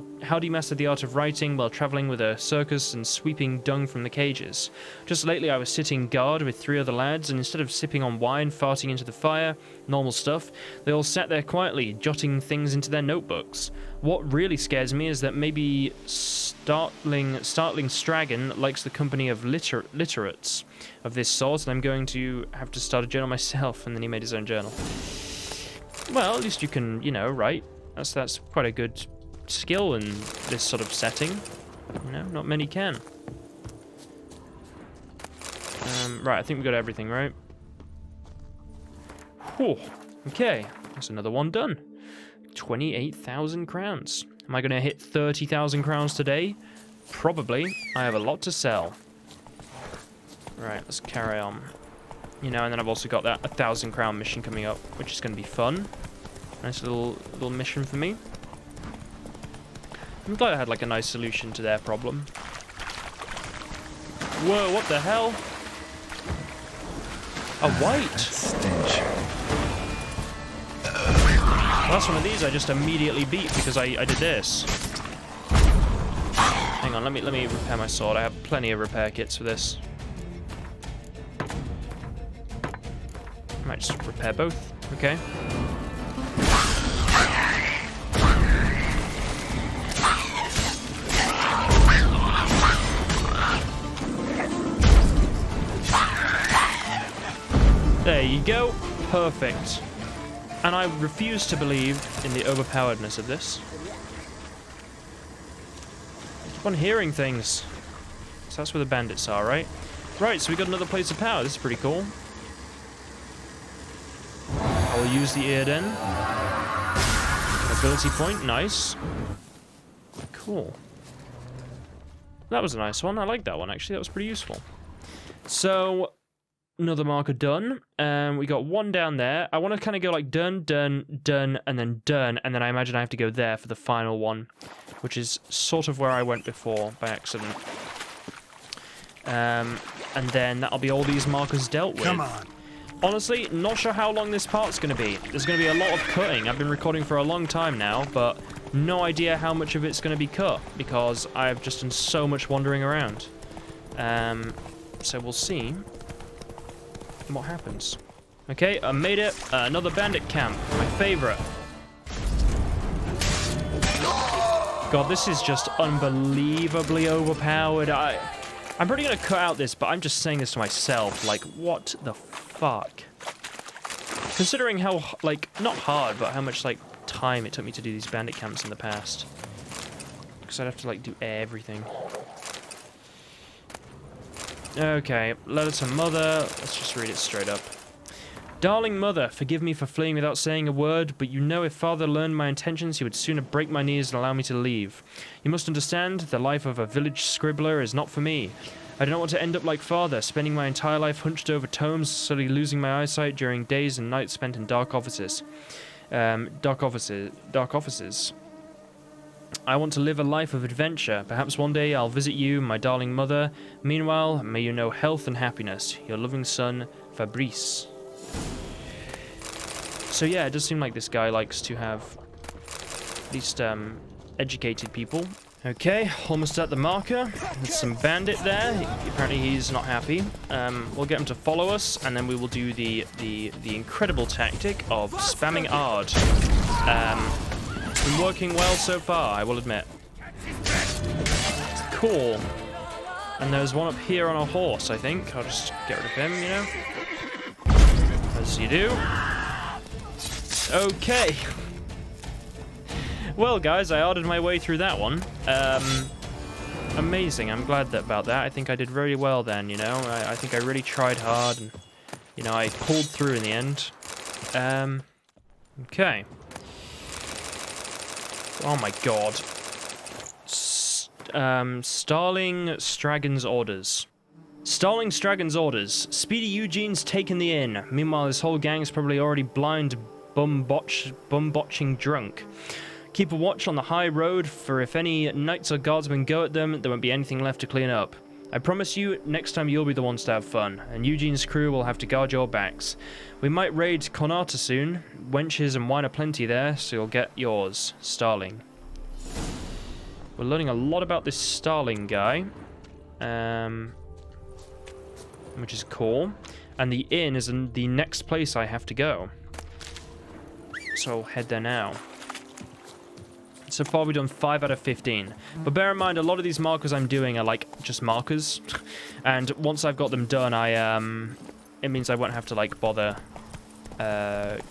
traveling with a circus and sweeping dung from the cages. Just lately I was sitting guard with 3 other lads, and instead of sipping on wine, farting into the fire, normal stuff, they all sat there quietly, jotting things into their notebooks. What really scares me is that maybe startling Stragon likes the company of literates of this sort, and I'm going to have to start a journal myself. And then he made his own journal. Well, at least you can, you know, write. That's quite a good skill in this sort of setting. You know, not many can. Right, I think we got everything, right? Whew. Okay, that's another one done. 28,000 crowns. Am I going to hit 30,000 crowns today? Probably. I have a lot to sell. Right, let's carry on. You know, and then I've also got that 1,000 crown mission coming up, which is going to be fun. Nice little mission for me. I'm glad I had like a nice solution to their problem. Whoa, what the hell? A white! Stench. Well, that's one of these I just immediately beat because I did this. Hang on, let me repair my sword. I have plenty of repair kits for this. I might just repair both. Okay. There you go. Perfect. And I refuse to believe in the overpoweredness of this. I keep on hearing things. So that's where the bandits are, right? Right, so we got another place of power. This is pretty cool. I'll use the Earden. Ability point, nice. Cool. That was a nice one. I like that one, actually. That was pretty useful. So, another marker done. We got one down there. I want to kind of go like done, done, done, and then I imagine I have to go there for the final one, which is sort of where I went before by accident. And then that'll be all these markers dealt with. Come on. Honestly, not sure how long this part's going to be. There's going to be a lot of cutting. I've been recording for a long time now, but no idea how much of it's going to be cut, because I've just done so much wandering around. So we'll see what happens. Okay, I made it. Another bandit camp. My favorite. God, this is just unbelievably overpowered. I'm probably gonna cut out this, but I'm just saying this to myself. Like, what the fuck? Considering how, like, not hard, but how much, like, time it took me to do these bandit camps in the past. Because I'd have to, like, do everything. Okay, letter to mother. Let's just read it straight up. Darling mother, forgive me for fleeing without saying a word, but you know if father learned my intentions, he would sooner break my knees and allow me to leave. You must understand, the life of a village scribbler is not for me. I do not want to end up like father, spending my entire life hunched over tomes, slowly losing my eyesight during days and nights spent in dark offices. Dark offices. I want to live a life of adventure. Perhaps one day I'll visit you, my darling mother. Meanwhile, may you know health and happiness. Your loving son, Fabrice. So yeah, it does seem like this guy likes to have at least educated people. Okay, almost at the marker. There's some bandit there. Apparently he's not happy. We'll get him to follow us, and then we will do the incredible tactic of spamming Ard. It's been working well so far, I will admit. Cool. And there's one up here on a horse, I think. I'll just get rid of him, you know. As you do. Okay. Well, guys, I arded my way through that one. Amazing. I'm glad about that. I think I did very well then, you know. I think I really tried hard, and, you know, I pulled through in the end. Okay. Oh my god. Starling Stragon's orders. Starling Stragon's orders. Speedy Eugene's taken the inn. Meanwhile, his whole gang's probably already blind bum-botching drunk. Keep a watch on the high road, for if any knights or guardsmen go at them, there won't be anything left to clean up. I promise you, next time you'll be the ones to have fun, and Eugene's crew will have to guard your backs. We might raid Conata soon. Wenches and wine are plenty there, so you'll get yours. Starling. We're learning a lot about this Starling guy. Which is cool. And the inn is in the next place I have to go. So I'll head there now. So far we've done 5 out of 15. But bear in mind, a lot of these markers I'm doing are like just markers. And once I've got them done, it means I won't have to like bother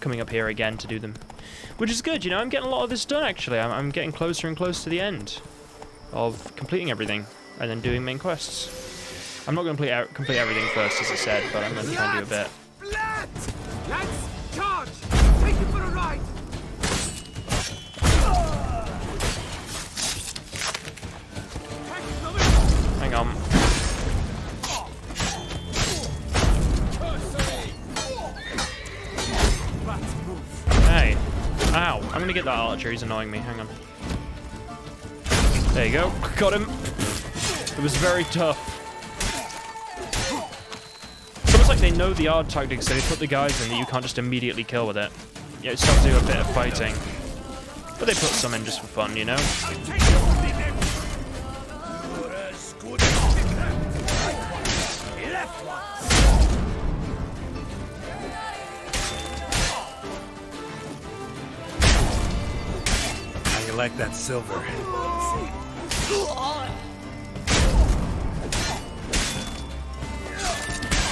coming up here again to do them. Which is good, you know, I'm getting a lot of this done actually. I'm getting closer and closer to the end of completing everything and then doing main quests. I'm not going to complete everything first, as I said, but I'm going to try and do a bit. Let's charge! Take you for a ride! Hang on. Hey. Ow. I'm going to get that archer. He's annoying me. Hang on. There you go. Got him. It was very tough. It's almost like they know the Ard tactics, so they put the guys in that you can't just immediately kill with it. Yeah, it's have to do a bit of fighting. But they put some in just for fun, you know? How you like that silver?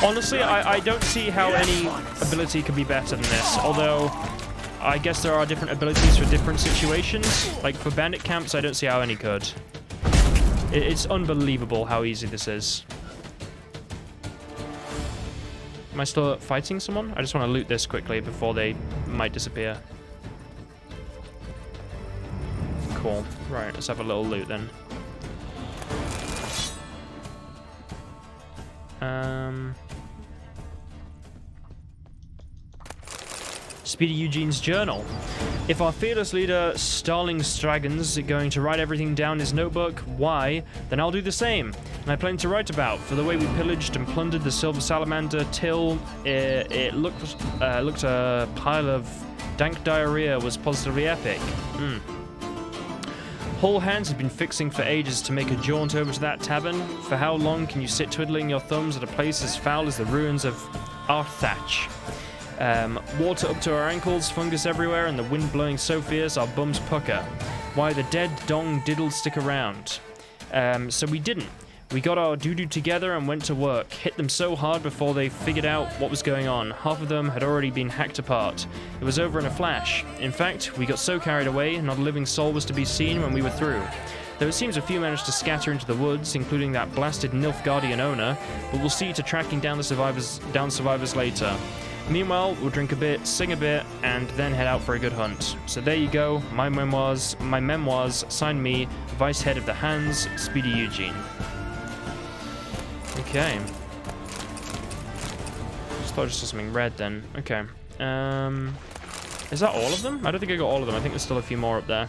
Honestly, I don't see how any ability could be better than this, although I guess there are different abilities for different situations. Like for bandit camps, I don't see how any could. It's unbelievable how easy this is. Am I still fighting someone? I just want to loot this quickly before they might disappear. Cool. Right, let's have a little loot then. Speedy Eugene's journal. If our fearless leader, Starling Stragons, is going to write everything down in his notebook, why? Then I'll do the same. And I plan to write about, for the way we pillaged and plundered the Silver Salamander till it looked a pile of dank diarrhea was positively epic. Hull Hands had been fixing for ages to make a jaunt over to that tavern. For how long can you sit twiddling your thumbs at a place as foul as the ruins of Arthach? Water up to our ankles, fungus everywhere, and the wind blowing so fierce our bums pucker. Why the dead dong diddle stick around? So we didn't. We got our doo-doo together and went to work. Hit them so hard before they figured out what was going on. Half of them had already been hacked apart. It was over in a flash. In fact, we got so carried away, not a living soul was to be seen when we were through. Though it seems a few managed to scatter into the woods, including that blasted Nilfgaardian owner, but we'll see to tracking down the survivors later. Meanwhile, we'll drink a bit, sing a bit, and then head out for a good hunt. So there you go, my memoirs, signed me, Vice Head of the Hands, Speedy Eugene. Okay. Just thought I just saw something red then. Okay. Is that all of them? I don't think I got all of them. I think there's still a few more up there.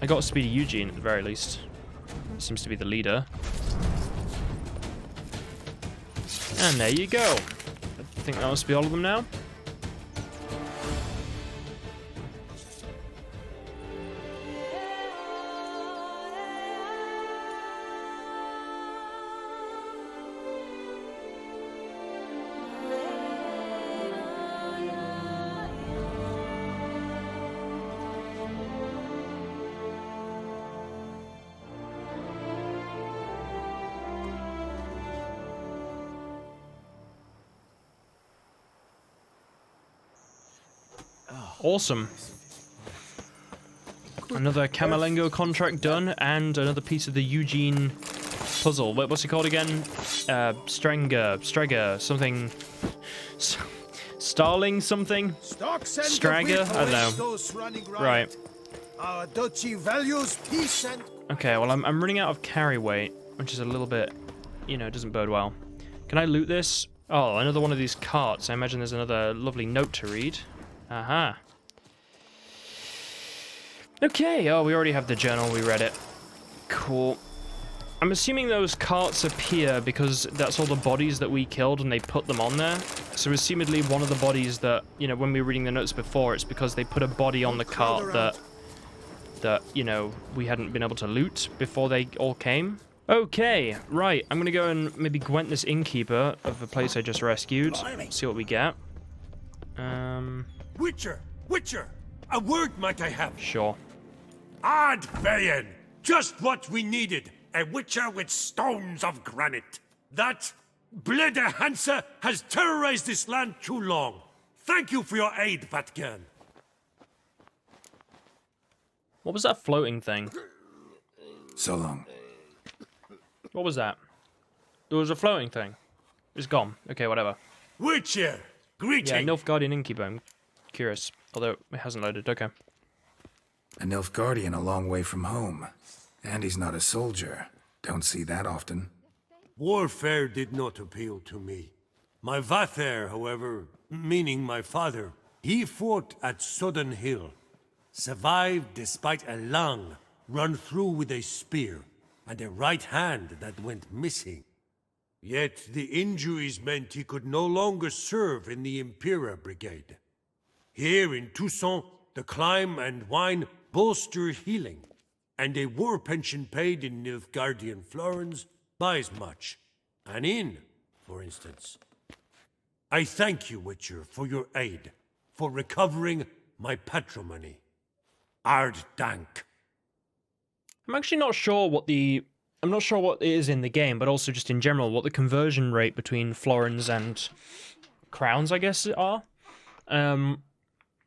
I got Speedy Eugene at the very least. Seems to be the leader. And there you go. I think that must be all of them now. Awesome. Another Camelengo contract done, and another piece of the Eugene puzzle. What's it called again? Streger, something. Starling something? Strager? I don't know. Right. Our duchy values peace and... Okay, well, I'm running out of carry weight, which is a little bit, you know, doesn't bode well. Can I loot this? Oh, another one of these carts. I imagine there's another lovely note to read. Aha. Okay, oh, we already have the journal, we read it. Cool. I'm assuming those carts appear because that's all the bodies that we killed and they put them on there. So assumedly one of the bodies that, you know, when we were reading the notes before, it's because they put a body on the cart that, you know, we hadn't been able to loot before they all came. Okay, right, I'm gonna go and maybe Gwent this innkeeper of the place I just rescued. See what we get. Witcher! A word might I have? Sure. Adveyen! Just what we needed! A witcher with stones of granite! That Blede Hansa has terrorized this land too long! Thank you for your aid, Vatgan! What was that floating thing? So long. What was that? There was a floating thing. It's gone. Okay, whatever. Witcher! Greeting! Yeah, Nilfgaardian Innkeeper. I'm curious. Although it hasn't loaded. Okay. A Nilfgaardian a long way from home. And he's not a soldier. Don't see that often. Warfare did not appeal to me. My Vather, however, meaning my father, he fought at Sodden Hill. Survived despite a lung run through with a spear, and a right hand that went missing. Yet the injuries meant he could no longer serve in the Impera Brigade. Here in Toussaint, the climb and wine bolster healing, and a war pension paid in Nilfgaardian florins buys much. An inn, for instance. I thank you, Witcher, for your aid, for recovering my patrimony. Ard Dank. I'm actually not sure what I'm not sure what it is in the game, but also just in general, what the conversion rate between florins and crowns, I guess, are.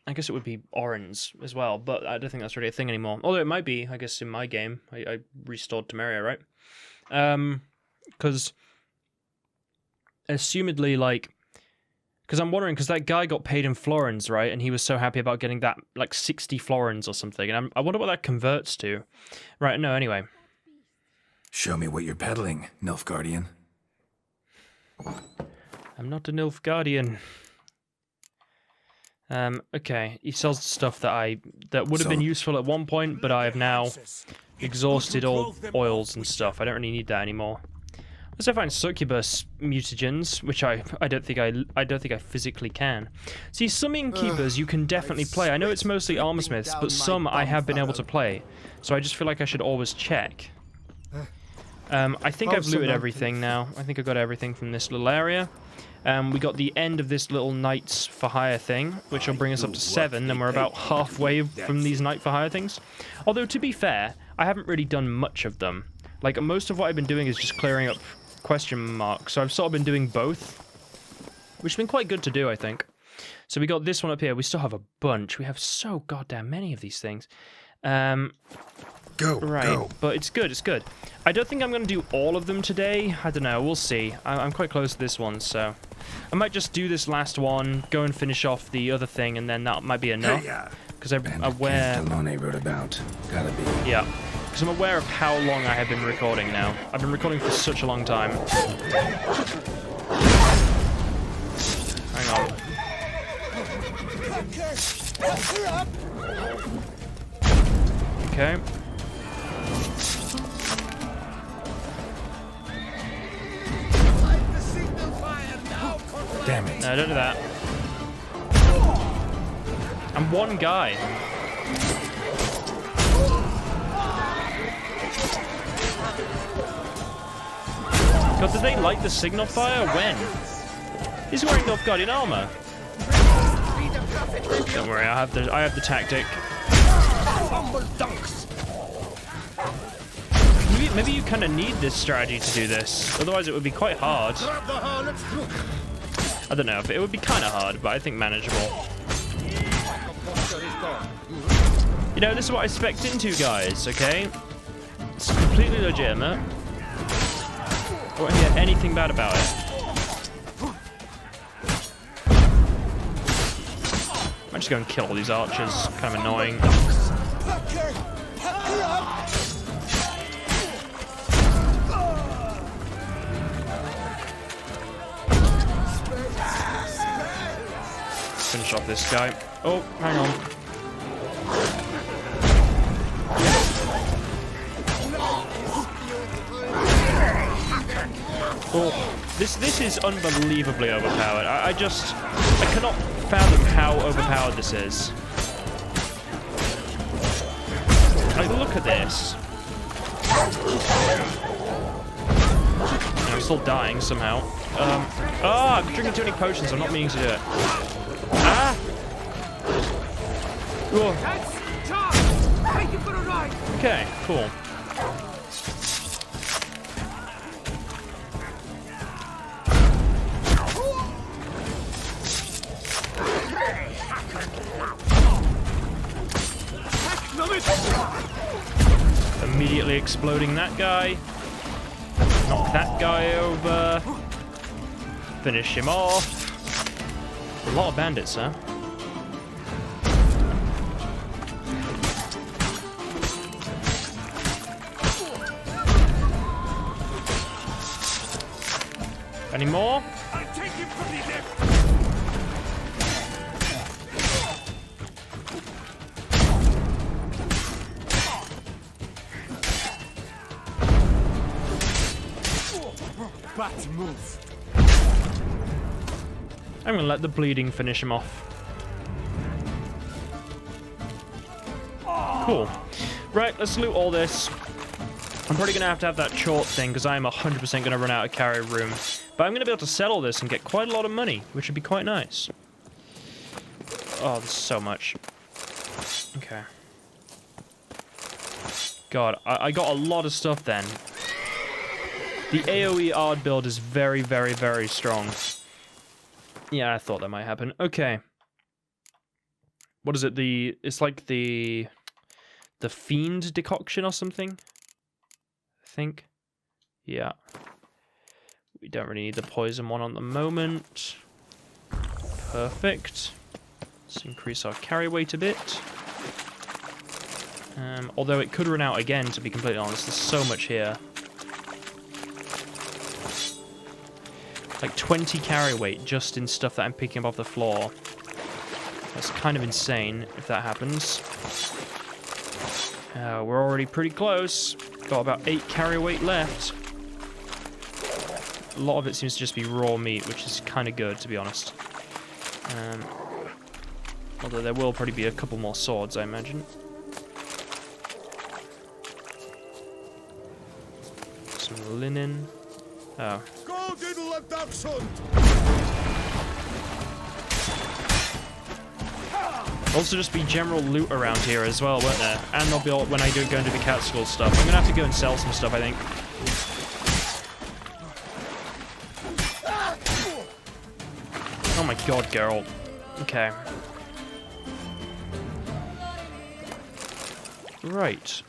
I guess it would be orens as well, but I don't think that's really a thing anymore. Although it might be, I guess, in my game. I restored Temeria, right? Because assumedly, like... Because I'm wondering, because that guy got paid in florins, right? And he was so happy about getting that, like, 60 florins or something. And I wonder what that converts to. Right, no, anyway. Show me what you're peddling, Nilfgaardian. I'm not a Nilfgaardian. Okay, he sells stuff that would have been useful at one point, but I have now exhausted all oils and stuff. I don't really need that anymore. Unless I find succubus mutagens, which I don't think I physically can. See, some innkeepers you can definitely play. I know it's mostly armor smiths, but some I have been able to play. So I just feel like I should always check. I think I've looted everything now. I think I got everything from this little area. We got the end of this little Knights for Hire thing, which will bring us up to 7, and we're about halfway from these Knight for Hire things. Although, to be fair, I haven't really done much of them. Like, most of what I've been doing is just clearing up question marks, so I've sort of been doing both, which has been quite good to do, I think. So we got this one up here. We still have a bunch. We have so goddamn many of these things. Right, but it's good, it's good. I don't think I'm going to do all of them today. I don't know, we'll see. I'm quite close to this one, so... I might just do this last one, go and finish off the other thing, and then that might be enough. Because I'm aware... Castellone wrote about. Gotta be. Yeah, because I'm aware of how long I have been recording now. I've been recording for such a long time. Hang on. Okay. Damn it. No, don't do that. I'm one guy. God, did they light the signal fire? When? He's wearing Nilfgaardian armor. Don't worry, I have the tactic. Maybe you kind of need this strategy to do this. Otherwise, it would be quite hard. I don't know, it would be kind of hard, but I think manageable. You know, this is what I spec'd into, guys, okay? It's completely legitimate. I won't hear anything bad about it. I might just go and kill all these archers. Kind of annoying. Finish off this guy. Oh, hang on. Oh, this is unbelievably overpowered. I cannot fathom how overpowered this is. Like, look at this. And I'm still dying somehow. I'm drinking too many potions. I'm not meaning to do it. Ah! Whoa. Okay, cool. Immediately exploding that guy. Knock that guy over. Finish him off. A lot of bandits, huh? Any more? I'm gonna let the bleeding finish him off. Cool. Right, let's loot all this. I'm probably gonna have that chort thing because I'm 100% gonna run out of carry room. But I'm gonna be able to sell all this and get quite a lot of money, which would be quite nice. Oh, there's so much. Okay. God, I got a lot of stuff then. The AoE Ard build is very, very, very strong. Yeah, I thought that might happen. Okay. What is it? It's like the Fiend decoction or something? I think. Yeah. We don't really need the poison one on the moment. Perfect. Let's increase our carry weight a bit. Although it could run out again, to be completely honest. There's so much here. Like 20 carry weight just in stuff that I'm picking up off the floor. That's kind of insane if that happens. We're already pretty close. Got about 8 carry weight left. a lot of it seems to just be raw meat, which is kind of good, to be honest. Although there will probably be a couple more swords, I imagine. Some linen. Oh. Go diddle a dachshund! Also just be general loot around here as well, won't there? And there'll be all, when I do go into the cat school stuff. I'm gonna have to go and sell some stuff, I think. Oh my god, Geralt. Okay. Right.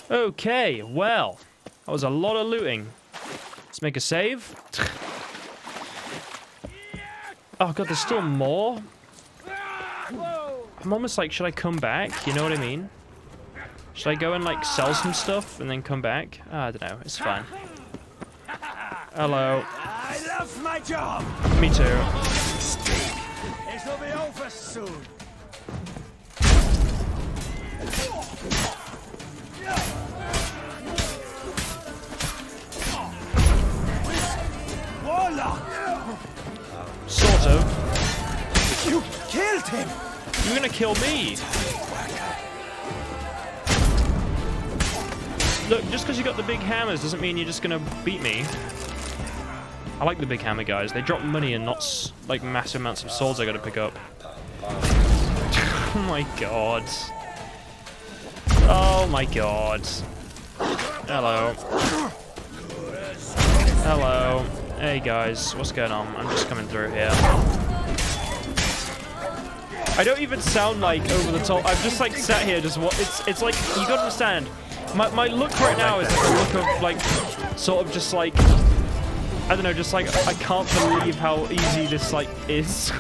Okay, well. That was a lot of looting. Let's make a save. Oh god, there's still more? I'm almost like, should I come back? You know what I mean? Should I go and like sell some stuff and then come back? I don't know, it's fine. Hello. I love my job. Me too. It'll be over soon. Warlock. Sort of. You killed him. You're gonna kill me. Look, just because you got the big hammers doesn't mean you're just gonna beat me. I like the big hammer guys. They drop money and not like massive amounts of swords I gotta pick up. Oh my god. Oh my god. Hello. Hello. Hey guys, what's going on? I'm just coming through here. I don't even sound like over the top. I've just like sat here just what it's like you gotta understand. My look right now is like a look of like sort of just like I don't know, just like I can't believe how easy this like is.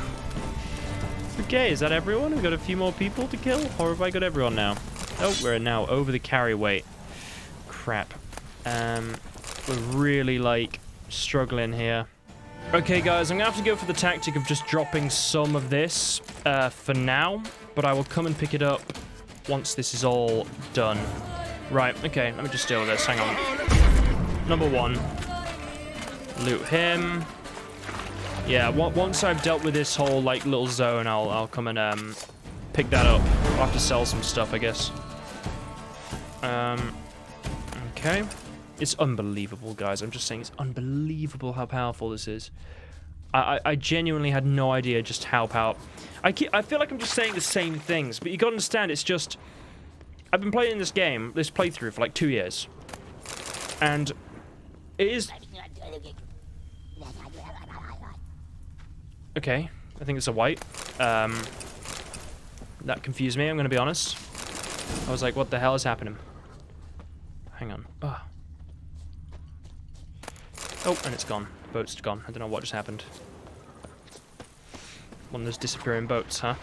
Okay, is that everyone? We've got a few more people to kill, or have I got everyone now? Oh, we're now over the carry weight. Crap. We're really like struggling here. Okay guys, I'm gonna have to go for the tactic of just dropping some of this for now, but I will come and pick it up once this is all done. Right, okay, let me just deal with this, hang on. Number one, loot him. Yeah, once I've dealt with this whole like little zone, I'll come and pick that up. I'll have to sell some stuff, I guess. Okay. It's unbelievable, guys. I'm just saying it's unbelievable how powerful this is. I genuinely had no idea just how powerful. I feel like I'm just saying the same things, but you gotta understand, it's just... I've been playing this game, this playthrough, for like 2 years. And it is... Okay, I think it's a white. That confused me, I'm gonna be honest. I was like, what the hell is happening? Hang on. Oh. Oh, and it's gone. Boat's gone. I don't know what just happened. One of those disappearing boats, huh?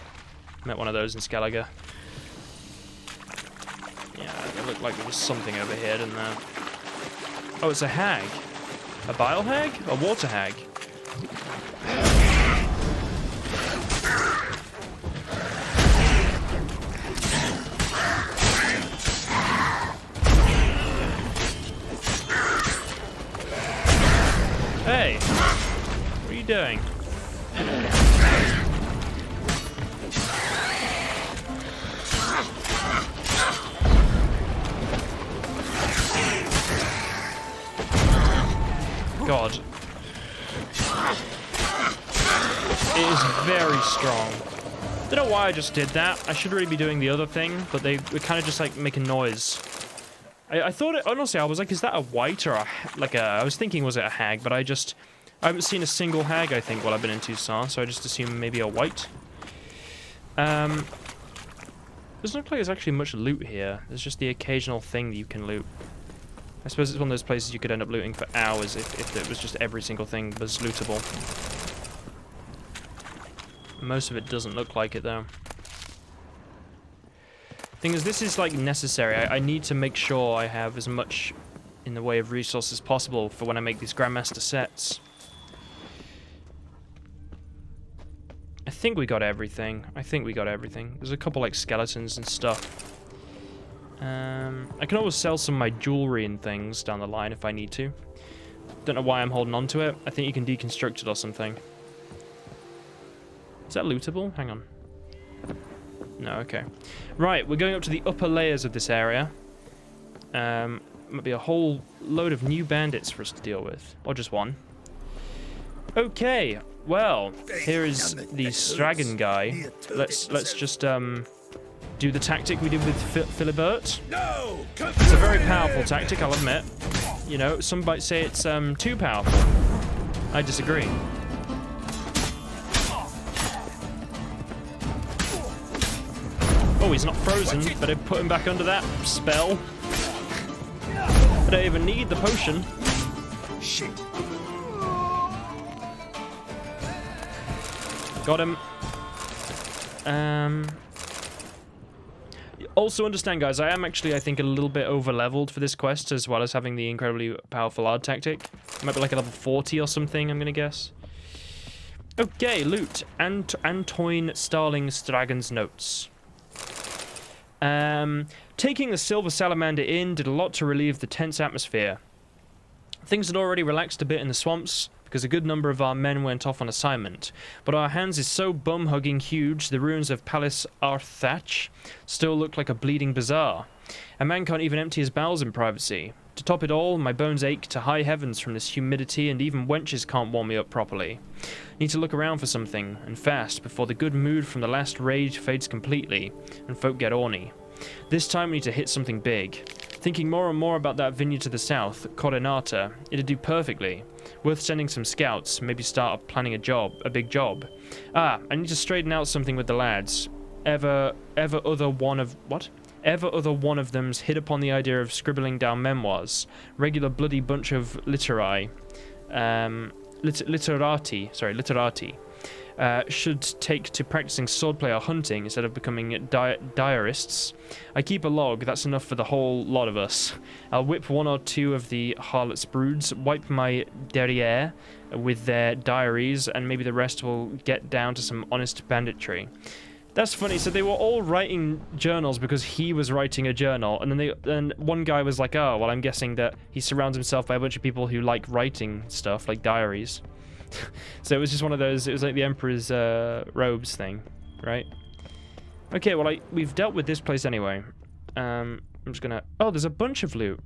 Met one of those in Skellige. Yeah, it looked like there was something over here, didn't there? Oh, it's a hag. A bile hag? A water hag? Hey, what are you doing? God. It is very strong. Don't know why I just did that. I should really be doing the other thing, but they were kind of just like making noise. I thought it, honestly, I was like, is that a white or a, like a, I was thinking, was it a hag? But I haven't seen a single hag, I think, while I've been in Tucson, so I just assumed maybe a white. Doesn't look like there's actually much loot here. There's just the occasional thing that you can loot. I suppose it's one of those places you could end up looting for hours if it was just every single thing was lootable. Most of it doesn't look like it, though. Thing is, this is like necessary. I need to make sure I have as much in the way of resources as possible for when I make these Grandmaster sets. I think we got everything. There's a couple like skeletons and stuff. I can always sell some of my jewelry and things down the line if I need to. Don't know why I'm holding on to it. I think you can deconstruct it or something. Is that lootable? Hang on. No, okay. Right, we're going up to the upper layers of this area. Might be a whole load of new bandits for us to deal with. Or just one. Okay, well, here is the Stragan guy. Let's just do the tactic we did with Philibert. It's a very powerful tactic, I'll admit. You know, some might say it's too powerful. I disagree. Oh, he's not frozen, but I put him back under that spell. I don't even need the potion. Shit. Got him. Also understand, guys, I am actually, I think, a little bit over-leveled for this quest, as well as having the incredibly powerful art tactic. Might be like a level 40 or something, I'm gonna guess. Okay, loot. Antoine Starling Stragan's notes. Taking the Silver Salamander in did a lot to relieve the tense atmosphere. Things had already relaxed a bit in the swamps, because a good number of our men went off on assignment, but our hands is so bum-hugging huge, the ruins of Palace Arthach still look like a bleeding bazaar. A man can't even empty his bowels in privacy. To top it all, my bones ache to high heavens from this humidity, and even wenches can't warm me up properly. Need to look around for something, and fast, before the good mood from the last raid fades completely, and folk get orny. This time we need to hit something big. Thinking more and more about that vineyard to the south, Coronata, it'd do perfectly. Worth sending some scouts, maybe start planning a big job. Ah, I need to straighten out something with the lads. Ever other one of them's hit upon the idea of scribbling down memoirs. Regular bloody bunch of literati. Should take to practicing swordplay or hunting instead of becoming diarists. I keep a log, that's enough for the whole lot of us. I'll whip one or two of the harlots' broods, wipe my derriere with their diaries, and maybe the rest will get down to some honest banditry. That's funny, so they were all writing journals because he was writing a journal, and then one guy was like, oh, well, I'm guessing that he surrounds himself by a bunch of people who like writing stuff, like diaries. So it was just one of those, it was like the Emperor's robes thing, right? Okay, well, we've dealt with this place anyway. I'm just gonna... Oh, there's a bunch of loot.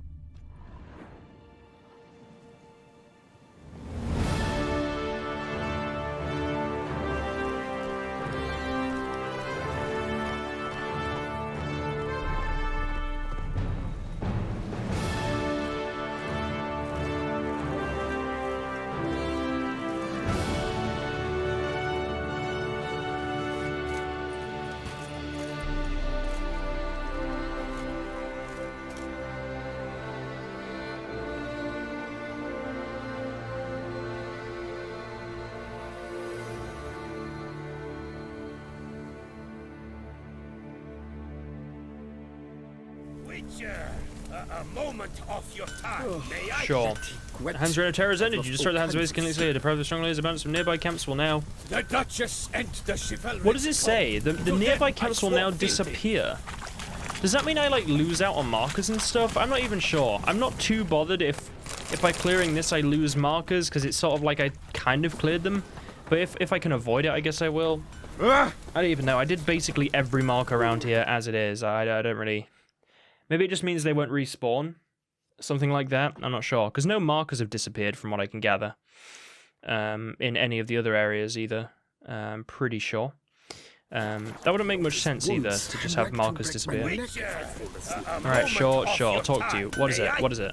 A moment of your time, may I? Sure. Hands Reign of Terror has ended. You destroy the hands of Ace Kingsley Slayer. Deprive the strong layers of bandits from nearby camps will now... The Duchess and the chivalry... What does it say? The nearby camps will now disappear. Does that mean I, like, lose out on markers and stuff? I'm not even sure. I'm not too bothered if by clearing this I lose markers, because it's sort of like I kind of cleared them. But if I can avoid it, I guess I will. I don't even know. I did basically every marker around here as it is. I don't really... Maybe it just means they won't respawn. Something like that. I'm not sure. Because no markers have disappeared from what I can gather. In any of the other areas either. I'm pretty sure. That wouldn't make much sense either, to just have markers disappear. Alright, sure, I'll talk to you. What is it?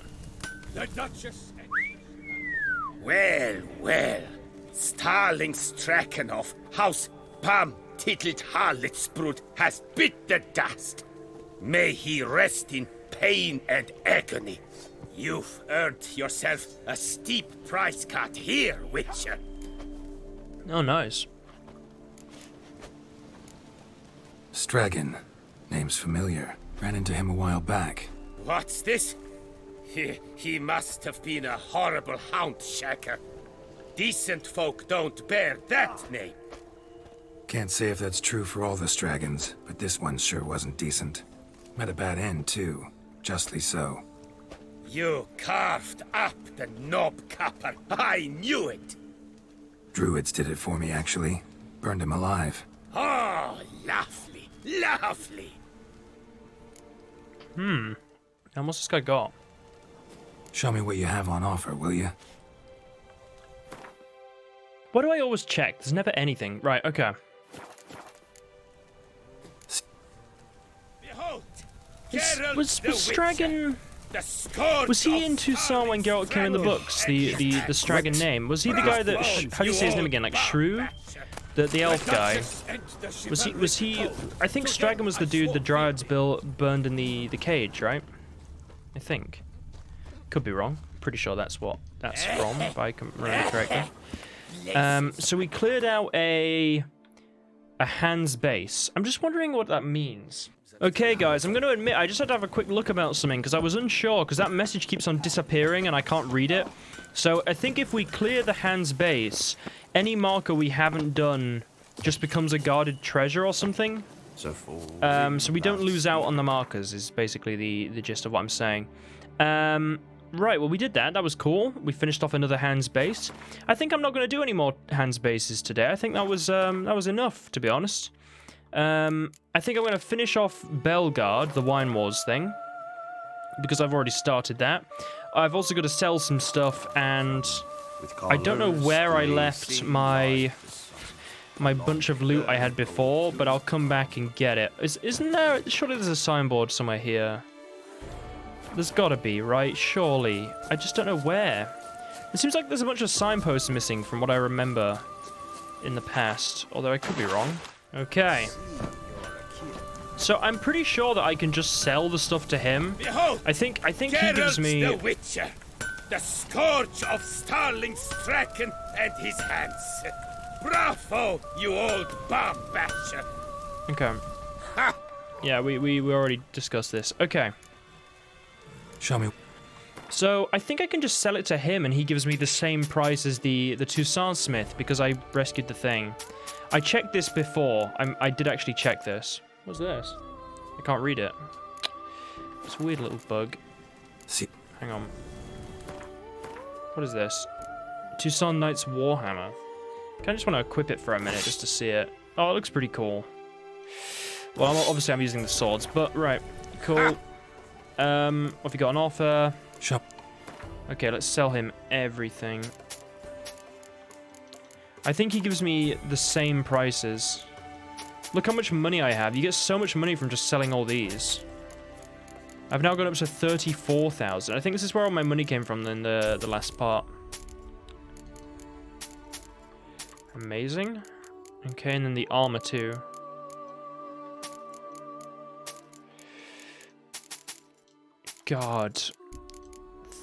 Well. Starling Strakenhoff, House Untitled Harlotsbrud has bit the dust. May he rest in pain and agony. You've earned yourself a steep price cut here, Witcher. Oh, nice. Stragan. Name's familiar. Ran into him a while back. What's this? He must have been a horrible hound shacker. Decent folk don't bear that name. Can't say if that's true for all the Stragons, but this one sure wasn't decent. Met a bad end, too. Justly so. You carved up the knob capper. I knew it. Druids did it for me, actually. Burned him alive. Oh, lovely, lovely. And what's this guy got? Show me what you have on offer, will you? Why do I always check? There's never anything. Right, okay. Behold, Was Stragon... Was he in Toussaint when Geralt came in the books? The Stragon name? Was he the guy that... how do you say his name again? Like Shrew? The elf guy? Was he... I think Stragon was the dude the Dryads burned in the cage, right? I think. Could be wrong. Pretty sure that's what that's from, if I can remember correctly. So we cleared out a Hans base. I'm just wondering what that means. Okay, guys, I'm going to admit I just had to have a quick look about something because I was unsure because that message keeps on disappearing and I can't read it. So I think if we clear the Hans base, any marker we haven't done just becomes a guarded treasure or something. So we don't lose out on the markers is basically the gist of what I'm saying. Right, well, we did that. That was cool. We finished off another Hans base. I think I'm not going to do any more Hans bases today. I think that was enough, to be honest. I think I'm going to finish off Belgard, the Wine Wars thing, because I've already started that. I've also got to sell some stuff, and I don't know where I left my bunch of loot I had before, but I'll come back and get it. Isn't there... Surely there's a signboard somewhere here. There's gotta be, right? Surely. I just don't know where. It seems like there's a bunch of signposts missing from what I remember in the past, although I could be wrong. Okay. So I'm pretty sure that I can just sell the stuff to him. Behold, I think he gives me... the Witcher, the scourge of Starling Strachan and his hands. Bravo, you old bomb basher. Okay. Ha! Yeah, we already discussed this. Okay. Show me. So I think I can just sell it to him and he gives me the same price as the Toussaint Smith because I rescued the thing. I checked this before. I did actually check this. What's this? I can't read it. It's a weird little bug. See. Hang on. What is this? Toussaint Knight's Warhammer. I just want to equip it for a minute just to see it. Oh, it looks pretty cool. Well, obviously I'm using the swords, but right. Cool. What have you got on offer? Shop. Okay, let's sell him everything. I think he gives me the same prices. Look how much money I have. You get so much money from just selling all these. I've now got up to 34,000. I think this is where all my money came from in the last part. Amazing. Okay, and then the armor too. God.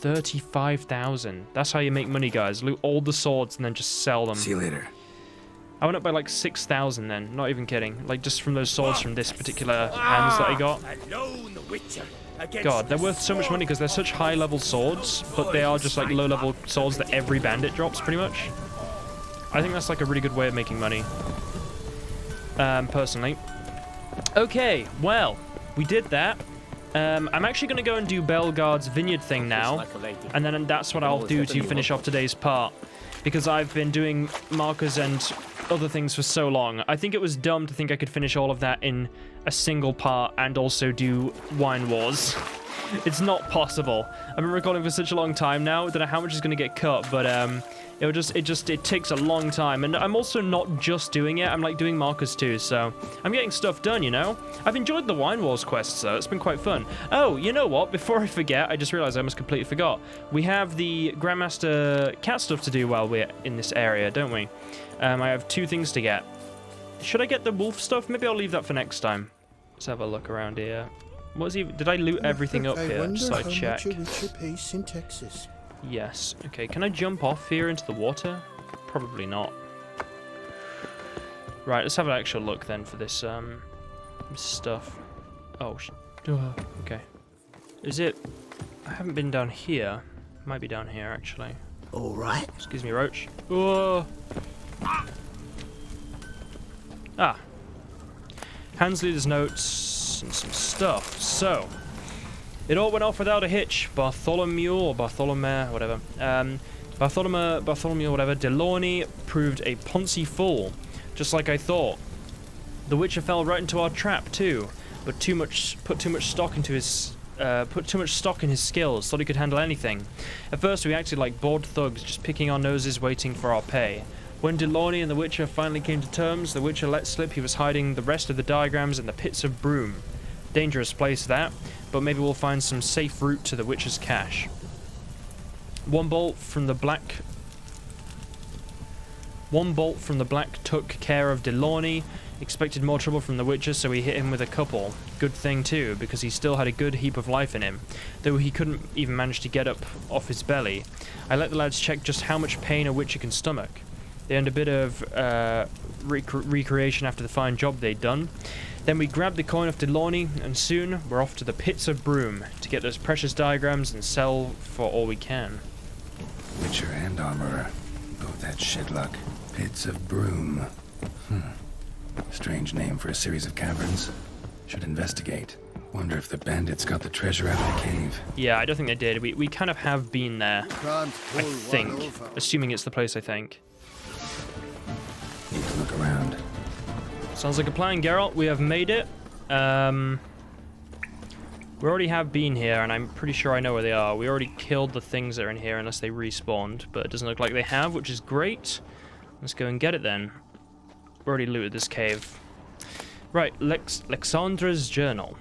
35,000. That's how you make money, guys. Loot all the swords and then just sell them. See you later. I went up by like 6,000 then. Not even kidding. Like just from those swords from this particular hands that I got. God, they're worth so much money because they're such high-level swords, but they are just like low-level swords that every bandit drops, pretty much. I think that's like a really good way of making money. Personally. Okay, well, we did that. I'm actually going to go and do Belgard's vineyard thing now, and then that's what I'll do to finish off today's part, because I've been doing markers and other things for so long. I think it was dumb to think I could finish all of that in a single part and also do Wine Wars. It's not possible. I've been recording for such a long time now. I don't know how much is going to get cut, but it takes a long time. And I'm also not just doing it. I'm like doing markers too, so I'm getting stuff done, you know? I've enjoyed the Wine Wars quests though. It's been quite fun. Oh, you know what? Before I forget, I just realized I almost completely forgot. We have the Grandmaster cat stuff to do while we're in this area, don't we? I have 2 things to get. Should I get the wolf stuff? Maybe I'll leave that for next time. Let's have a look around here. What is he? Did I loot everything up here? Just so I check. Pace in Texas. Yes. Okay, can I jump off here into the water? Probably not. Right, let's have an actual look then for this stuff. Oh, okay. Is it... I haven't been down here. Might be down here, actually. All right. Excuse me, Roach. Whoa. Ah. Hans Leader's notes. notes and some stuff. So, it all went off without a hitch. Bartholomew, or Bartholomew, whatever. Bartholomew, whatever. Delaunay proved a Ponzi fool, just like I thought. The Witcher fell right into our trap too, but put too much stock in his skills. Thought he could handle anything. At first, we acted like bored thugs, just picking our noses, waiting for our pay. When Delaunay and the Witcher finally came to terms, the Witcher let slip he was hiding the rest of the diagrams in the pits of Broom. Dangerous place that, but maybe we'll find some safe route to the Witcher's cache. One bolt from the black took care of Delaunay. Expected more trouble from the Witcher, so we hit him with a couple. Good thing too, because he still had a good heap of life in him, though he couldn't even manage to get up off his belly. I let the lads check just how much pain a Witcher can stomach. They earned a bit of recreation after the fine job they'd done. Then we grabbed the coin off Delaunay, and soon we're off to the pits of Broom to get those precious diagrams and sell for all we can. Witcher and armorer. Both had shit luck. Pits of Broom. Strange name for a series of caverns. Should investigate. Wonder if the bandits got the treasure out of the cave. Yeah, I don't think they did. We kind of have been there. I think. Assuming it's the place, I think. Need to look around. Sounds like a plan, Geralt. We have made it. We already have been here, and I'm pretty sure I know where they are. We already killed the things that are in here, unless they respawned, but it doesn't look like they have, which is great. Let's go and get it then. We already looted this cave. Right, Lexandra's journal.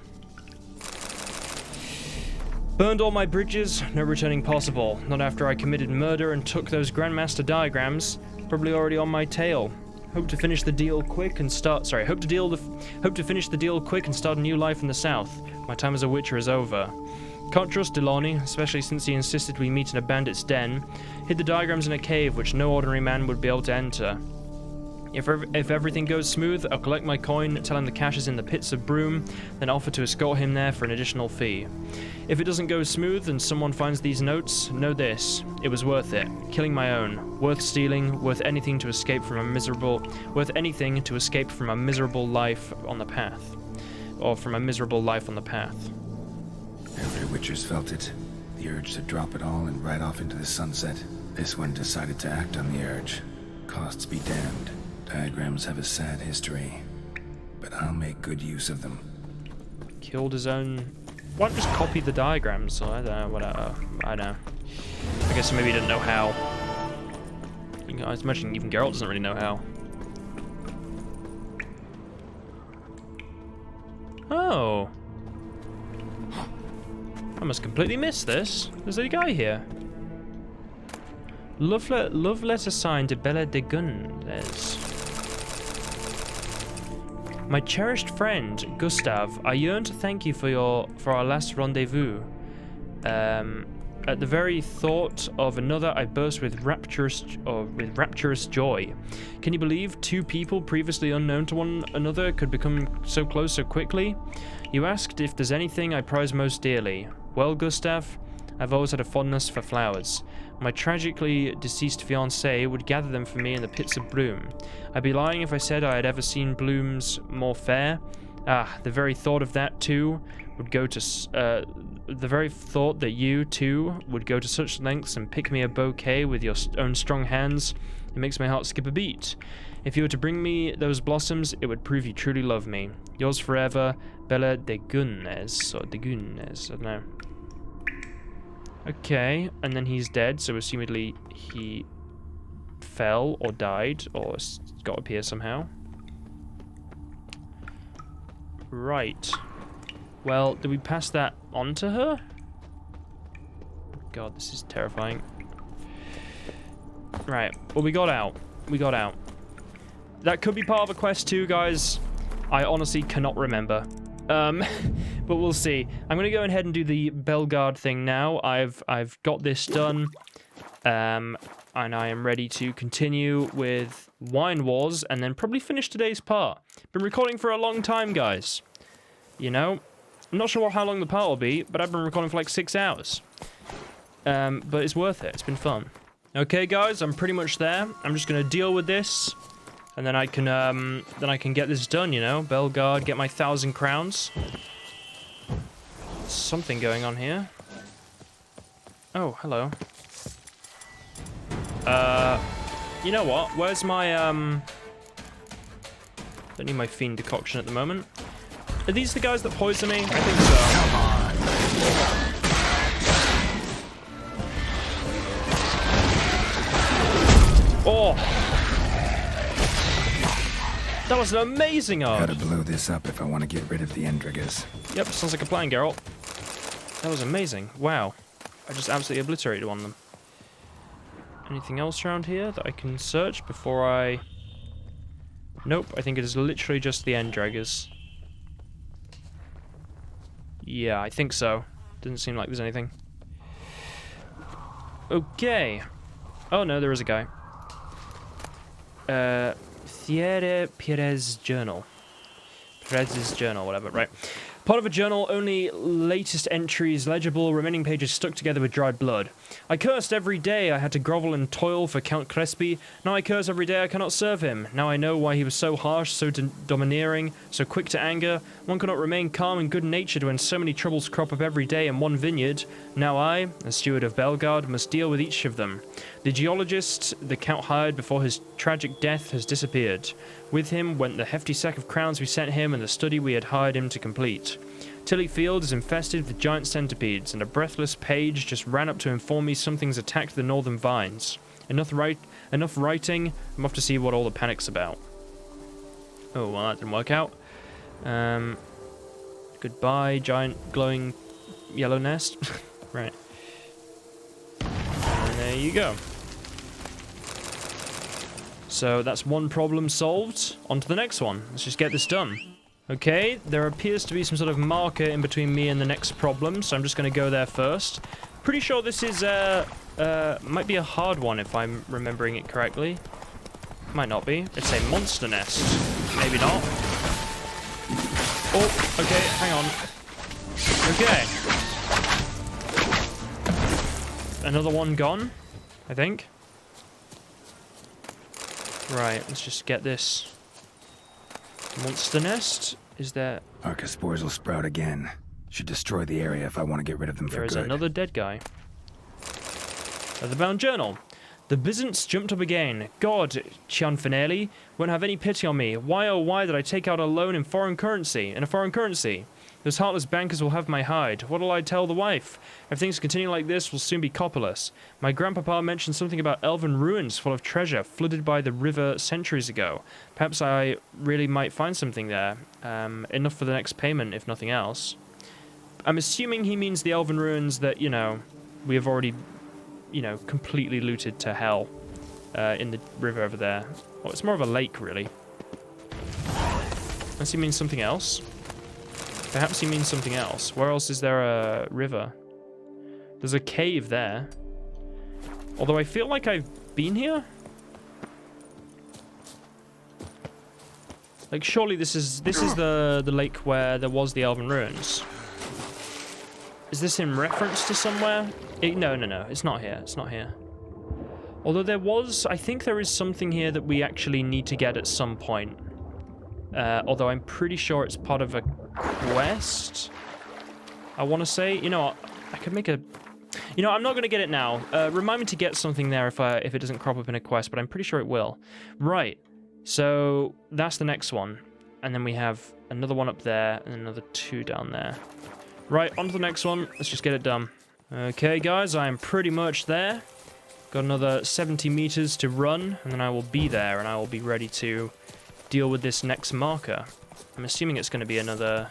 Burned all my bridges, no returning possible. Not after I committed murder and took those Grandmaster diagrams. Probably already on my tail. Hope to finish the deal quick and start. Sorry, hope to finish the deal quick and start a new life in the south. My time as a Witcher is over. Can't trust Delaunay, especially since he insisted we meet in a bandit's den. Hid the diagrams in a cave which no ordinary man would be able to enter. If everything goes smooth, I'll collect my coin, tell him the cache is in the pits of Broom, then offer to escort him there for an additional fee. If it doesn't go smooth and someone finds these notes, know this: it was worth it. Killing my own, worth stealing, worth anything to escape from a miserable life on the path, or from a miserable life on the path. Every Witcher's felt it. The urge to drop it all and ride off into the sunset. This one decided to act on the urge. Costs be damned. Diagrams have a sad history, but I'll make good use of them. Killed his own... Why not just copy the diagrams? So I don't know, whatever. I know. I guess maybe he didn't know how. I was imagining even Geralt doesn't really know how. Oh. I must completely miss this. There's a guy here. Love letter signed to Bella de Gundes. My cherished friend, Gustav, I yearn to thank you for our last rendezvous. At the very thought of another, I burst with rapturous joy. Can you believe two people previously unknown to one another could become so close so quickly? You asked if there's anything I prize most dearly. Well, Gustav, I've always had a fondness for flowers. My tragically deceased fiancée would gather them for me in the pits of Broom. I'd be lying if I said I had ever seen blooms more fair. The very thought of that too would go to the very thought that you too would go to such lengths and pick me a bouquet with your own strong hands, it makes my heart skip a beat. If you were to bring me those blossoms, it would prove you truly love me. Yours forever, Bella de Gundes, or de Gundes, I don't know. Okay, and then he's dead, so assumedly he fell or died or got up here somehow. Right. Well, did we pass that on to her? God, this is terrifying. Right, well, we got out. We got out. That could be part of a quest too, guys. I honestly cannot remember. But we'll see. I'm gonna go ahead and do the Belgard thing now. I've got this done, and I am ready to continue with Wine Wars, and then probably finish today's part. Been recording for a long time, guys. You know, I'm not sure how long the part will be, but I've been recording for like 6 hours. But it's worth it. It's been fun. Okay, guys, I'm pretty much there. I'm just gonna deal with this. And then I can get this done, you know? Belgard, get my 1,000 crowns. Something going on here. Oh, hello. You know what? Where's my, don't need my fiend decoction at the moment. Are these the guys that poison me? I think so. Oh! That was an amazing art! Gotta blow this up if I want to get rid of the Endriggers. Yep, sounds like a plan, Geralt. That was amazing. Wow. I just absolutely obliterated one of them. Anything else around here that I can search before I... Nope, I think it is literally just the Endriggers. Yeah, I think so. Doesn't seem like there's anything. Okay. Oh no, there is a guy. Thierry Perez's journal. Perez's journal, whatever, right. Part of a journal, only latest entries legible, remaining pages stuck together with dried blood. I cursed every day I had to grovel and toil for Count Crespi. Now I curse every day I cannot serve him. Now I know why he was so harsh, so domineering, so quick to anger. One cannot remain calm and good-natured when so many troubles crop up every day in one vineyard. Now I, as steward of Belgard, must deal with each of them. The geologist the Count hired before his tragic death has disappeared. With him went the hefty sack of crowns we sent him and the study we had hired him to complete. Tilly Field is infested with giant centipedes, and a breathless page just ran up to inform me something's attacked the northern vines. Enough writing, I'm off to see what all the panic's about. Oh, well, that didn't work out. Goodbye, giant glowing yellow nest. Right. And there you go. So that's one problem solved. On to the next one. Let's just get this done. Okay, there appears to be some sort of marker in between me and the next problem, so I'm just going to go there first. Pretty sure this is, might be a hard one if I'm remembering it correctly. Might not be. It's a monster nest. Maybe not. Oh, okay, hang on. Okay. Another one gone, I think. Right, let's just get this. Monster nest? Is there... Archospores will sprout again. Should destroy the area if I want to get rid of them for good. There is another dead guy. The bound journal. The Byzants jumped up again. God, Cianfinelli won't have any pity on me. Why oh why did I take out a loan in a foreign currency? Those heartless bankers will have my hide. What'll I tell the wife? If things continue like this, we'll soon be copperless. My grandpapa mentioned something about elven ruins full of treasure flooded by the river centuries ago. Perhaps I really might find something there. Enough for the next payment, if nothing else. I'm assuming he means the elven ruins that, you know, we have already, you know, completely looted to hell in the river over there. Well, it's more of a lake, really. Unless he means something else. Perhaps he means something else. Where else is there a river? There's a cave there. Although I feel like I've been here. Like, surely this is the lake where there was the Elven Ruins. Is this in reference to somewhere? No, it's not here. It's not here. Although there was, I think there is something here that we actually need to get at some point. Although I'm pretty sure it's part of a quest. I want to say, you know what, I could make a... You know, I'm not going to get it now. Remind me to get something there if it doesn't crop up in a quest, but I'm pretty sure it will. Right, so that's the next one. And then we have another one up there and another 2 down there. Right, on to the next one. Let's just get it done. Okay, guys, I am pretty much there. Got another 70 meters to run, and then I will be there, and I will be ready to deal with this next marker. I'm assuming it's going to be another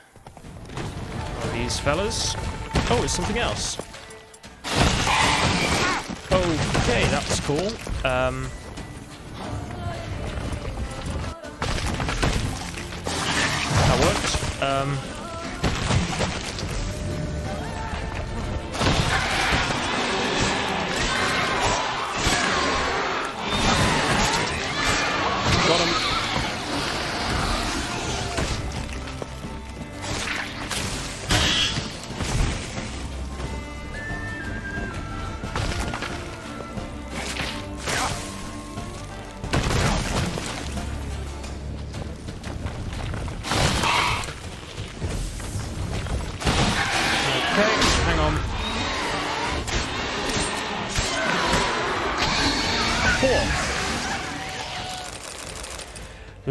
one of these fellas. Oh, it's something else. Okay, that's cool. That worked. Got him.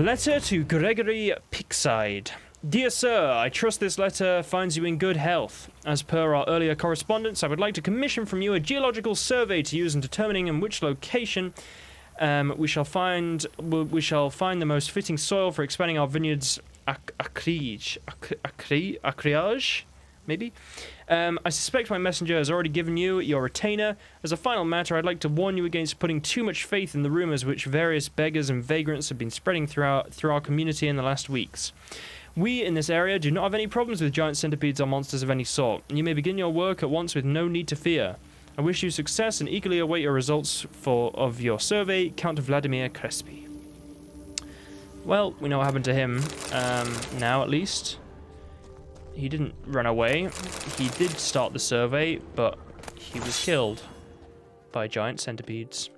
Letter to Gregory Pickside. Dear Sir, I trust this letter finds you in good health. As per our earlier correspondence, I would like to commission from you a geological survey to use in determining in which location we shall find the most fitting soil for expanding our vineyards' acreage, maybe? I suspect my messenger has already given you your retainer. As a final matter, I'd like to warn you against putting too much faith in the rumours which various beggars and vagrants have been spreading through our community in the last weeks. We, in this area, do not have any problems with giant centipedes or monsters of any sort, and you may begin your work at once with no need to fear. I wish you success and eagerly await your results of your survey, Count Vladimir Crespi. Well, we know what happened to him, now at least. He didn't run away. He did start the survey, but he was killed by giant centipedes,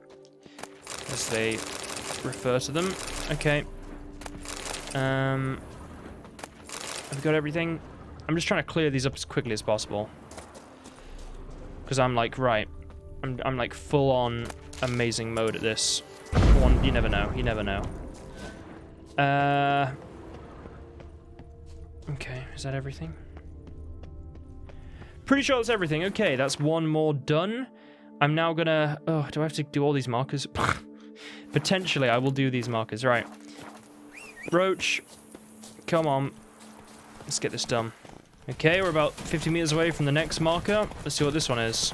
as they refer to them. Okay. Have we got everything? I'm just trying to clear these up as quickly as possible. Because I'm like, right. I'm like full on amazing mode at this. You never know. You never know. Okay, is that everything? Pretty sure that's everything. Okay, that's one more done. I'm now gonna... Oh, do I have to do all these markers? Potentially, I will do these markers. Right. Roach. Come on. Let's get this done. Okay, we're about 50 meters away from the next marker. Let's see what this one is.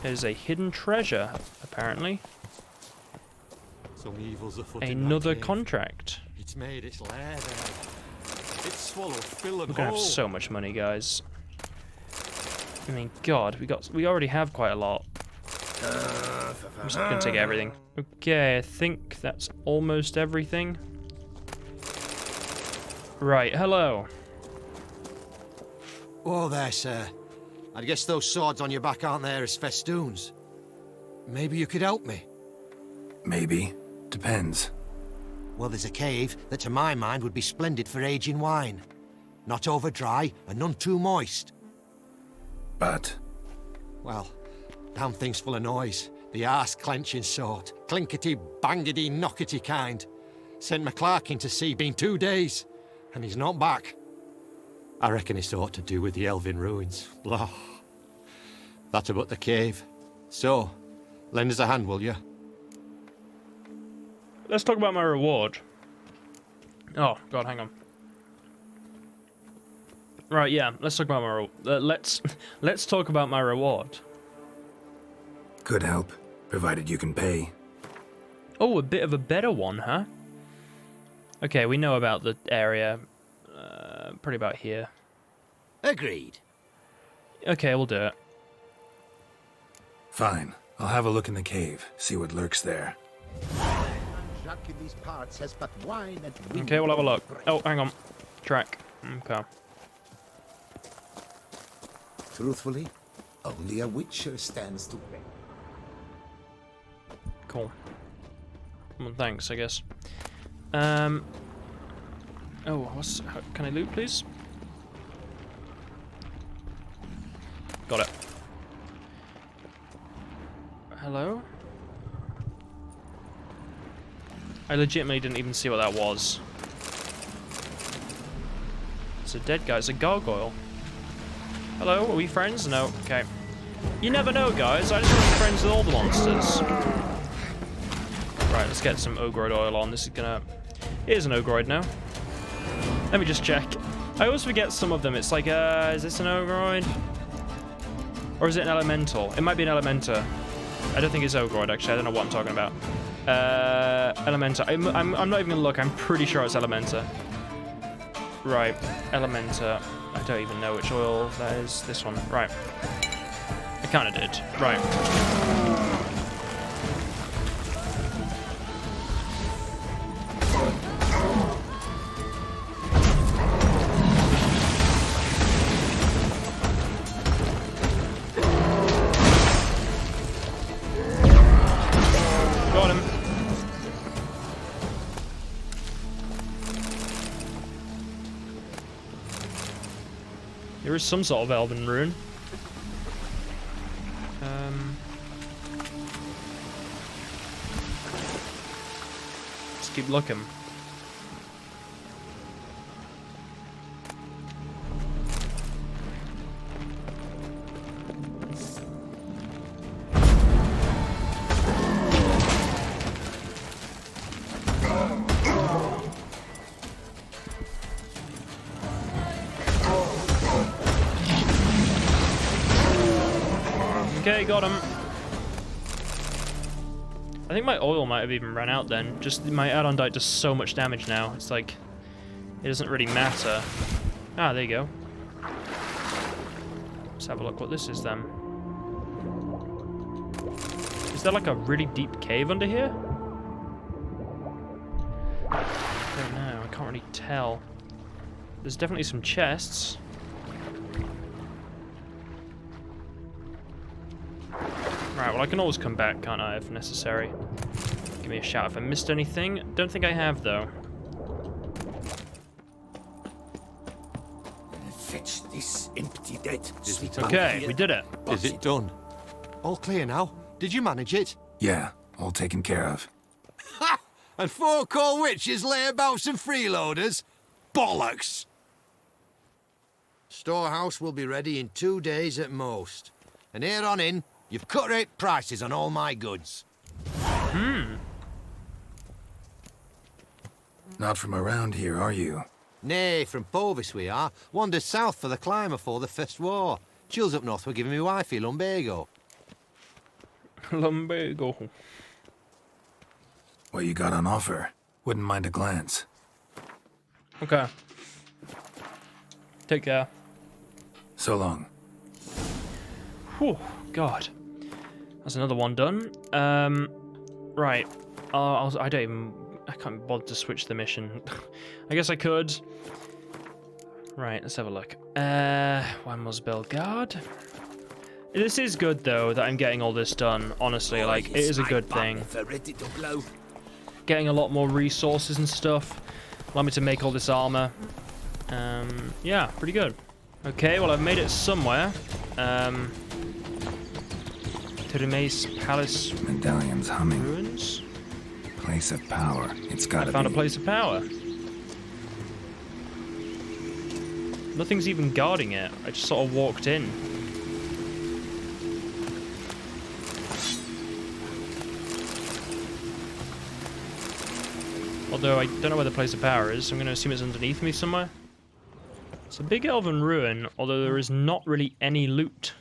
It is a hidden treasure, apparently. Some evils afoot. Another contract. It's made its lair there. It's swallowed Phil and We're gonna have so much money, guys. I mean, God, we already have quite a lot. I'm just gonna take everything. Okay, I think that's almost everything. Right, hello. Oh there, sir. I guess those swords on your back aren't there as festoons. Maybe you could help me? Maybe. Depends. Well, there's a cave that to my mind would be splendid for aging wine. Not over dry and none too moist. But? Well, damn thing's full of noise. The arse-clenching sort. Clinkety, bangety, knockety kind. Sent McClarkin to sea, been 2 days. And he's not back. I reckon it's aught to do with the elven ruins. Blah. That about the cave. So, lend us a hand, will you? Let's talk about my reward. Oh, God, hang on. Right, yeah, let's talk about my let's talk about my reward. Could help, provided you can pay. Oh, a bit of a better one, huh? Okay, we know about the area. Pretty about here. Agreed. Okay, we'll do it. Fine. I'll have a look in the cave, see what lurks there. Okay, we'll have a look. Oh, hang on. Track. Okay. Truthfully, only a witcher stands to blame. Cool. Well, thanks, I guess. Oh, can I loot, please? Got it. Hello? I legitimately didn't even see what that was. It's a dead guy. It's a gargoyle. Hello, are we friends? No. Okay. You never know, guys. I just want to be friends with all the monsters. Right, let's get some ogroid oil on. This is gonna... Here's an ogroid now. Let me just check. I always forget some of them. It's like, is this an ogroid? Or is it an elemental? It might be an elementor. I don't think it's ogroid, actually. I don't know what I'm talking about. Elementor. I'm not even gonna look. I'm pretty sure it's elementor. Right. Elementor. I don't even know which oil that is. This one. Right. I kind of did. Right. Got him. There is some sort of elven rune. Let's keep looking. Okay, got him. I think my oil might have even run out then. Just my add-on dite does so much damage now. It's like, it doesn't really matter. Ah, there you go. Let's have a look what this is then. Is there like a really deep cave under here? I don't know, I can't really tell. There's definitely some chests. Right, well I can always come back, can't I, if necessary. Give me a shout if I missed anything. Don't think I have, though. Fetch this empty dead. Okay, we did it. Is it done? All clear now? Did you manage it? Yeah, all taken care of. Ha! And 4 core witches layabouts and freeloaders? Bollocks! Storehouse will be ready in 2 days at most. And here on in, you've cut rate prices on all my goods. Not from around here, are you? Nay, from Povis we are. Wandered south for the climb afore the First War. Chills up north were giving me wifey lumbago. Lumbago. What you got on offer? Wouldn't mind a glance. Okay. Take care. So long. Whew, God. That's another one done. Right. I can't bother to switch the mission. I guess I could. Right, let's have a look. When was Belgard? This is good, though, that I'm getting all this done. Honestly, like, it is a good thing. Getting a lot more resources and stuff. Allow me to make all this armor. Yeah, pretty good. Okay, well, I've made it somewhere. Tirime's Palace Medallion's humming. Ruins? Place of power. It's gotta I found be. a place of power. Nothing's even guarding it. I just sort of walked in. Although I don't know where the place of power is, so I'm going to assume it's underneath me somewhere. It's a big elven ruin, although there is not really any loot.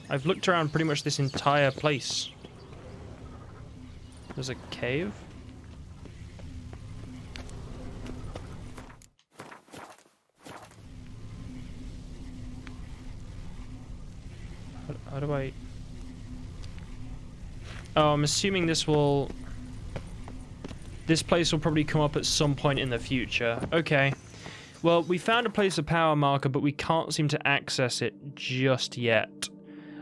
I've looked around pretty much this entire place. There's a cave. How do I... Oh, I'm assuming this will... This place will probably come up at some point in the future. Okay. Well, we found a place of power marker, but we can't seem to access it just yet.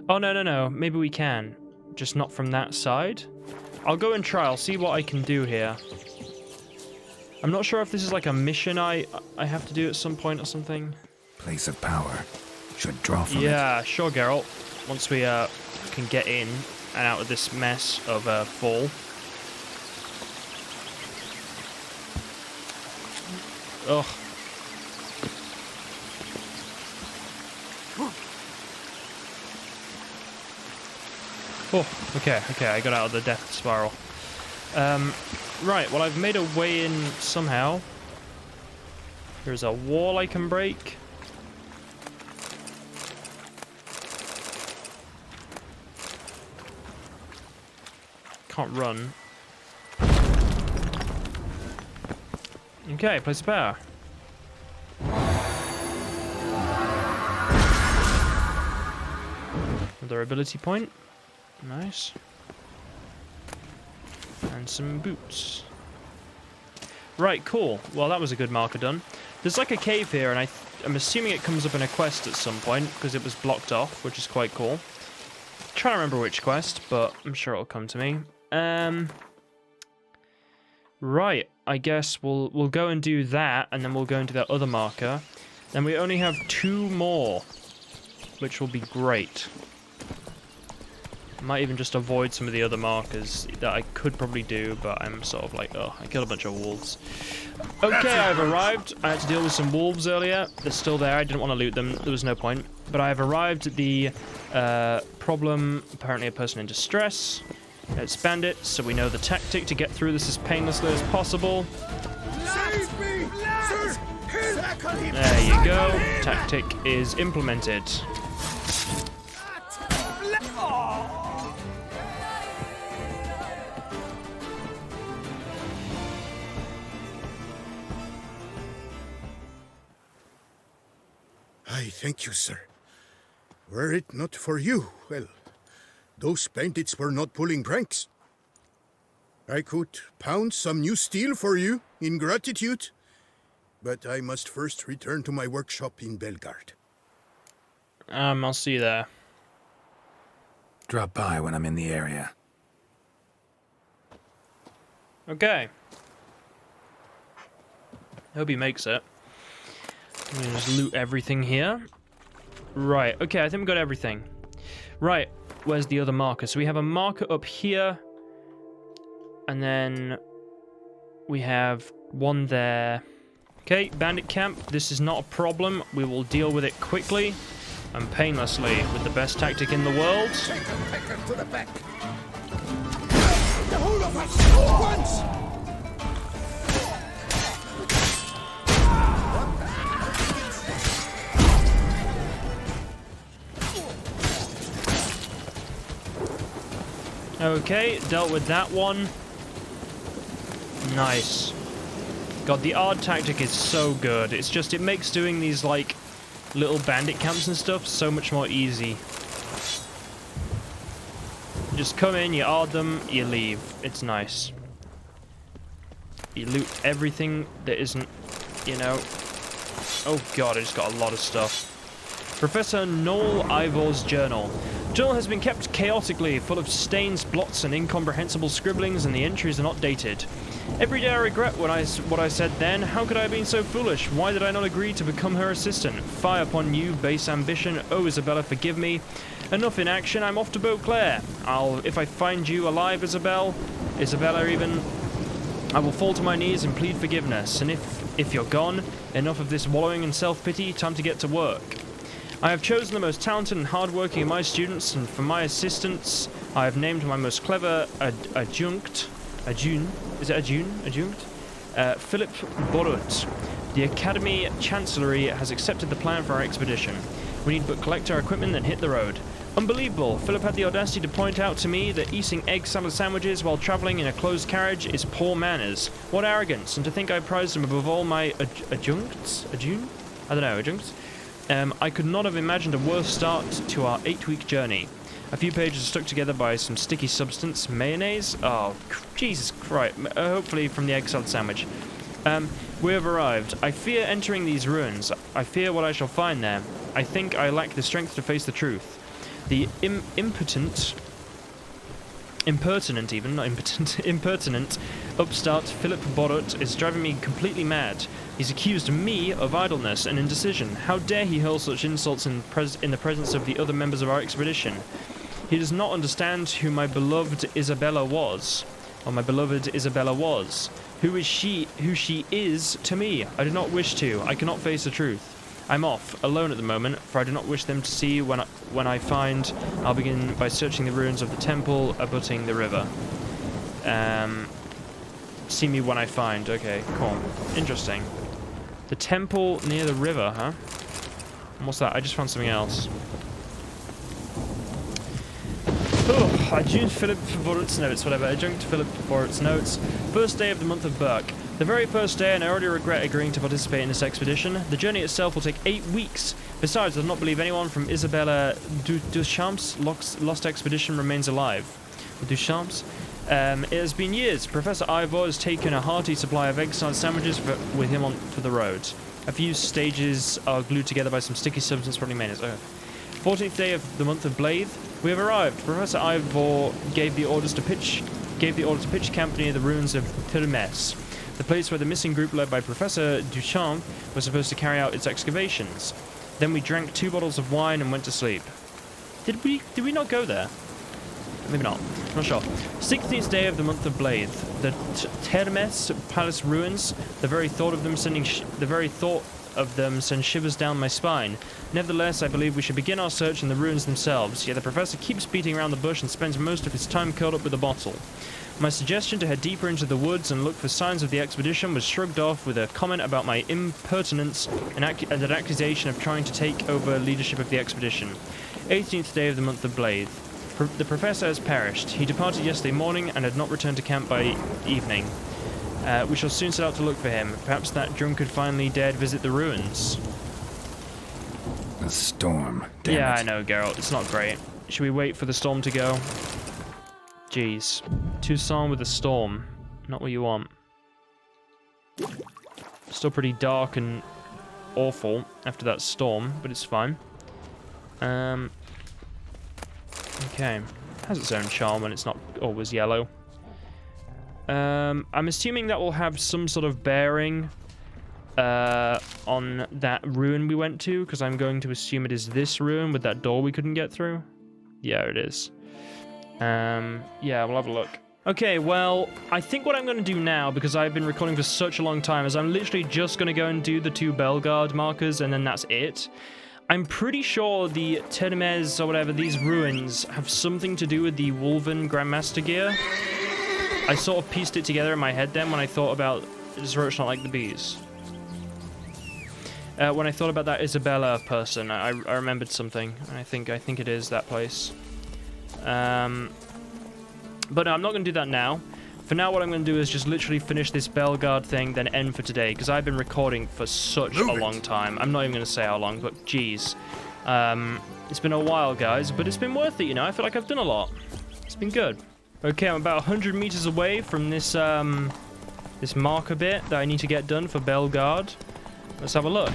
Oh, no. Maybe we can. Just not from that side. I'll go and try. I'll see what I can do here. I'm not sure if this is like a mission I have to do at some point or something. Place of power. Should draw from it. Yeah, sure, Geralt. Once we can get in and out of this mess of fall. Ugh. Oh, okay, I got out of the death spiral. Right, well, I've made a way in somehow. There's a wall I can break. Can't run. Okay, place of power. Another ability point. Nice. And some boots. Right, cool. Well, that was a good marker done. There's like a cave here, and I'm assuming it comes up in a quest at some point, because it was blocked off, which is quite cool. I'm trying to remember which quest, but I'm sure it'll come to me. Right, I guess we'll go and do that, and then we'll go into that other marker. Then we only have 2 more, which will be great. Might even just avoid some of the other markers that I could probably do, but I'm sort of like, oh, I killed a bunch of wolves. Okay, I've arrived. I had to deal with some wolves earlier. They're still there. I didn't want to loot them. There was no point. But I've arrived at the problem. Apparently a person in distress. Let's bandit, so we know the tactic to get through this as painlessly as possible. Save me! There you go. Tactic is implemented. I thank you, sir. Were it not for you, well, those bandits were not pulling pranks. I could pound some new steel for you in gratitude, but I must first return to my workshop in Belgard. I'll see you there. Drop by when I'm in the area. Okay. Hope he makes it. I'm gonna just loot everything here. Right, okay, I think we got everything. Right, where's the other marker? So we have a marker up here. And then we have one there. Okay, bandit camp. This is not a problem. We will deal with it quickly and painlessly with the best tactic in the world. Take a pecker to the back. The whole of us at once! Okay, dealt with that one. Nice. God, the odd tactic is so good. It's just, it makes doing these, like, little bandit camps and stuff so much more easy. Just come in, you odd them, you leave. It's nice. You loot everything that isn't, you know... Oh god, I just got a lot of stuff. Professor Noel Ivor's journal. Journal has been kept chaotically, full of stains, blots, and incomprehensible scribblings, and the entries are not dated. Every day I regret what I said then. How could I have been so foolish? Why did I not agree to become her assistant? Fie upon you, base ambition. Oh, Isabella, forgive me. Enough in action. I'm off to Beauclair. If I find you alive, Isabella even, I will fall to my knees and plead forgiveness. And if you're gone, enough of this wallowing in self-pity. Time to get to work. I have chosen the most talented and hard-working of my students, and for my assistants, I have named my most clever adjunct, Philip Borut. The Academy Chancellery has accepted the plan for our expedition. We need but collect our equipment and hit the road. Unbelievable! Philip had the audacity to point out to me that eating egg salad sandwiches while travelling in a closed carriage is poor manners. What arrogance! And to think I prized him above all my adjuncts? I could not have imagined a worse start to our 8-week journey. A few pages stuck together by some sticky substance. Mayonnaise? Oh, Jesus Christ. Hopefully from the egg salad sandwich. We have arrived. I fear entering these ruins. I fear what I shall find there. I think I lack the strength to face the truth. The impertinent upstart Philip Borut is driving me completely mad. He's accused me of idleness and indecision. How dare he hurl such insults in the presence of the other members of our expedition? He does not understand who my beloved Isabella was. Who she is to me. I do not wish to. I cannot face the truth. I'm off, alone at the moment, for I do not wish them to see when I find. I'll begin by searching the ruins of the temple abutting the river. See me when I find. Okay, cool. Interesting. The temple near the river, huh? And what's that? I just found something else. Oh, Adjunct Philip Borut's notes, whatever. Adjunct Philip Borut's notes. First day of the month of Burke. The very first day, and I already regret agreeing to participate in this expedition. The journey itself will take 8 weeks. Besides, I do not believe anyone from Isabella Duchamp's lost expedition remains alive. Duchamps? It has been years. Professor Ivor has taken a hearty supply of egg-salad sandwiches with him for the road. A few stages are glued together by some sticky substance, probably mayonnaise. 14th day of the month of Blythe. We have arrived. Professor Ivor gave the order to pitch camp near the ruins of Termes, the place where the missing group led by Professor Duchamp was supposed to carry out its excavations. Then we drank 2 bottles of wine and went to sleep. Did we not go there? Maybe not. I'm not sure. 16th day of the month of Blythe. The Termes Palace ruins. The very thought of them sends shivers down my spine. Nevertheless, I believe we should begin our search in the ruins themselves. Yet the professor keeps beating around the bush and spends most of his time curled up with a bottle. My suggestion to head deeper into the woods and look for signs of the expedition was shrugged off with a comment about my impertinence and an accusation of trying to take over leadership of the expedition. 18th day of the month of Blythe. The professor has perished. He departed yesterday morning and had not returned to camp by evening. We shall soon set out to look for him. Perhaps that drunkard finally dared visit the ruins. A storm. Damn Yeah, it. I know, Geralt. It's not great. Should we wait for the storm to go? Jeez. Tucson with a storm. Not what you want. Still pretty dark and awful after that storm, but it's fine. Okay. Has its own charm when it's not always yellow. I'm assuming that will have some sort of bearing on that ruin we went to, because I'm going to assume it is this ruin with that door we couldn't get through. Yeah, it is. Yeah, we'll have a look. Okay, well, I think what I'm going to do now, because I've been recording for such a long time, is I'm literally just going to go and do the 2 Belgard markers, and then that's it. I'm pretty sure the Termes, or whatever, these ruins, have something to do with the Wolven Grandmaster gear. I sort of pieced it together in my head then when I thought about... It's not like the bees. When I thought about that Isabella person, I remembered something. I think it is that place. But no, I'm not going to do that now. For now, what I'm going to do is just literally finish this Belgard thing, then end for today, because I've been recording for such a long time. I'm not even going to say how long, but geez. It's been a while, guys, but it's been worth it, you know? I feel like I've done a lot. It's been good. Okay, I'm about 100 meters away from this, this marker bit that I need to get done for Belgard. Let's have a look.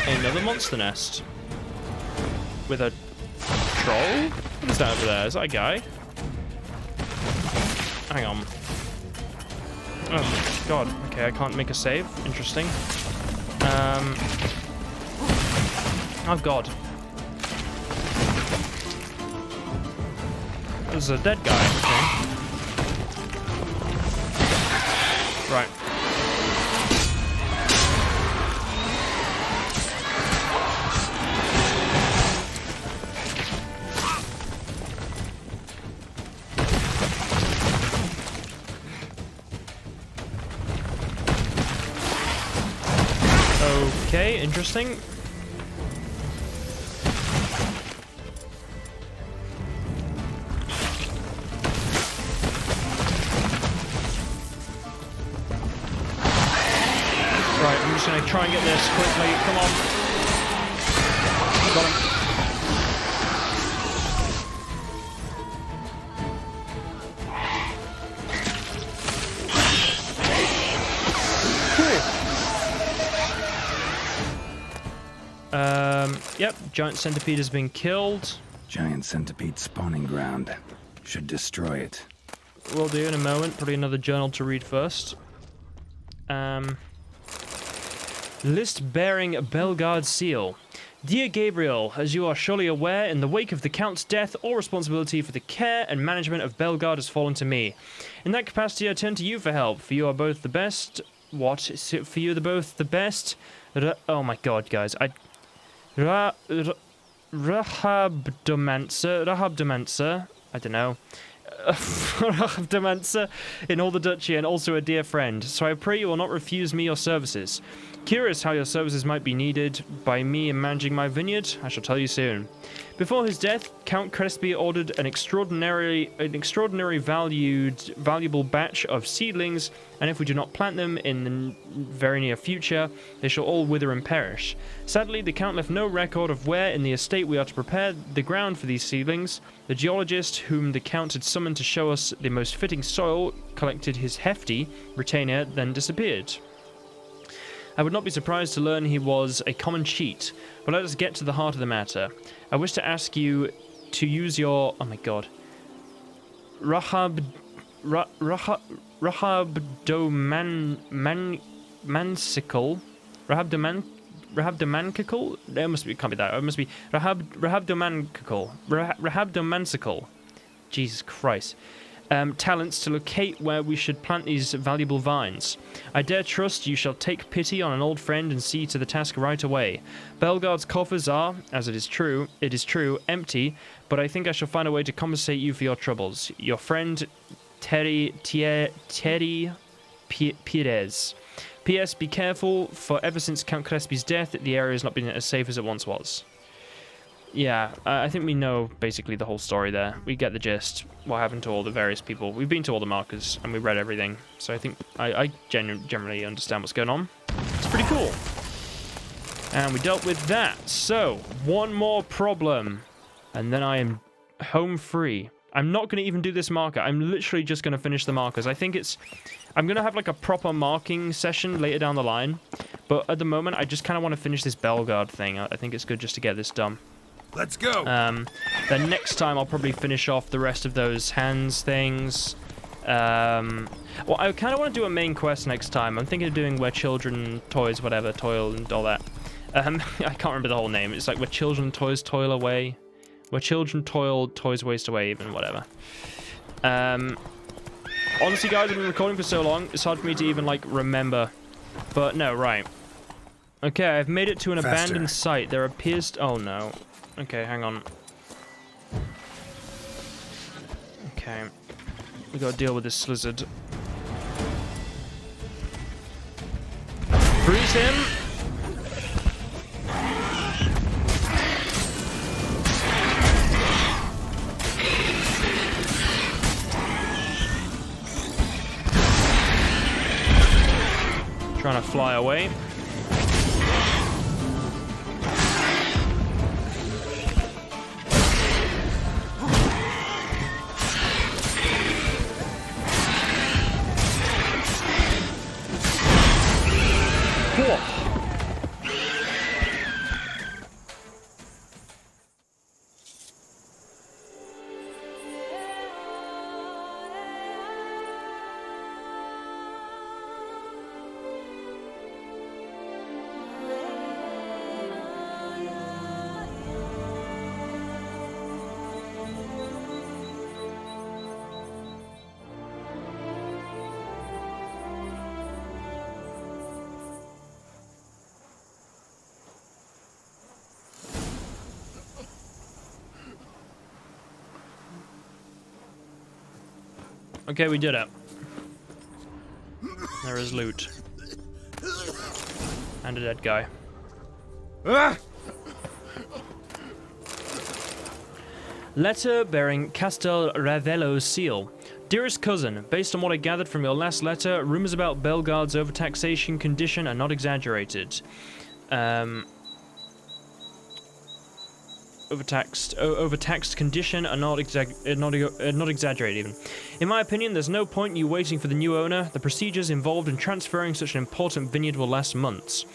Another monster nest. With a troll? What is that over there? Is that a guy? Hang on. Oh, God. Okay, I can't make a save. Interesting. Oh, God. There's a dead guy. Okay. Right. Okay, interesting. Right, I'm just gonna try and get this quickly. Come on. Got him. Yep, giant centipede has been killed. Giant centipede spawning ground. Should destroy it. We'll do in a moment. Probably another journal to read first. List bearing Belgard seal. Dear Gabriel, as you are surely aware, in the wake of the Count's death, all responsibility for the care and management of Belgard has fallen to me. In that capacity, I turn to you for help, for you are both the best... What? For you, both the best... Oh my god, guys. Rahabdomancer, I don't know. Rahabdomancer in all the duchy and also a dear friend, so I pray you will not refuse me your services. Curious how your services might be needed by me in managing my vineyard? I shall tell you soon. Before his death, Count Crespi ordered an extraordinary valuable batch of seedlings, and if we do not plant them in the very near future, they shall all wither and perish. Sadly, the Count left no record of where in the estate we are to prepare the ground for these seedlings. The geologist, whom the Count had summoned to show us the most fitting soil, collected his hefty retainer, then disappeared. I would not be surprised to learn he was a common cheat, but let us get to the heart of the matter. I wish to ask you to use your... Oh my god. Rahabdomansicle? Rahabdomansicle? It must be, it can't be that. It must be Rahabdomansicle. Jesus Christ. Talents to locate where we should plant these valuable vines. I dare trust you shall take pity on an old friend and see to the task right away. Belgard's coffers are, as it is true, empty, but I think I shall find a way to compensate you for your troubles. Your friend, Terry Pires. P.S. Be careful, for ever since Count Crespi's death, the area has not been as safe as it once was. Yeah, I think we know basically the whole story there. We get the gist, what happened to all the various people. We've been to all the markers, and we read everything. So I think I generally understand what's going on. It's pretty cool. And we dealt with that. So, one more problem. And then I am home free. I'm not going to even do this marker. I'm literally just going to finish the markers. I think it's... I'm going to have like a proper marking session later down the line. But at the moment, I just kind of want to finish this Bellegarde thing. I think it's good just to get this done. Let's go. Then next time, I'll probably finish off the rest of those hands things. Well, I kind of want to do a main quest next time. I'm thinking of doing where children, toys, whatever, toil and all that. I can't remember the whole name. It's like where children, toys, toil away. Where children toil, toys waste away, even, whatever. Honestly, guys, I've been recording for so long, it's hard for me to even, like, remember. But, no, right. Okay, I've made it to an abandoned site. There appears... Oh, no. Okay, hang on. Okay. We gotta deal with this lizard. Freeze him! Trying to fly away. Cool. Okay, we did it. There is loot. And a dead guy. Letter bearing Castel Ravello's seal. Dearest cousin, based on what I gathered from your last letter, rumors about Bellegarde's overtaxation condition are not exaggerated. Overtaxed condition are not exaggerated even. In my opinion, there's no point in you waiting for the new owner. The procedures involved in transferring such an important vineyard will last months.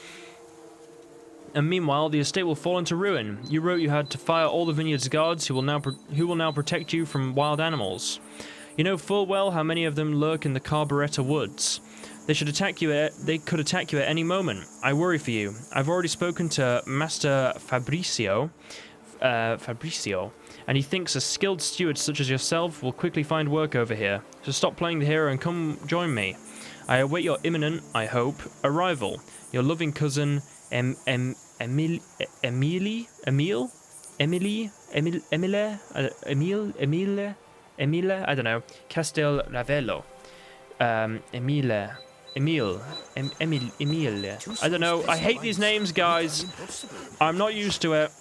And meanwhile, the estate will fall into ruin. You wrote you had to fire all the vineyard's guards who will now protect you from wild animals. You know full well how many of them lurk in the Carburettor woods. They could attack you at any moment. I worry for you. I've already spoken to Master Fabricio, and he thinks a skilled steward such as yourself will quickly find work over here. So stop playing the hero and come join me. I await your imminent, I hope, arrival. Your loving cousin, Emile, I don't know, Castel Ravello, Emile. I don't know. I hate these names, guys. I'm not used to it.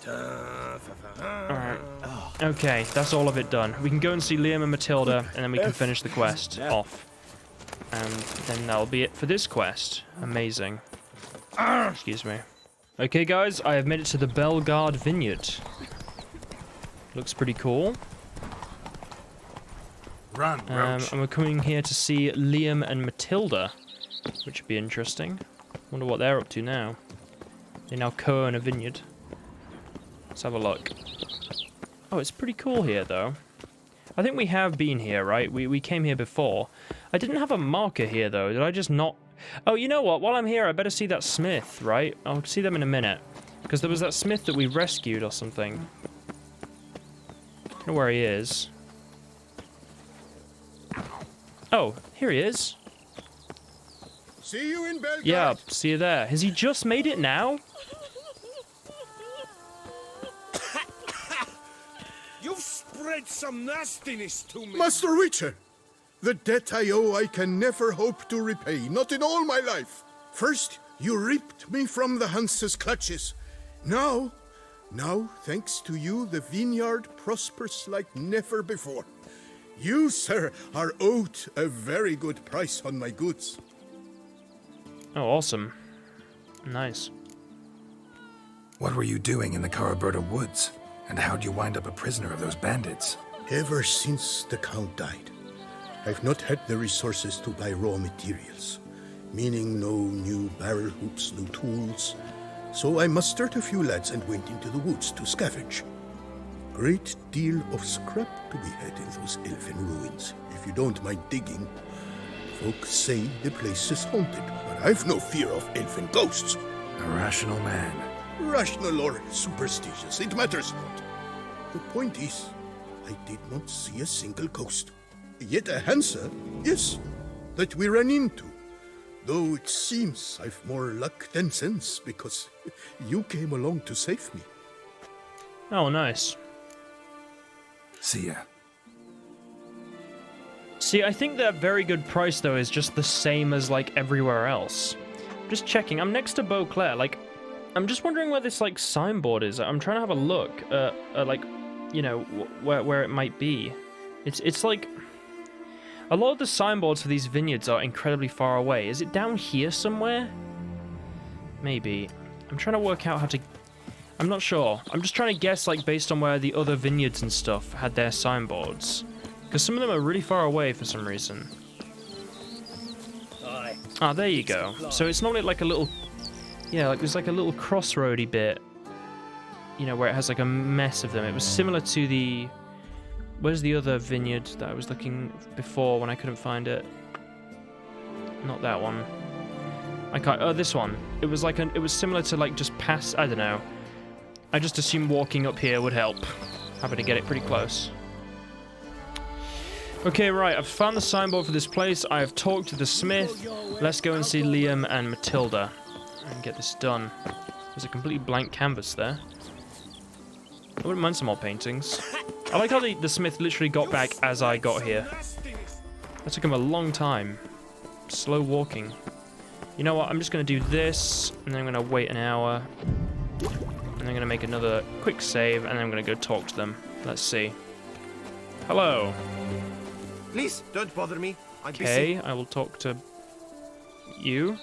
Alright. Okay, that's all of it done. We can go and see Liam and Matilda, and then we can finish the quest off. And then that'll be it for this quest. Amazing. Excuse me. Okay, guys, I have made it to the Bellegarde Vineyard. Looks pretty cool. And we're coming here to see Liam and Matilda, which would be interesting. Wonder what they're up to now. They now co-own a vineyard. Let's have a look. Oh, it's pretty cool here, though. I think we have been here, right? We came here before. I didn't have a marker here, though. Did I just not... Oh, you know what? While I'm here, I better see that smith, right? I'll see them in a minute. Because there was that smith that we rescued or something. I don't know where he is. Oh, here he is. See you in Bellegarde. Yeah, see you there. Has he just made it now? You've spread some nastiness to me. Master Witcher, the debt I owe I can never hope to repay, not in all my life. First, you ripped me from the Hanse's clutches. Now, thanks to you, the vineyard prospers like never before. You, sir, are owed a very good price on my goods. Oh, awesome. Nice. What were you doing in the Caraberta woods? And how'd you wind up a prisoner of those bandits? Ever since the Count died, I've not had the resources to buy raw materials, meaning no new barrel hoops, no tools. So I mustered a few lads and went into the woods to scavenge. Great deal of scrap to be had in those elfin ruins, if you don't mind digging. Folks say the place is haunted, but I've no fear of elfin ghosts. A rational man. Rational or superstitious, it matters not. The point is, I did not see a single ghost. Yet a Hansa, yes, that we ran into. Though it seems I've more luck than sense, because you came along to save me. Oh, nice. See ya. See, I think that very good price, though, is just the same as, like, everywhere else. Just checking. I'm next to Beauclair. Like, I'm just wondering where this, like, signboard is. I'm trying to have a look at like, you know, where it might be. It's like... A lot of the signboards for these vineyards are incredibly far away. Is it down here somewhere? Maybe. I'm trying to work out how to... I'm not sure. I'm just trying to guess, like, based on where the other vineyards and stuff had their signboards. Because some of them are really far away for some reason. Ah, there you go. So it's normally like a little... Yeah, like there's like a little crossroady bit. You know, where it has like a mess of them. It was similar to the... Where's the other vineyard that I was looking before when I couldn't find it? Not that one. I can't... Oh, this one. It was like it was similar to like just past... I don't know. I just assumed walking up here would help. Happy to get it pretty close. Okay, right. I've found the signboard for this place. I have talked to the smith. Let's go and see Liam and Matilda and get this done. There's a completely blank canvas there. I wouldn't mind some more paintings. I like how the smith literally got back as I got here. That took him a long time. Slow walking. You know what? I'm just going to do this, and then I'm going to wait an hour. And I'm going to make another quick save, and then I'm going to go talk to them. Let's see. Hello. Please, don't bother me. I'm Okay, busy. I will talk to you.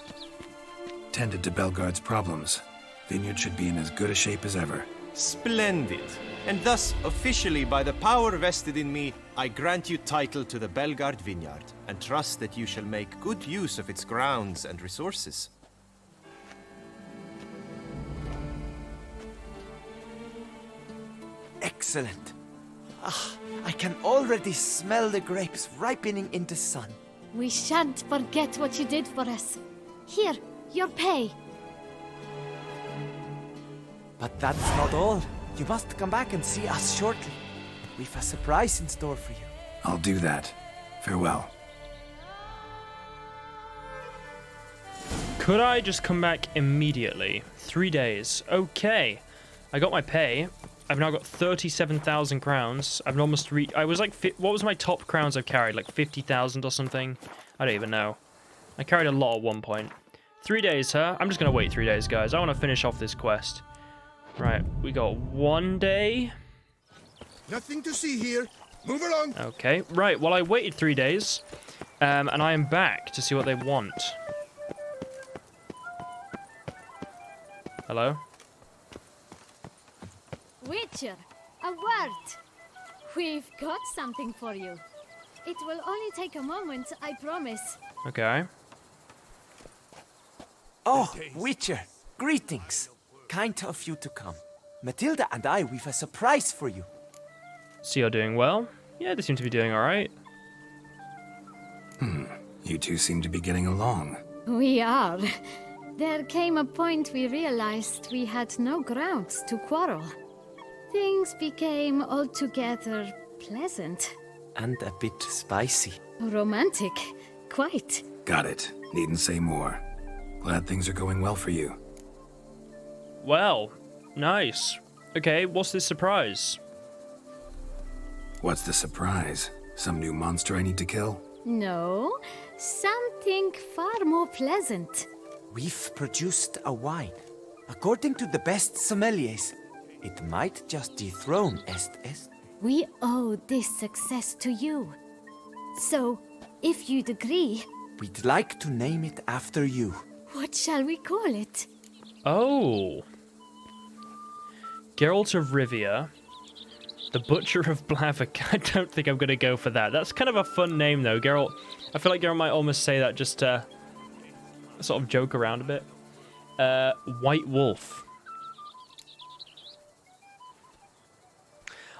Tended to Belgard's problems. Vineyard should be in as good a shape as ever. Splendid. And thus, officially, by the power vested in me, I grant you title to the Belgard Vineyard, and trust that you shall make good use of its grounds and resources. Excellent. Ah, I can already smell the grapes ripening in the sun. We shan't forget what you did for us. Here, your pay. But that's not all. You must come back and see us shortly. We've a surprise in store for you. I'll do that. Farewell. Could I just come back immediately? 3 days. Okay. I got my pay. I've now got 37,000 crowns. I've almost reached... I was like... What was my top crowns I've carried? Like 50,000 or something? I don't even know. I carried a lot at one point. 3 days, huh? I'm just going to wait 3 days, guys. I want to finish off this quest. Right, we got 1 day. Nothing to see here. Move along. Okay, right. Well, I waited 3 days. And I am back to see what they want. Hello? Witcher, a word. We've got something for you. It will only take a moment, I promise. Okay. Oh, Witcher, greetings. Kind of you to come. Matilda and I, we've a surprise for you. So you're doing well? Yeah, they seem to be doing alright. You two seem to be getting along. We are. There came a point we realized we had no grounds to quarrel. Things became altogether pleasant. And a bit spicy. Romantic, quite. Got it. Needn't say more. Glad things are going well for you. Well, nice. Okay, what's this surprise? What's the surprise? Some new monster I need to kill? No, something far more pleasant. We've produced a wine. According to the best sommeliers, it might just dethrone Est. We owe this success to you. So, if you'd agree... We'd like to name it after you. What shall we call it? Oh. Geralt of Rivia. The Butcher of Blaviken. I don't think I'm going to go for that. That's kind of a fun name, though. Geralt. I feel like Geralt might almost say that just to sort of joke around a bit. White Wolf.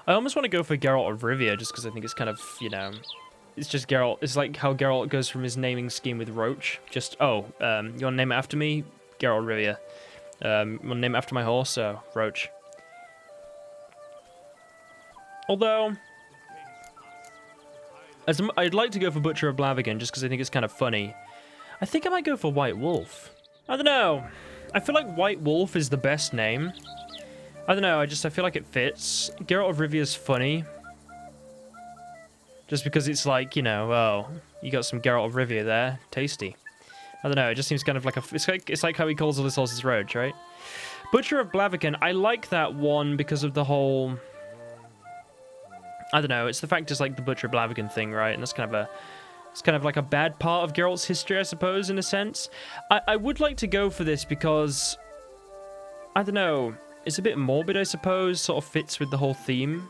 I almost want to go for Geralt of Rivia just because I think it's kind of, you know, it's just Geralt. It's like how Geralt goes from his naming scheme with Roach. Just, oh, you want to name it after me? Geralt of Rivia. You want to name it after my horse? Roach. Although, I'd like to go for Butcher of Blaviken just because I think it's kind of funny. I think I might go for White Wolf. I don't know. I feel like White Wolf is the best name. I don't know, I feel like it fits. Geralt of Rivia is funny. Just because it's like, you know, oh, you got some Geralt of Rivia there. Tasty. I don't know, it just seems kind of like a... It's like how he calls all his horses Roach, right? Butcher of Blaviken, I like that one because of the whole... I don't know, it's the fact it's like the Butcher of Blaviken thing, right? And that's kind of a... It's kind of like a bad part of Geralt's history, I suppose, in a sense. I would like to go for this because... I don't know... It's a bit morbid, I suppose, sort of fits with the whole theme.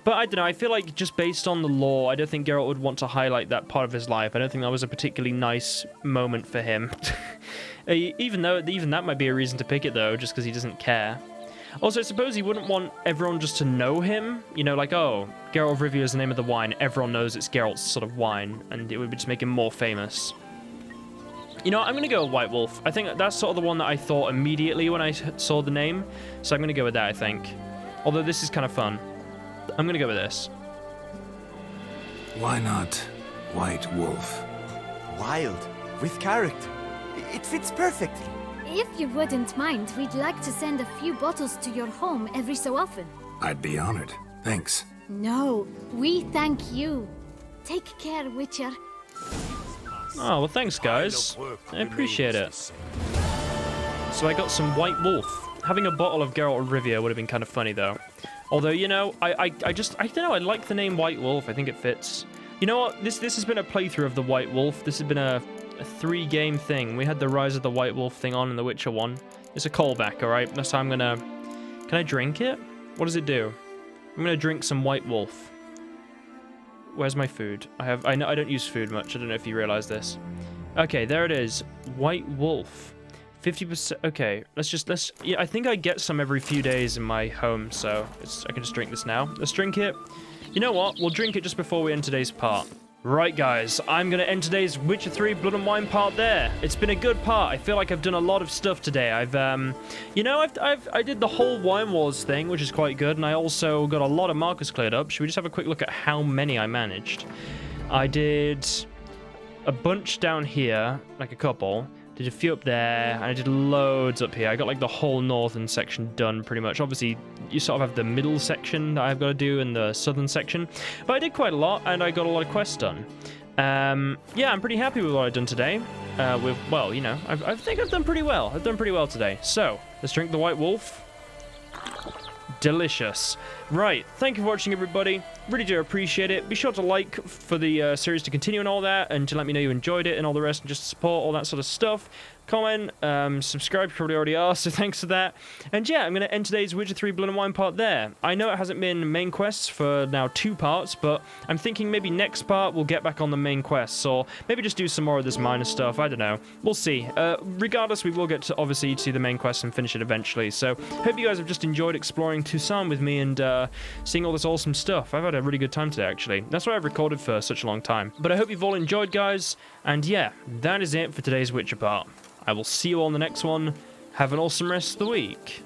But I don't know, I feel like just based on the lore, I don't think Geralt would want to highlight that part of his life. I don't think that was a particularly nice moment for him. Even that might be a reason to pick it, though, just because he doesn't care. Also, I suppose he wouldn't want everyone just to know him. You know, like, oh, Geralt of Rivia is the name of the wine. Everyone knows it's Geralt's sort of wine, and it would just make him more famous. You know what, I'm going to go with White Wolf. I think that's sort of the one that I thought immediately when I saw the name. So I'm going to go with that, I think. Although this is kind of fun. I'm going to go with this. Why not White Wolf? Wild, with character. It fits perfectly. If you wouldn't mind, we'd like to send a few bottles to your home every so often. I'd be honored. Thanks. No, we thank you. Take care, Witcher. Oh, well, thanks, guys. I appreciate it. So I got some White Wolf. Having a bottle of Geralt of Rivia would have been kind of funny, though. Although, you know, I don't know, I like the name White Wolf. I think it fits. You know what? This has been a playthrough of the White Wolf. This has been a 3-game thing. We had the Rise of the White Wolf thing on in The Witcher 1. It's a callback, alright? That's how I'm gonna... Can I drink it? What does it do? I'm gonna drink some White Wolf. Where's my food? I know I don't use food much. I don't know if you realize this. Okay, there it is. White Wolf. 50%. Okay, yeah, I think I get some every few days in my home, so I can just drink this now. Let's drink it. You know what? We'll drink it just before we end today's part. Right, guys, I'm going to end today's Witcher 3 Blood and Wine part there. It's been a good part. I feel like I've done a lot of stuff today. You know, I did the whole Wine Wars thing, which is quite good, and I also got a lot of markers cleared up. Should we just have a quick look at how many I managed? I did a bunch down here, like a couple. Did a few up there, and I did loads up here. I got like the whole northern section done pretty much. Obviously, you sort of have the middle section that I've got to do and the southern section. But I did quite a lot, and I got a lot of quests done. Yeah, I'm pretty happy with what I've done today. Well, you know, I think I've done pretty well. I've done pretty well today. So, let's drink the White Wolf. Delicious. Right, thank you for watching, everybody. Really do appreciate it. Be sure to like for the series to continue and all that, and to let me know you enjoyed it and all the rest, and just support all that sort of stuff. Comment, subscribe, you probably already are, so thanks for that. And yeah, I'm going to end today's Witcher 3 Blood and Wine part there. I know it hasn't been main quests for now 2 parts, but I'm thinking maybe next part we'll get back on the main quests, or maybe just do some more of this minor stuff, I don't know. We'll see. Regardless, we will get to, obviously, to the main quest and finish it eventually, so hope you guys have just enjoyed exploring Toussaint with me and seeing all this awesome stuff. I've had a really good time today, actually. That's why I've recorded for such a long time. But I hope you've all enjoyed, guys, and yeah, that is it for today's Witcher part. I will see you all in the next one. Have an awesome rest of the week.